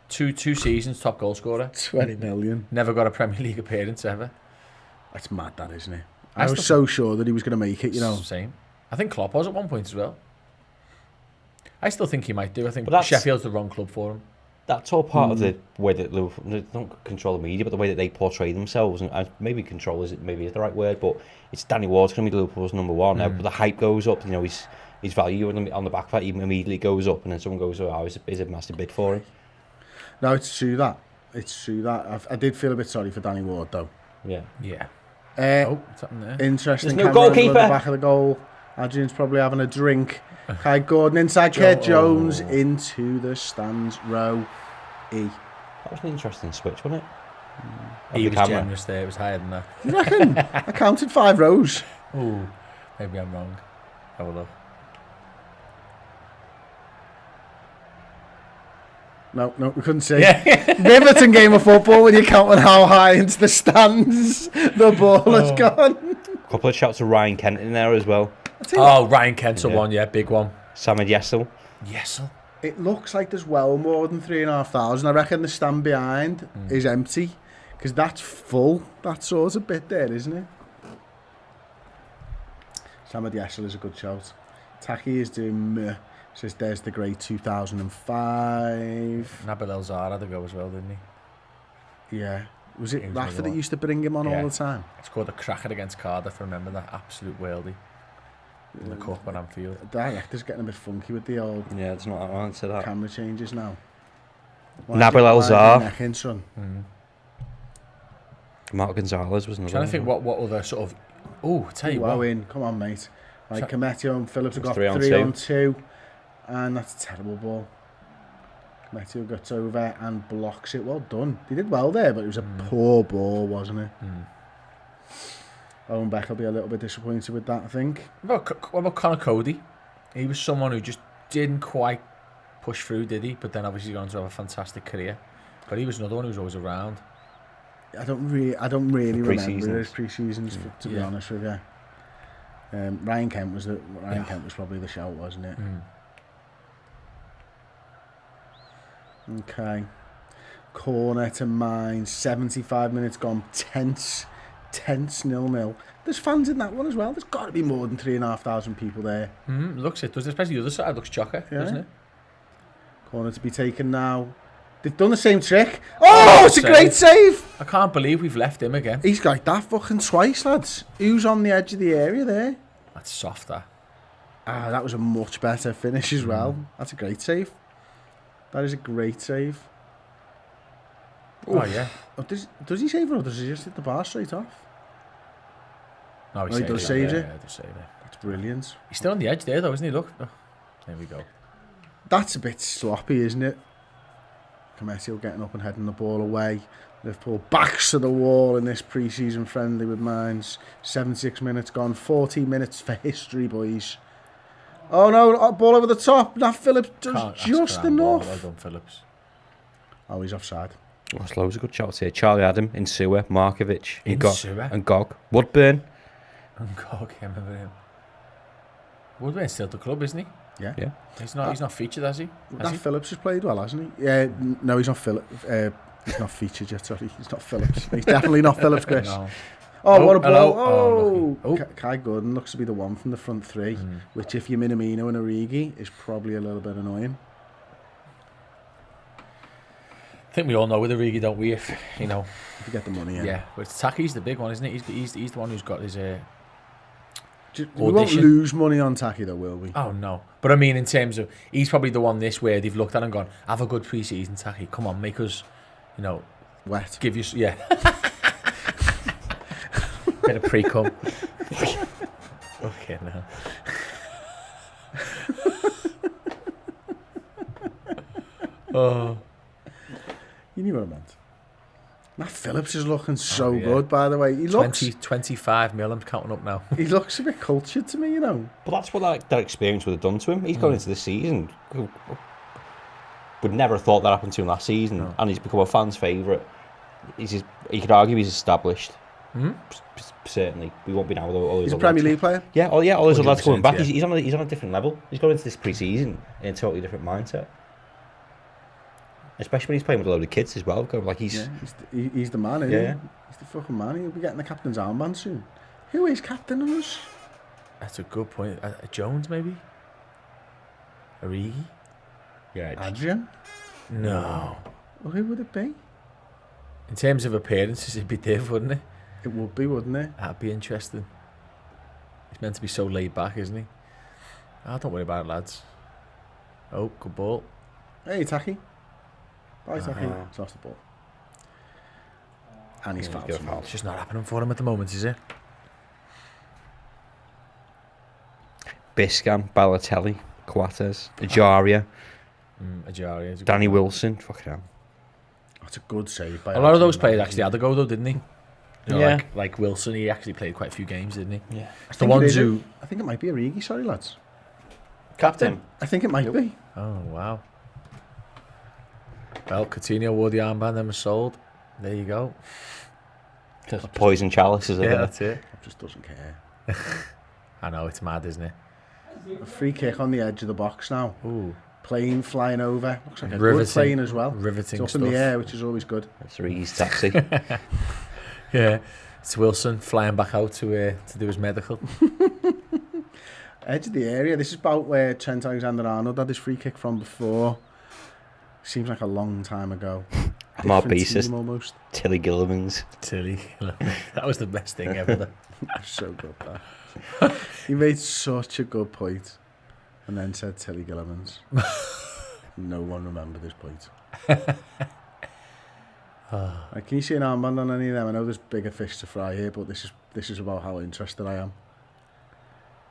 Two seasons, top goal scorer. 20 million. Never got a Premier League appearance ever. That's mad, that, isn't it? I was so sure that he was going to make it, you know. Same. I think Klopp was at one point as well. I still think he might do. I think But Sheffield's the wrong club for him. That's all part of the way that Liverpool, they don't control the media, but the way that they portray themselves, and maybe control is the right word, but it's Danny Ward's going to be Liverpool's #1 now. But the hype goes up, you know, his value on the back of that immediately goes up, and then someone goes, "Oh, is a massive bid for him." No, it's true that. I did feel a bit sorry for Danny Ward though. Yeah. What's happening there? Interesting. There's no camera angle goalkeeper. at the back of the goal. Adrian's probably having a drink. Kai Gordon inside Kurt Jones into the stands, row E. That was an interesting switch, wasn't it? He was generous there. It was higher than that. You reckon? I counted 5 rows. Oh, maybe I'm wrong. Have a look. No, we couldn't see. Riveting game of football when you're counting how high into the stands the ball has gone. A couple of shouts to Ryan Kent in there as well. Oh, Ryan Kent's a one, big one. Samed Yessel. Yessel. It looks like there's well more than 3,500. I reckon the stand behind is empty because that's full. That sort of bit there, isn't it? Samed Yessel is a good shout. Taki is doing meh. Says there's the great 2005. Nabil El Zahar had to go as well, didn't he? Yeah. Was it was Rafa the that one. used to bring him on all the time? Scored a cracker against Cardiff, remember that? Absolute worldie. In the cup at Anfield. The director's getting a bit funky with the old Yeah, it's not that answer that. camera changes now. Nabil El Zahar. Necking, son. Mark Gonzalez was another. Trying to think what other sort of. Oh, tell you what. In. Come on, mate. Like Cometio and Phillips have got 3 on 3 on 2. And that's a terrible ball. Cometio gets over and blocks it. Well done. They did well there, but it was a poor ball, wasn't it? Owen Beck will be a little bit disappointed with that, I think. What about Conor Cody? He was someone who just didn't quite push through, did he? But then obviously he's going to have a fantastic career. But he was another one who was always around. I don't really remember his pre-seasons, to be honest with you. Ryan Kent was probably the shout, wasn't it? Okay. Corner to Mainz. 75 minutes gone. Tense 0-0. There's fans in that one as well. There's got to be more than 3,500 people there. Looks it, does it? Especially the other side looks chocker, doesn't it? Corner to be taken now. They've done the same trick. Oh, it's a great save. I can't believe we've left him again. He's got that fucking twice, lads. Who's on the edge of the area there? That's softer. That was a much better finish as well. That's a great save. That is a great save. Oh, yeah. Oh, does he save it or does he just hit the bar straight off? No, he does save it. Yeah, he does save it. That's brilliant. He's still on the edge there, though, isn't he? Look. Oh, there we go. That's a bit sloppy, isn't it? Cometio getting up and heading the ball away. Liverpool backs to the wall in this pre-season friendly with Mainz. 76 minutes gone. 14 minutes for history, boys. Oh no, ball over the top. Nat Phillips does just enough. Well done, Phillips. Oh, he's offside. There's loads of good shots here. Charlie Adam, Insua, Markovic, Insua? and Gog. Woodburn. And Gog, I remember him. Woodburn's still at the club, isn't he? Yeah. He's not featured, has he? Nat Phillips has played well, hasn't he? Yeah. No, he's not Phillips. He's not featured yet. Sorry, he's not Phillips. He's definitely not Phillips, Chris. No. Oh, what a ball! Hello. Oh, Kai Gordon looks to be the one from the front three, which, if you're Minamino and Origi, is probably a little bit annoying. think we all know with Origi, don't we? If you know, If you get the money in. yeah. But Taki's the big one, isn't it? He's the one who's got his. We won't Audition. lose money on Taki though, will we? Oh no! But I mean, in terms of, he's probably the one this where they've looked at and gone, have a good pre-season, Taki. Come on, make us, you know, Wet. give you yeah. Bit of pre-cum. Okay, no. Oh. You knew what I meant. Matt Phillips is looking so yeah. good, by the way. He looks 25 mil, I'm counting up now. he looks a bit cultured to me, you know. But that's what that experience would have done to him. He's going into the season. Would never have thought that happened to him last season, and he's become a fan's favourite. He could argue he's established. Certainly, we won't be now with all those. He's a other Premier lads. League player. Yeah, all those other lads coming 100%, back. yeah. He's on a different level. He's going into this pre-season in a totally different mindset. Especially when he's playing with a load of kids as well. Going like he's He's the man, isn't Yeah. he? He's the fucking man. He'll be getting the captain's armband soon. Who is captain of us? That's a good point. Jones, maybe? Origi? yeah. Adrian? No. Well, who would it be? In terms of appearances, it'd be Div, wouldn't it? It would be, wouldn't it? That'd be interesting. He's meant to be so laid back, isn't he? Oh, don't worry about it, lads. Oh, good ball. Hey, Taki. Bye, Taki. He's lost the ball. And he's fouled. someone. It's just not happening for him at the moment, is it? Biscam, Balotelli, Coates, Ajaria, Ajaria. Danny Wilson. Fucking hell. That's a good save. By A lot of those Adrian, players actually had a go, though, didn't he? You know, Yeah. like Wilson, he actually played quite a few games, didn't he? Yeah. It's the think it ones is who... I think it might be Origi. Sorry, lads. Captain. I think it might be. Oh, wow. Well, Coutinho wore the armband and was sold. There you go. Poison chalices. Yeah, that's it. Just doesn't care. I know, it's mad, isn't it? A free kick on the edge of the box now. Ooh. Plane flying over. Looks like a Riveting. good plane as well. Riveting It's up stuff. in the air, which is always good. That's Ree's taxi. Yeah. It's Wilson flying back out to do his medical. Edge of the area. This is about where Trent Alexander-Arnold had his free kick from before. Seems like a long time ago. Amar Different Pieces, team almost. Tilly Gillivan's. Tilly. That was the best thing ever. That's so good, that. He made such a good point. And then said Tilly Gillivan's. No one remembered this point. Like, can you see an armband on any of them? I know there's bigger fish to fry here, but this is about how interested I am.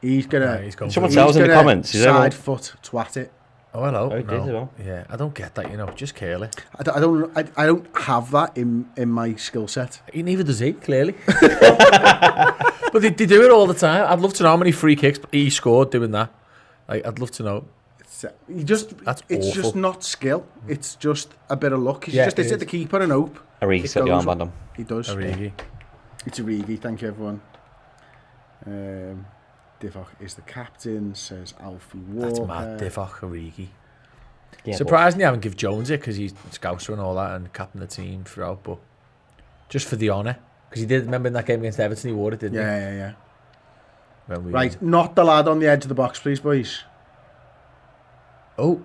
He's gonna. He's going Someone for tells in the gonna comments. Is side that foot twat it. Oh, hello. Oh, he did as well. Yeah, I don't get that, you know. Just curl it. I don't have that in my skill set. Neither does he, clearly. But they do it all the time. I'd love to know how many free kicks he scored doing that. Like, I'd love to know. It's awful. just not skill. It's just a bit of luck. He Yeah, just it hits at is. the keeper and hope. Origi It set the goes armband on. He does. Origi. It's Origi. Thank you, everyone. Divock is the captain, says Alfie Walker. That's mad. Divock Origi. Yeah, Surprising they haven't give Jones it because he's Scouser and all that and captain the team throughout, but just for the honour. Because he did, remember in that game against Everton, he wore it, didn't he? Yeah. When we, Right, not the lad on the edge of the box, please, boys. Oh,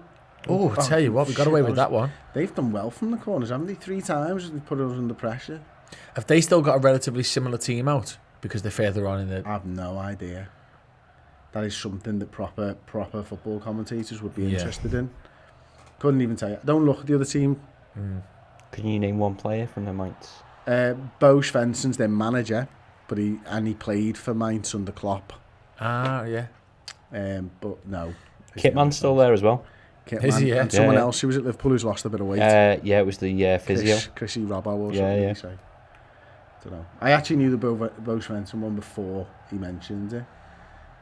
I tell you what, we got away with that one. They've done well from the corners, haven't they? 3 times they put us under pressure. Have they still got a relatively similar team out because they're further on in the... I have no idea. That is something that proper football commentators would be Yeah. interested in. Couldn't even tell you. Don't look at the other team. Can you name one player from the Mainz? Bo Svensson's their manager, but he played for Mainz under Klopp. Ah, yeah. But no. Kitman's still there as well. Kitman. Is he, yeah? And someone Yeah. else who was at Liverpool who's lost a bit of weight. Yeah, it was the physio. Chrissy Robbo or Yeah, something. yeah. He say. Don't know. I actually knew the Bo Svensson one before he mentioned it,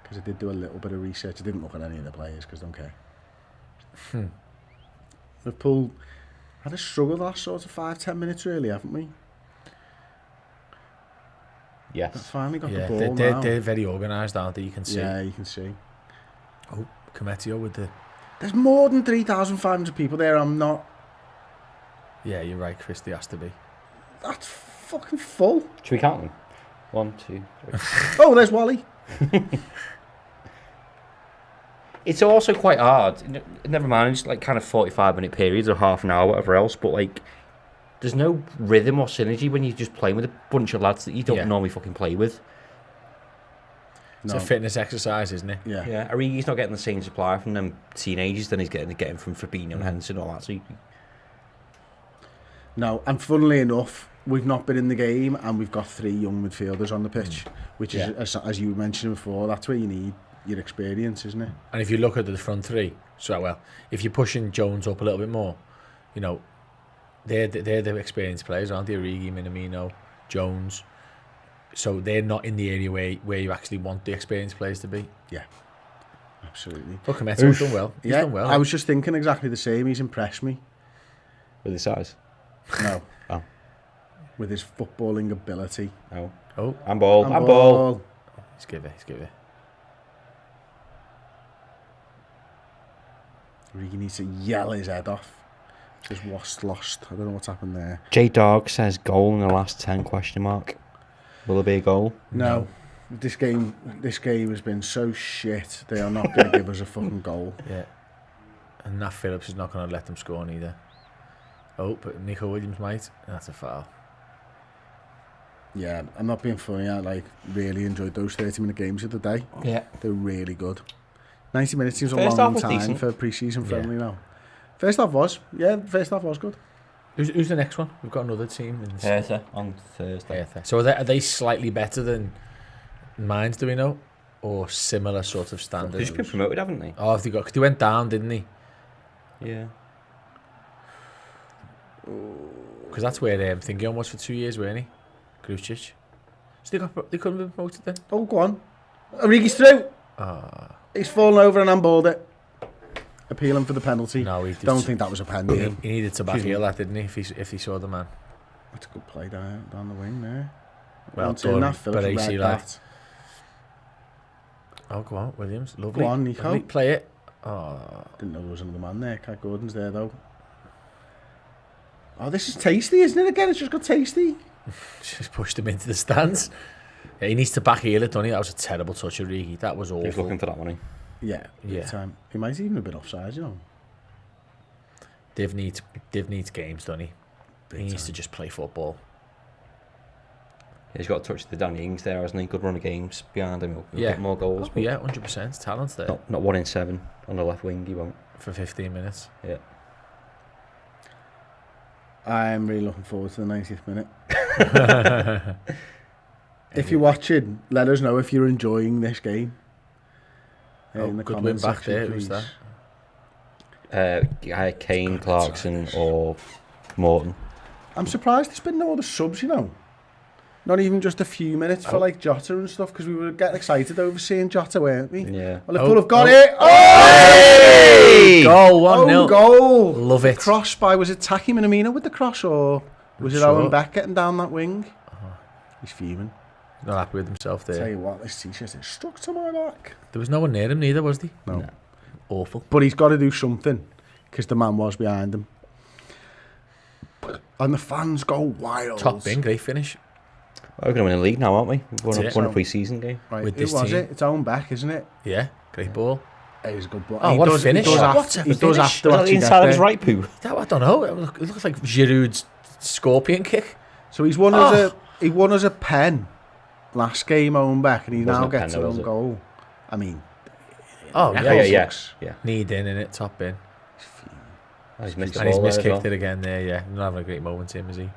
because I did do a little bit of research. I didn't look at any of the players because I don't care. Liverpool had a struggle the last sort of 5-10 minutes, really, haven't we? Yes. Finally got Yeah, the ball they're now. very organised, aren't they? You can see. Yeah, you can see. Oh, Cometio with the... There's more than 3,500 people there. I'm not. Yeah, you're right, Chris. There has to be. That's fucking full. Should we count them? 1, 2, 3. Oh, there's Wally. It's also quite hard. Never mind, it's like kind of 45-minute periods or half an hour, whatever else. But like, there's no rhythm or synergy when you're just playing with a bunch of lads that you don't normally fucking play with. It's a fitness exercise, isn't it? Yeah. Origi's not getting the same supply from them teenagers than he's getting from Fabinho and Henderson and all that. So No, and funnily enough, we've not been in the game and we've got 3 young midfielders on the pitch, which is, as you mentioned before, that's where you need your experience, isn't it? And if you look at the front 3, if you're pushing Jones up a little bit more, you know, they're the experienced players, aren't they? Origi, Minamino, Jones. So they're not in the area where you actually want the experienced players to be. Yeah, absolutely. Look, Meto's done well. He's done well. I was just thinking exactly the same. He's impressed me. with his size. No. Oh. With his footballing ability. Oh. Handball. He's give it. Origi needs to yell his head off. Just lost. I don't know what's happened there. J Dog says goal in the last 10 ? Will there be a goal? No. This game has been so shit. They are not going to give us a fucking goal. Yeah. And Nat Phillips is not going to let them score neither. Oh, but Nico Williams might. That's a foul. Yeah, I'm not being funny. I really enjoyed those 30-minute games of the day. Yeah. They were really good. 90 minutes seems a First half long was time decent. for pre-season friendly now. First half was good. Who's the next one? We've got another team. Hertha on Thursday. Hertha. So are they slightly better than Mainz, do we know? Or similar sort of They've standards? just been promoted, haven't they? Oh, have they got? Cause they went down, didn't they? Yeah. Because that's where Thingy was for 2 years, weren't he? Grucic. So they couldn't be promoted then? Oh, go on. Origi's through. He's fallen over and handballed it. Appealing for the penalty. No, he did. Don't think that was a penalty. He needed to backheel that, didn't he? If he saw the man. That's a good play down the wing there. Well done, done, Phillips Baresi, read lad. that. Oh, go on, Williams. Lovely. Go on, Nico. Lovely. Play it. Oh. Didn't know there was another man there. Cat Gordon's there though. Oh, this is tasty, isn't it? Again, it's just got tasty. Just pushed him into the stands. Yeah, he needs to backheel it, doesn't he? That was a terrible touch of Origi. That was awful. He's looking for that money. Yeah. Time. He might even have been offside, you know. Div needs games, doesn't he? He needs to just play football. Yeah, he's got to touch the Danny Ings there, hasn't he? Good run of games behind him. He'll get more goals. Oh, yeah, 100%. Talent's there. Not 1 in 7 on the left wing, he won't. For 15 minutes. Yeah. I'm really looking forward to the 90th minute. If you're watching, let us know if you're enjoying this game. In the good win comment back section, there. please. Who's that? Kane, Clarkson or Morton. I'm surprised there's been no other subs, you know. Not even just a few minutes for like Jota and stuff, because we were getting excited over seeing Jota, weren't we? Yeah. Well, Liverpool have got it. Hey! Goal, 1-0. Oh, goal. Love it. Cross by, was it Taki Minamino with the cross, or was it Owen Beck getting down that wing? He's fuming. Not happy with himself there. Tell you what, this t-shirt is stuck to my back. There was no one near him neither, was there? No. Awful. But he's got to do something, because the man was behind him. And the fans go wild. Top bin, great finish. We're going to win the league now, aren't we? We've won a it. pre-season game. Right, With who this was team. it? It's Owen Beck, isn't it? Yeah, great ball. He's a good ball. Oh, what a finish. He does What a he does finish. after Was that actually the inside of get his there. right poo? I don't know. It looks like Giroud's scorpion kick. So he won us a pen last game, Owen Beck, and he Wasn't now a pen gets though, an was own it? goal. I mean, Oh, Yeah. Need in it, top bin. Oh, he's missed the And he's ball there as miskicked well. it again there, yeah. Not having a great moment, him, is he?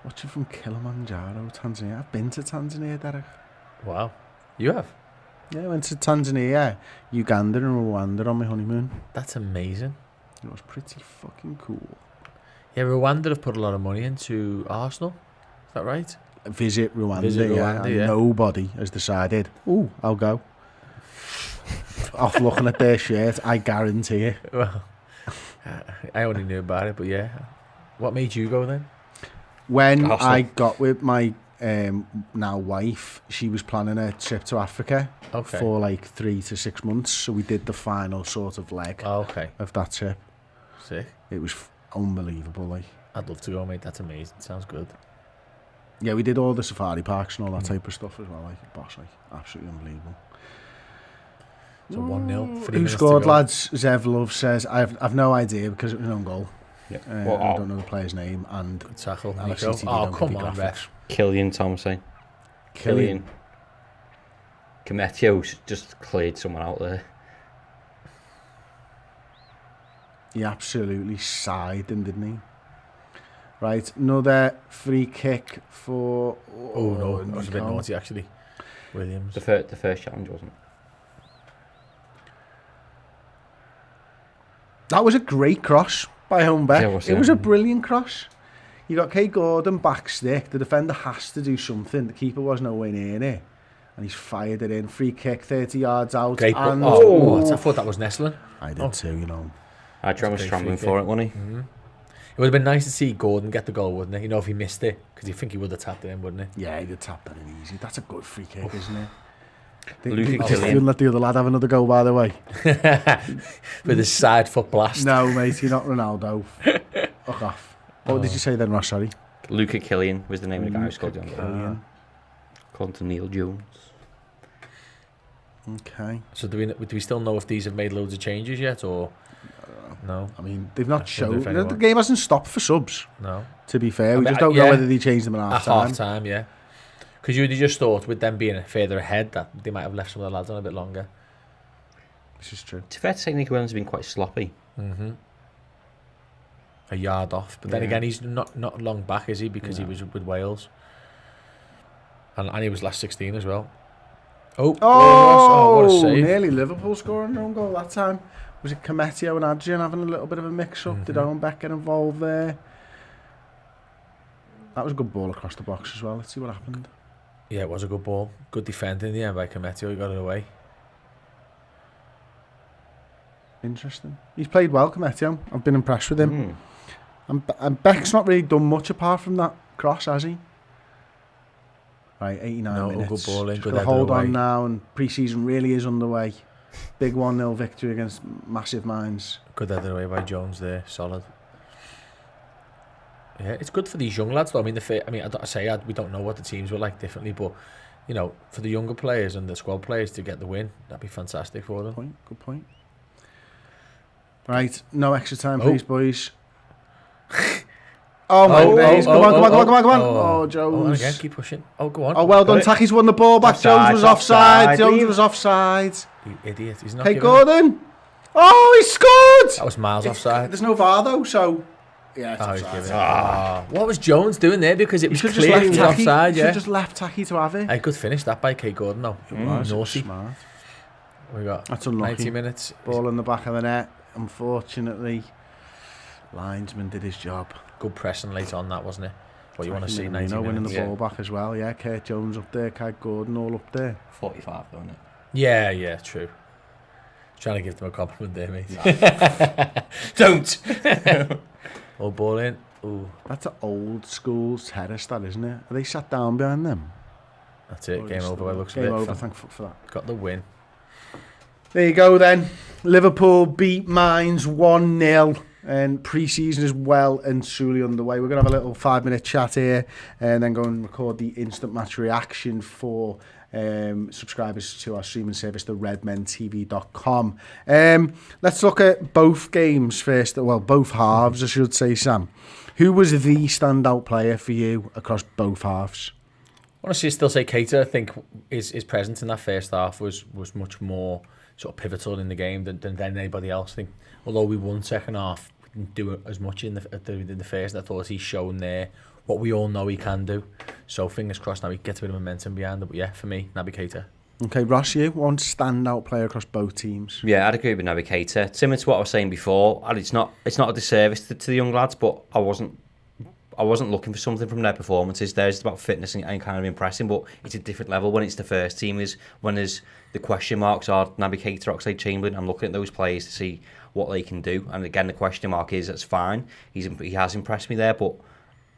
watching from Kilimanjaro, Tanzania. I've been to Tanzania, Derek. Wow. You have? Yeah, I went to Tanzania, Uganda and Rwanda on my honeymoon. That's amazing. It was pretty fucking cool. Yeah, Rwanda have put a lot of money into Arsenal. Is that right? Visit Rwanda, Rwanda, and yeah. nobody has decided, ooh, I'll go. Off looking at their shirt, I guarantee it. Well, I only knew about it, but yeah. What made you go then? When Arsenal. I got with my now wife, she was planning a trip to Africa for like 3 to 6 months. So we did the final sort of leg Oh, okay. of that trip. Sick. It was unbelievable. Like, I'd love to go, mate. That's amazing. Sounds good. yeah, we did all the safari parks and all that type of stuff as well. Like, boss, like absolutely unbelievable. So 1-0. Who scored, lads? Zev Love says, I've no idea because it was an own goal. Yeah. I don't know the player's name. And Good tackle. LFC Nico. TV Oh, don't come give you on, graphics. ref. Killian Thompson. Killian. Cometio's just cleared someone out there. He absolutely sighed him, didn't he? Right, another free kick for... Oh, no, that was a bit Nico. naughty, actually. Williams. The first challenge, wasn't it? That was a great cross by Holmbeck. Yeah, it was, It was yeah. a brilliant cross. You got Kay Gordon back stick. The defender has to do something. The keeper was nowhere near it. And he's fired it in. Free kick, 30 yards out. Great. And I thought that was Nestling. I did too, you know. Adrian was That's a great scrambling free for kick. it, wasn't he? It would have been nice to see Gordon get the goal, wouldn't it? You know, if he missed it, because you think he would have tapped it in, wouldn't he? Yeah, he did tap that in easy. That's a good free kick, isn't it? Luke They Killian. didn't let the other lad have another go, by the way. With his side foot blast. No, mate, you're not Ronaldo. Fuck off. What did you say then, Ross? Sorry. Luca Killian was the name of the guy who scored the goal. Killian. According to Neil Jones. Okay. So do we still know if these have made loads of changes yet, or no? I mean, they've not wonder shown... if The anyone- game hasn't stopped for subs, No. to be fair. We mean, just don't yeah. know whether they changed them at At half-time. half time, yeah. Because you'd have just thought, with them being further ahead, that they might have left some of the lads on a bit longer. This is true. It's fair to say Nick Williams has been quite sloppy. A yard off. But then Yeah. again, he's not long back, is he? Because he was with Wales. And he was last 16 as well. Oh, what a save. Nearly Liverpool scoring their own goal that time. Was it Cometio and Adrian having a little bit of a mix-up? Did Owenbeck get involved there? That was a good ball across the box as well. Let's see what happened. Yeah, it was a good ball. Good defending in the end by Cometio. He got it away. Interesting. He's played well, Cometio. I've been impressed with him. And Beck's not really done much apart from that cross, has he? Right, 89 No, minutes. good ball in, Just good gotta header hold away. on now, and pre-season really is underway. Big 1-0 victory against massive Mainz. Good header away by Jones there. Solid. Yeah, it's good for these young lads though. I mean, we don't know what the teams were like differently, but you know, for the younger players and the squad players to get the win, that'd be fantastic for them. Good point. Right, no extra time, please, boys. Oh my days! Come on! Oh, Jones. Oh, and again, keep pushing. Oh, go on. Oh, well done, Tacky's won the ball back. Offside, Jones was offside. offside. Jones was offside. You idiot. He's not Hey, giving it. Gordon. Oh, he scored! That was miles offside. There's no VAR though, so yeah, it's Oh, he's offside. giving it. What was Jones doing there? Because it You was should clear he was Tacky. offside, You yeah. should just left Tacky to have it. A good finish that by Kay Gordon, though. Naughty. Smart. We got That's unlucky. 90 minutes. Ball in the back of the net. Unfortunately, linesman did his job. Good pressing late on that, wasn't it? What you want to see, 90 winning minutes. the ball back as well. Yeah, Kurt Jones up there, Kai Gordon all up there. 45, though, isn't it? Yeah, true. Trying to give them a compliment there, mate. Don't! All ball in. Ooh, That's an old school terrace, that isn't it? Are they sat down behind them? that's it. Game over by the looks Game of it. over, thank fuck for that. Got the win. There you go then. Liverpool beat Mainz 1-0. And pre-season is well and truly underway. We're going to have a little 5-minute chat here and then go and record the instant match reaction for subscribers to our streaming service, the redmentv.com. Let's look at both games first. Well, both halves, I should say, Sam. Who was the standout player for you across both halves? Honestly, I still say Keita. I think his presence in that first half was much more sort of pivotal in the game than anybody else. I think although we won second half, we didn't do as much in the first. I thought he's shown there what we all know he can do. So fingers crossed now he gets a bit of momentum behind it. But yeah, for me, Naby Keita. Okay, Ross, you one standout player across both teams. Yeah, I'd agree with Naby Keita. Similar to what I was saying before, and it's not a disservice to the young lads, but I wasn't looking for something from their performances. There's about fitness and kind of impressing, but it's a different level when it's the first team. Is when there's the question marks are Naby Keita, Oxlade-Chamberlain. I'm looking at those players to see what they can do. And again, the question mark is that's fine. He has impressed me there, but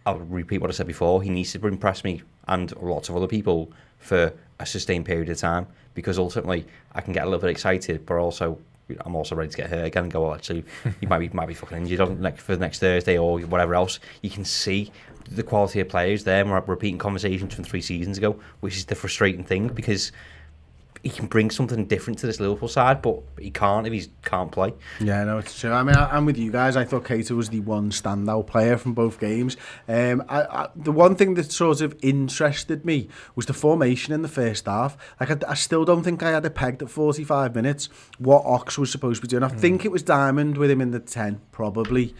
I'll repeat what I said before. He needs to impress me and lots of other people for a sustained period of time, because ultimately I can get a little bit excited, but also I'm also ready to get hurt again and go, well, actually, you might be fucking injured for the next Thursday or whatever else. You can see the quality of players there. And we're repeating conversations from 3 seasons ago, which is the frustrating thing, because he can bring something different to this Liverpool side, but he can't if he can't play. Yeah, no, it's true. I mean, I'm with you guys. I thought Keita was the one standout player from both games. The one thing that sort of interested me was the formation in the first half. Like, I still don't think I had it pegged at 45 minutes what Ox was supposed to be doing. I think it was Diamond with him in the 10, probably.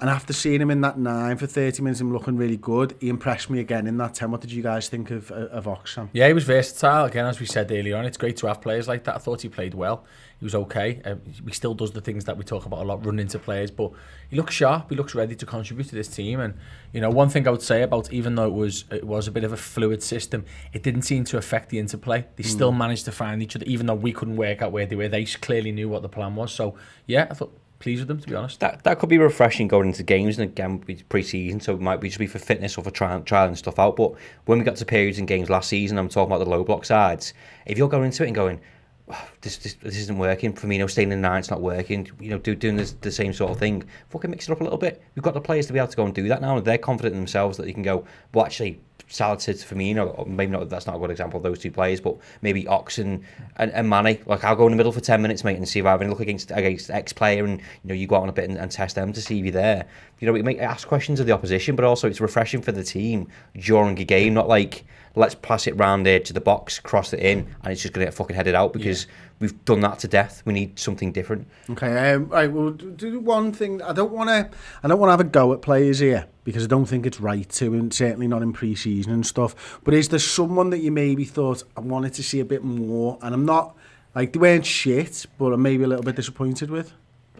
And after seeing him in that 9 for 30 minutes, him looking really good, he impressed me again in that 10. What did you guys think of Ox, Sam? Yeah, he was versatile. Again, as we said earlier on, it's great to have players like that. I thought he played well. He was okay. He still does the things that we talk about a lot, running into players, but he looks sharp. He looks ready to contribute to this team. And, you know, one thing I would say about, even though it was a bit of a fluid system, it didn't seem to affect the interplay. They still managed to find each other, even though we couldn't work out where they were. They clearly knew what the plan was. So, yeah, I thought... pleased with them, to be honest. That could be refreshing going into games, and again, pre-season, so it might be just be for fitness or for trialing stuff out. But when we got to periods in games last season, I'm talking about the low block sides. If you're going into it and going, oh, this isn't working, Firmino staying in the 9, it's not working, you know, doing the same sort of thing, fucking mix it up a little bit. We've got the players to be able to go and do that now, and they're confident in themselves that they can go, well, actually, Salah said to Firmino, or maybe not, that's not a good example of those two players, but maybe Ox and Mane, like, I'll go in the middle for 10 minutes, mate, and see if I have any look against X player, and, you know, you go out on a bit and test them to see if you're there. You know, we make ask questions of the opposition, but also it's refreshing for the team during a game, not like, let's pass it round there to the box, cross it in, and it's just going to get fucking headed out, because we've done that to death. We need something different. Okay, right, we'll do one thing. I don't want to have a go at players here, because I don't think it's right to, and certainly not in pre-season and stuff. But is there someone that you maybe thought, I wanted to see a bit more, and I'm not, like, they weren't shit, but I'm maybe a little bit disappointed with?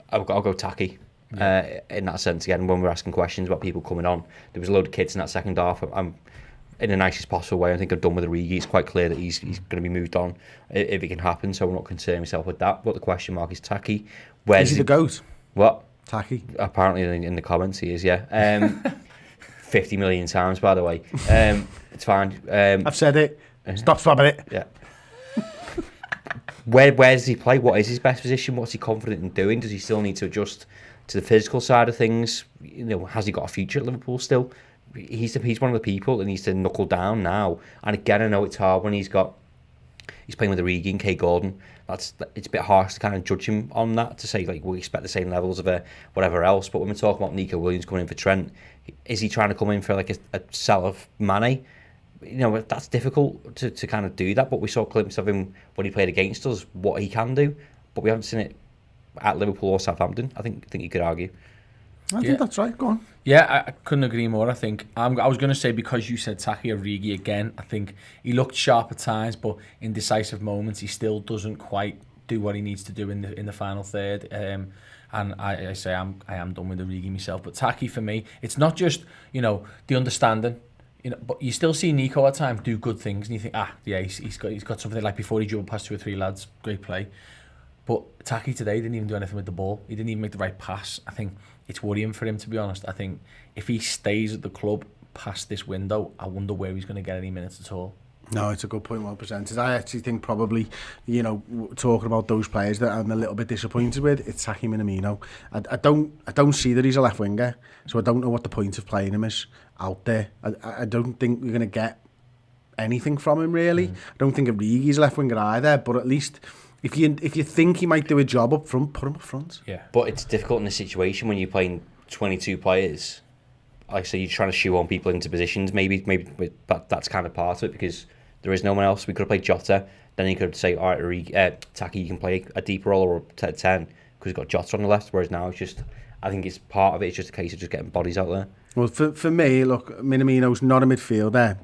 I'll go Taki. In that sense, again, when we're asking questions about people coming on, there was a load of kids in that second half. I'm in the nicest possible way. I think I'm done with Origi. It's quite clear that he's going to be moved on if it can happen, so I'm not concerning myself with that. But the question mark is Taki. Is he the GOAT? What? Taki? Apparently in the comments he is, yeah. 50 million times, by the way. It's fine. I've said it. Stop swabbing it. Yeah. Where does he play? What is his best position? What's he confident in doing? Does he still need to adjust to the physical side of things? You know, has he got a future at Liverpool still? He's one of the people that needs to knuckle down now. And again, I know it's hard when he's playing with Origi and Kay Gordon. It's a bit harsh to kind of judge him on that, to say, like, we expect the same levels of whatever else. But when we're talking about Nico Williams coming in for Trent, is he trying to come in for like a sell of Mane? You know, that's difficult to kind of do that. But we saw a glimpse of him when he played against us, what he can do. But we haven't seen it at Liverpool or Southampton. I think you could argue. I think that's right. Go on. Yeah, I couldn't agree more. I think I was going to say, because you said Taki Origi again, I think he looked sharp at times, but in decisive moments he still doesn't quite do what he needs to do in the final third. And I say I am done with Origi myself. But Taki, for me, it's not just, you know, the understanding. You know, but you still see Nico at times do good things, and you think, he's got something, like before he dribbled past 2 or 3 lads, great play. But Taki today didn't even do anything with the ball. He didn't even make the right pass. I think it's worrying for him, to be honest. I think if he stays at the club past this window, I wonder where he's going to get any minutes at all. No, it's a good point, well presented. I actually think probably, you know, talking about those players that I'm a little bit disappointed with, it's Taki Minamino. I don't see that he's a left winger, so I don't know what the point of playing him is out there. I don't think we're going to get anything from him, really. I don't think Origi's a left winger either, but at least if you think he might do a job up front, put him up front. Yeah. But it's difficult in this situation when you're playing 22 players. Like I say, you're trying to shoe on people into positions. Maybe that's kind of part of it, because there is no one else. We could have played Jota. Then you could say, all right, Taki, you can play a deeper role or a 10, because we've got Jota on the left. Whereas now it's just, I think it's part of it. It's just a case of just getting bodies out there. Well, for me, look, Minamino's not a midfielder.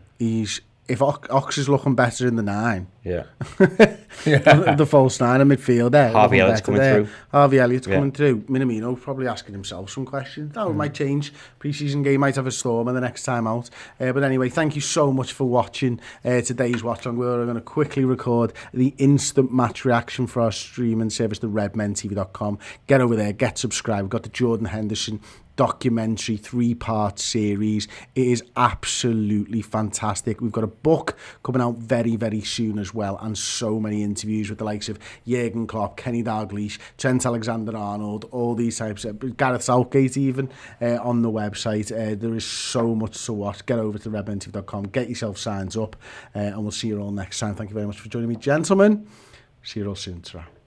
If Ox is looking better in the 9, yeah, the false 9 in midfielder, Harvey Elliott's coming through. Harvey Elliott's coming through. Minamino's probably asking himself some questions. That might change. Pre-season game might have a stormer the next time out. But anyway, thank you so much for watching today's Watchalong. We're going to quickly record the instant match reaction for our streaming service, the redmentv.com. Get over there, get subscribed. We've got the Jordan Henderson documentary 3-part series. It is absolutely fantastic. We've got a book coming out very, very soon as well, and so many interviews with the likes of Jurgen Klopp, Kenny Dalglish, Trent Alexander-Arnold, all these types of Gareth Southgate even on the website. There is so much to watch. Get over to redmentv.com, get yourself signed up, and we'll see you all next time. Thank you very much for joining me, gentlemen. See you all soon. Ta-ra.